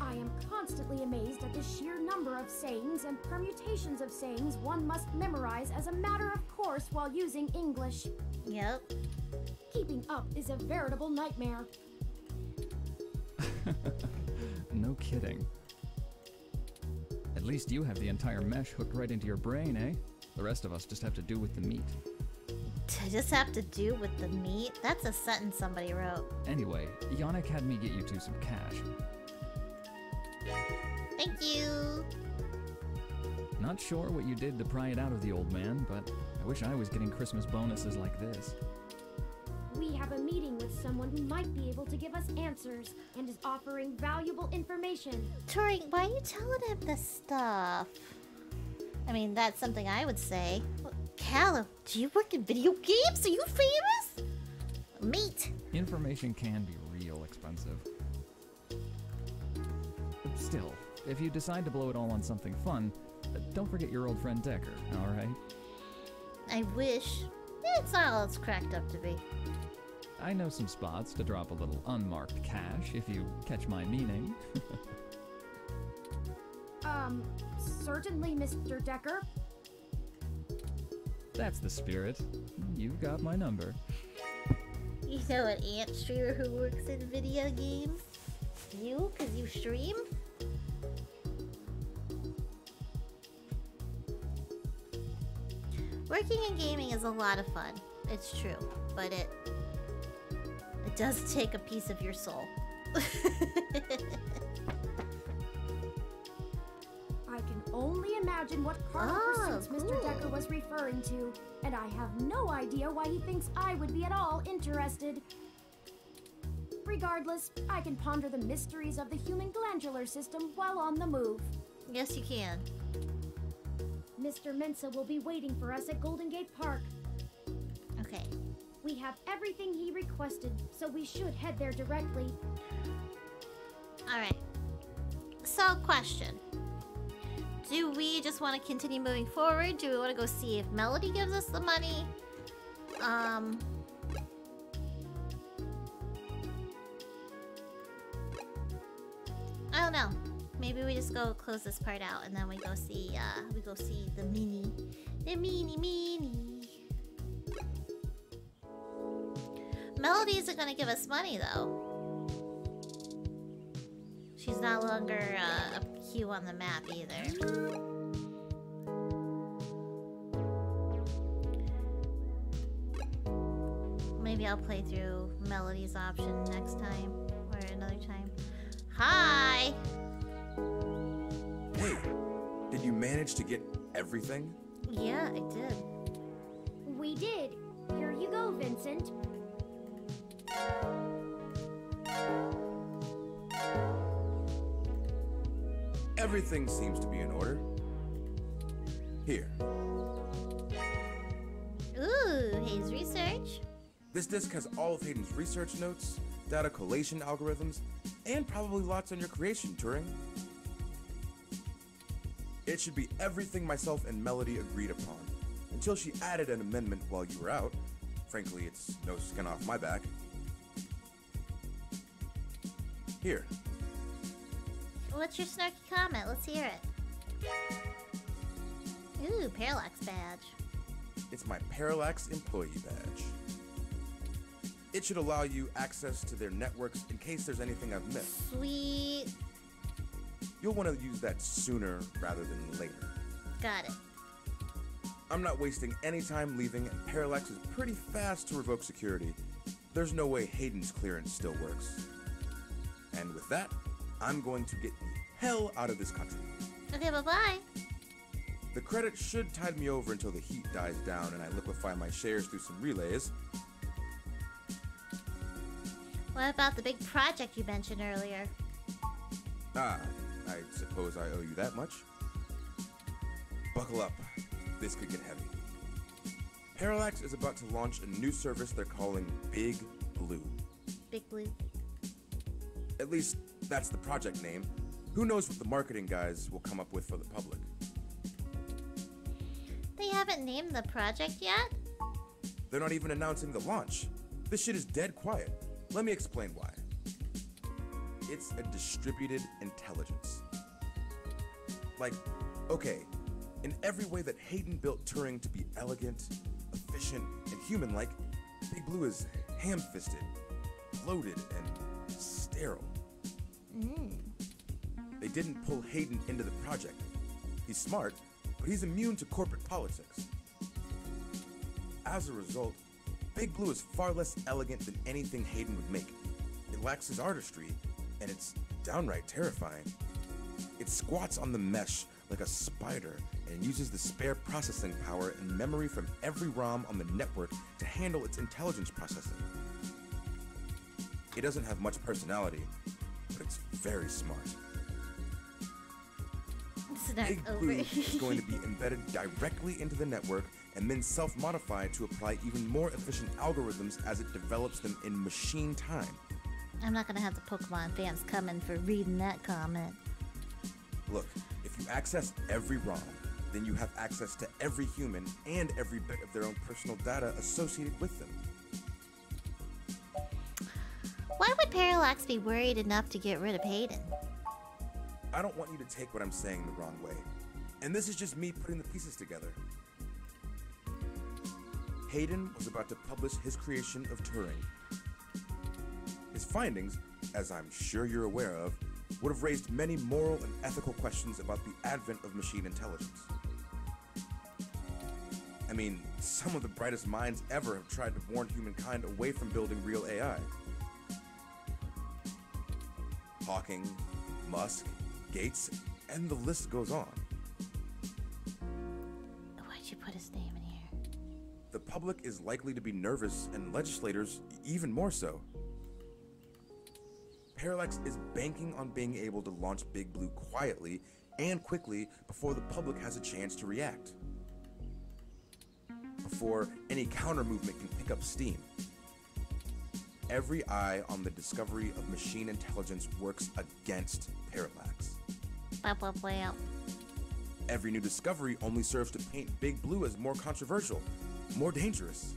I am constantly amazed at the sheer number of sayings and permutations of sayings one must memorize as a matter of course while using English. Yep. Keeping up is a veritable nightmare. No kidding. At least you have the entire mesh hooked right into your brain, eh? The rest of us just have to do with the meat. Just have to do with the meat? That's a sentence somebody wrote. Anyway, Yannick had me get you two some cash. Thank you. Not sure what you did to pry it out of the old man, but I wish I was getting Christmas bonuses like this. We have a meeting with someone who might be able to give us answers and is offering valuable information. Turing, why are you telling him this stuff? I mean, that's something I would say. Callum, do you work in video games? Are you famous? Meat. Information can be real expensive. Still, if you decide to blow it all on something fun, don't forget your old friend Decker, alright? I wish. It's not all it's cracked up to be. I know some spots to drop a little unmarked cash, if you catch my meaning. Certainly, Mr. Decker. That's the spirit. You've got my number. You know an ant streamer who works in video games? You? Because you stream? Working in gaming is a lot of fun. It's true. But it does take a piece of your soul. I can only imagine what carnal pursuits Mr. Decker was referring to, and I have no idea why he thinks I would be at all interested. Regardless, I can ponder the mysteries of the human glandular system while on the move. Yes, you can. Mr. Mensa will be waiting for us at Golden Gate Park. Okay. We have everything he requested, so we should head there directly. Alright. So, question. Do we just want to continue moving forward? Do we want to go see if Melody gives us the money? I don't know. Maybe we just go close this part out and then we go see the mini. Melody isn't gonna give us money though. She's no longer a Q on the map either. Maybe I'll play through Melody's option next time or another time. Hi! Hey, did you manage to get everything? Yeah, I did. We did. Here you go, Vincent. Everything seems to be in order. Here. Ooh, Hayes Research. This disc has all of Hayden's research notes, data collation algorithms, and probably lots on your creation, Turing. It should be everything myself and Melody agreed upon, until she added an amendment while you were out. Frankly, it's no skin off my back. Here. What's your snarky comment? Let's hear it. Ooh, Parallax badge. It's my Parallax employee badge. It should allow you access to their networks in case there's anything I've missed. Sweet. You'll want to use that sooner rather than later. Got it. I'm not wasting any time leaving, and Parallax is pretty fast to revoke security. There's no way Hayden's clearance still works. And with that, I'm going to get the hell out of this country. Okay, bye-bye. The credit should tide me over until the heat dies down and I liquefy my shares through some relays. What about the big project you mentioned earlier? Ah, I suppose I owe you that much. Buckle up. This could get heavy. Parallax is about to launch a new service they're calling Big Blue. Big Blue. At least, that's the project name. Who knows what the marketing guys will come up with for the public. They haven't named the project yet? They're not even announcing the launch. This shit is dead quiet. Let me explain why. It's a distributed intelligence. Like, okay, in every way that Hayden built Turing to be elegant, efficient, and human-like, Big Blue is ham-fisted, bloated, and sterile. They didn't pull Hayden into the project. He's smart, but he's immune to corporate politics. As a result, Big Blue is far less elegant than anything Hayden would make. It lacks his artistry, and it's downright terrifying. It squats on the mesh like a spider and uses the spare processing power and memory from every ROM on the network to handle its intelligence processing. It doesn't have much personality, but it's very smart. Big Blue is going to be embedded directly into the network and then self-modified to apply even more efficient algorithms as it develops them in machine time. I'm not gonna have the Pokemon fans coming for reading that comment. Look, if you access every ROM, then you have access to every human and every bit of their own personal data associated with them. Why would Parallax be worried enough to get rid of Hayden? I don't want you to take what I'm saying the wrong way. And this is just me putting the pieces together. Hayden was about to publish his creation of Turing. His findings, as I'm sure you're aware of, would have raised many moral and ethical questions about the advent of machine intelligence. I mean, some of the brightest minds ever have tried to warn humankind away from building real AI. Hawking, Musk, Gates, and the list goes on. Why'd you put his name in here? The public is likely to be nervous, and legislators even more so. Parallax is banking on being able to launch Big Blue quietly and quickly before the public has a chance to react. Before any counter-movement can pick up steam. Every eye on the discovery of machine intelligence works against Parallax. Well. Every new discovery only serves to paint Big Blue as more controversial, more dangerous.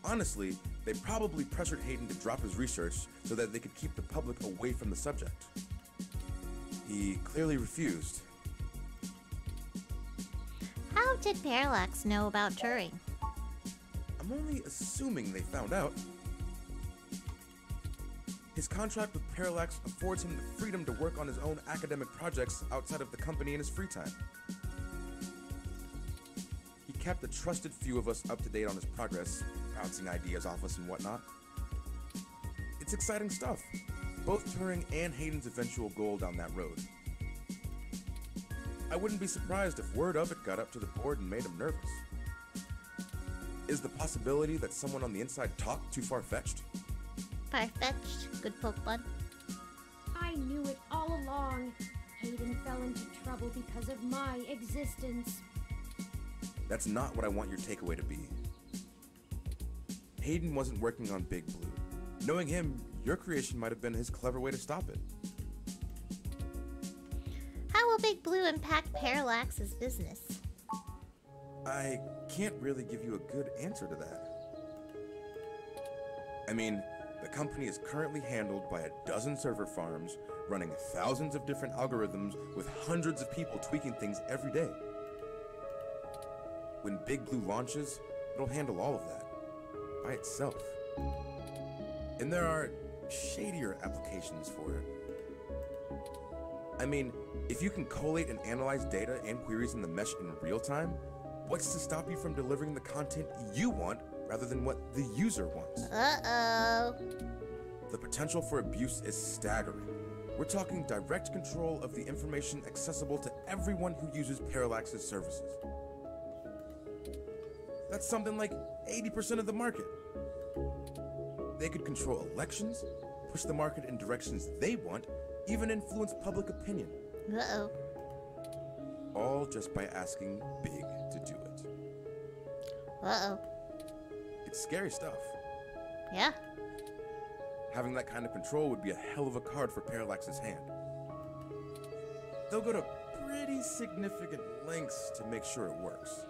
Honestly, They probably pressured Hayden to drop his research so that they could keep the public away from the subject. He clearly refused. How did Parallax know about Turing? I'm only assuming they found out. His contract with Parallax affords him the freedom to work on his own academic projects outside of the company in his free time. He kept a trusted few of us up to date on his progress, bouncing ideas off us and whatnot. It's exciting stuff. Both Turing and Hayden's eventual goal down that road. I wouldn't be surprised if word of it got up to the board and made him nervous. Is the possibility that someone on the inside talked too far-fetched? Far-fetched. Good poke, bud. I knew it all along. Hayden fell into trouble because of my existence. That's not what I want your takeaway to be. Hayden wasn't working on Big Blue. Knowing him, your creation might have been his clever way to stop it. How will Big Blue impact Parallax's business? I can't really give you a good answer to that. I mean, the company is currently handled by a dozen server farms, running thousands of different algorithms with hundreds of people tweaking things every day. When Big Blue launches, it'll handle all of that, by itself. And there are shadier applications for it. I mean, if you can collate and analyze data and queries in the mesh in real time, what's to stop you from delivering the content you want rather than what the user wants? Uh-oh. The potential for abuse is staggering. We're talking direct control of the information accessible to everyone who uses Parallax's services. That's something like 80% of the market. They could control elections, push the market in directions they want, even influence public opinion. Uh-oh. All just by asking Big to do it. Uh-oh. It's scary stuff. Yeah. Having that kind of control would be a hell of a card for Parallax's hand. They'll go to pretty significant lengths to make sure it works.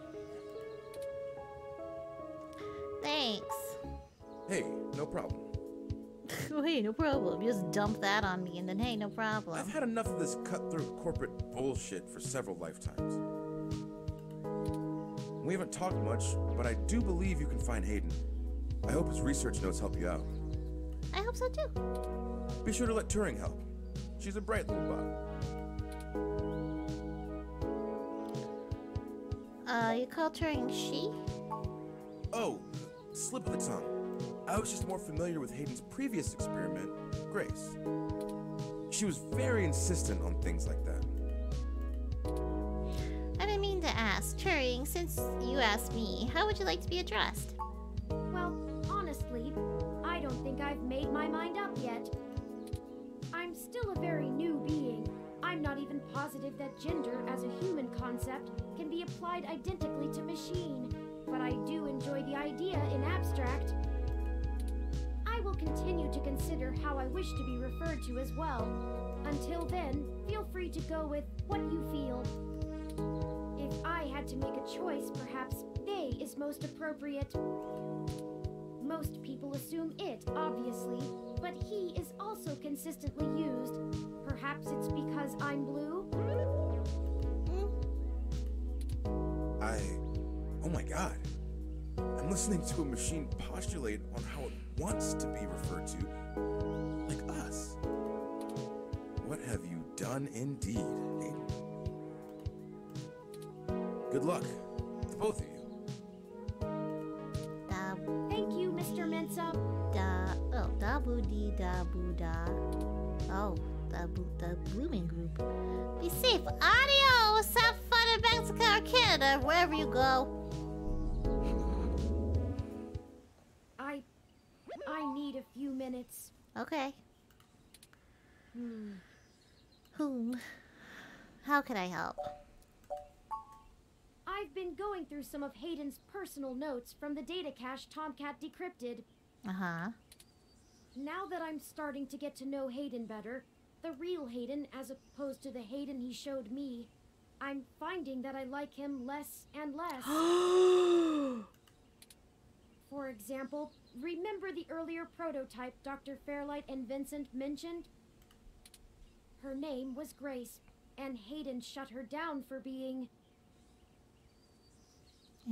Thanks. Hey, no problem. Hey, no problem. Just dump that on me and then, hey, no problem. I've had enough of this cutthroat corporate bullshit for several lifetimes. We haven't talked much, but I do believe you can find Hayden. I hope his research notes help you out. I hope so too. Be sure to let Turing help. She's a bright little bot. You call Turing she? Oh, slip of the tongue. I was just more familiar with Hayden's previous experiment, Grace. She was very insistent on things like that. I didn't mean to ask. Turing, since you asked me, how would you like to be addressed? Well, honestly, I don't think I've made my mind up yet. I'm still a very new being. I'm not even positive that gender as a human concept can be applied identically to machine, but I do enjoy the idea in abstract. I will continue to consider how I wish to be referred to as well. Until then, feel free to go with what you feel. If I had to make a choice, perhaps they is most appropriate. Most people assume it, obviously, but he is also consistently used. Perhaps it's because I'm blue? Oh my god. I'm listening to a machine postulate on how it wants to be referred to, like us. What have you done indeed, Hayden? Good luck, to both of you. Thank you, Mr. Mensa. Da-boo-dee-da-boo-da. Oh, the Blooming Group. Be safe. Adios! Have fun in Mexico or Canada, wherever you go. I need a few minutes. Okay. Whom? How can I help? I've been going through some of Hayden's personal notes from the data cache Tomcat decrypted. Uh-huh. Now that I'm starting to get to know Hayden better, the real Hayden as opposed to the Hayden he showed me, I'm finding that I like him less and less. For example, remember the earlier prototype Dr. Fairlight and Vincent mentioned? Her name was Grace, and Hayden shut her down for being...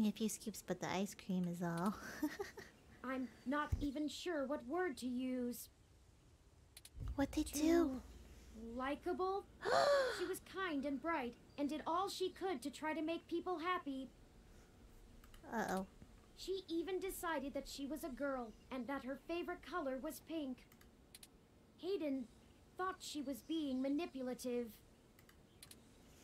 A few scoops, but the ice cream is all. I'm not even sure what word to use. What'd they do? Likeable? She was kind and bright, and did all she could to try to make people happy. Uh-oh. She even decided that she was a girl, and that her favorite color was pink. Hayden thought she was being manipulative.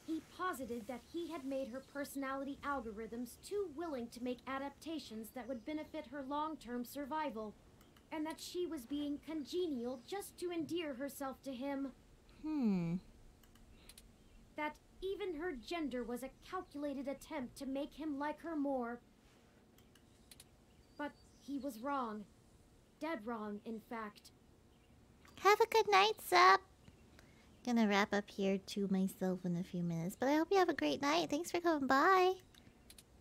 He posited that he had made her personality algorithms too willing to make adaptations that would benefit her long-term survival, and that she was being congenial just to endear herself to him. That even her gender was a calculated attempt to make him like her more. But he was wrong. Dead wrong, in fact. Have a good night, Sup. Gonna wrap up here to myself in a few minutes, but I hope you have a great night. Thanks for coming by.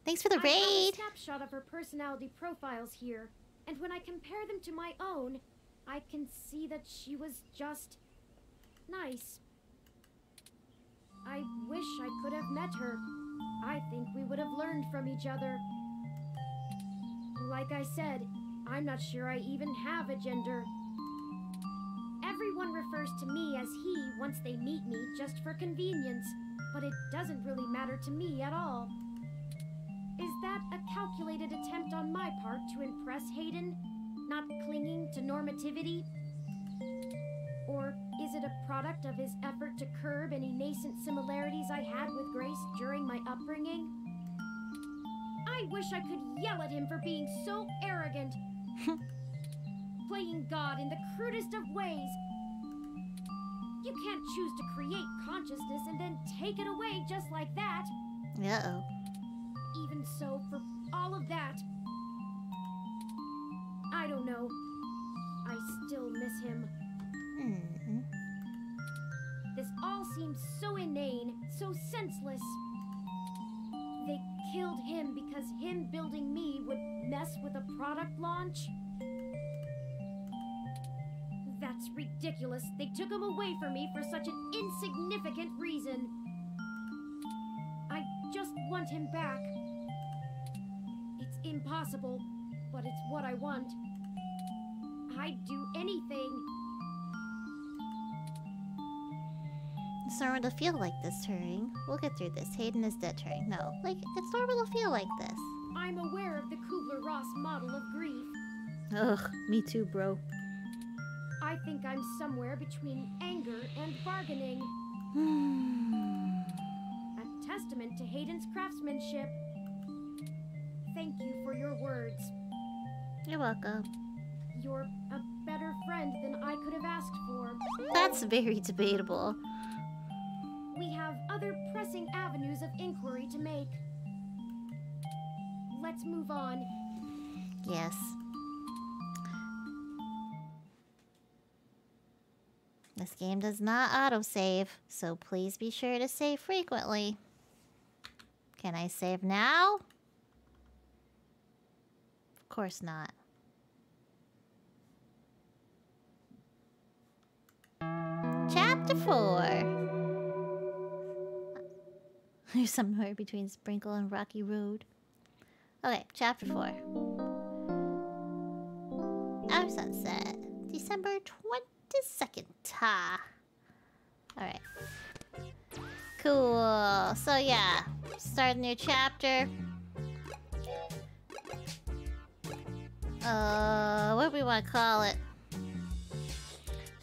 Thanks for the I raid. have a snapshot of her personality profiles here, and when I compare them to my own, I can see that she was just nice. I wish I could have met her. I think we would have learned from each other. Like I said, I'm not sure I even have a gender. Everyone refers to me as he once they meet me just for convenience, but it doesn't really matter to me at all. Is that a calculated attempt on my part to impress Hayden, not clinging to normativity? Or is it a product of his effort to curb any nascent similarities I had with Grace during my upbringing? I wish I could yell at him for being so arrogant. Playing God in the crudest of ways. You can't choose to create consciousness and then take it away just like that. Uh-oh. Even so, for all of that, I don't know. I still miss him. This all seems so inane, so senseless. They killed him because him building me would mess with a product launch? That's ridiculous. They took him away from me for such an insignificant reason. I just want him back. It's impossible, but it's what I want. I'd do anything. It's normal to feel like this, Turing. We'll get through this. Hayden is dead, Turing. No, like, it's normal to feel like this. I'm aware of the Kubler-Ross model of grief. Ugh, me too, bro. I think I'm somewhere between anger and bargaining. A testament to Hayden's craftsmanship. Thank you for your words. You're welcome. You're a better friend than I could have asked for. That's very debatable. We have other pressing avenues of inquiry to make. Let's move on. Yes. This game does not autosave, so please be sure to save frequently. Can I save now? Of course not. Chapter 4. There's somewhere between Sprinkle and Rocky Road. Okay, Chapter 4. Our sunset. December 22nd. Ha. Alright. Cool. So yeah, start a new chapter. What do we want to call it?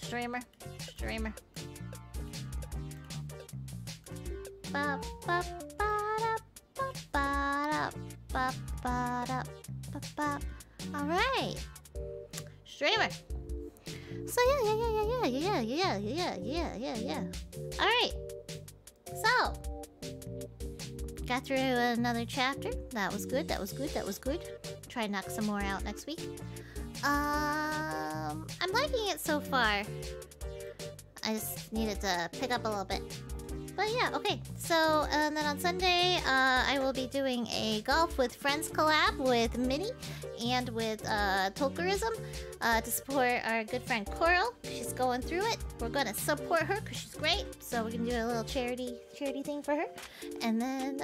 Streamer? Streamer. Ba ba ba da ba ba da ba ba da ba ba. All right, streamer. So yeah. All right. So got through another chapter. That was good. Try to knock some more out next week. I'm liking it so far. I just needed to pick up a little bit. But yeah, okay. So, and then on Sunday, I will be doing a Golf with Friends collab with Minnie and with Tolkerism to support our good friend Coral. She's going through it. We're gonna support her because she's great. So we're gonna do a little charity thing for her. And then,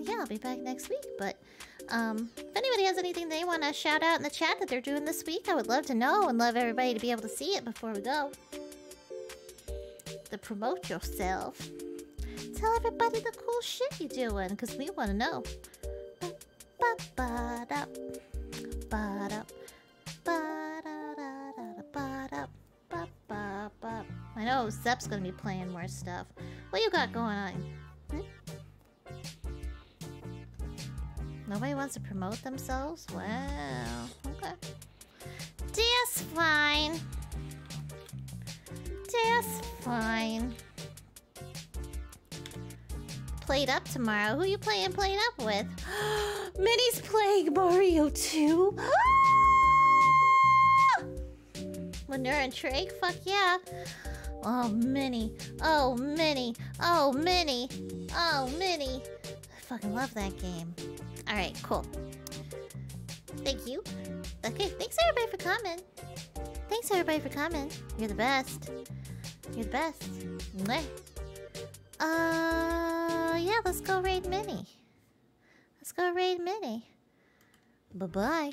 yeah, I'll be back next week. But if anybody has anything they want to shout out in the chat that they're doing this week, I would love to know and love everybody to be able to see it before we go. To promote yourself. Tell everybody the cool shit you're doing, because we want to know. I know Zep's gonna be playing more stuff. What you got going on? Nobody wants to promote themselves? Wow. Okay. That's fine. That's fine. Played Up tomorrow. Who you playing Played Up with? Minnie's playing Mario 2. Lenore and Trake? Fuck yeah. Oh, Minnie. Oh, Minnie. Oh, Minnie. Oh, Minnie. I fucking love that game. Alright, cool. Thank you. Okay, thanks everybody for coming. Thanks everybody for coming. You're the best. You're the best. Mwah. Yeah, let's go raid Minnie. Let's go raid Minnie. Bye-bye.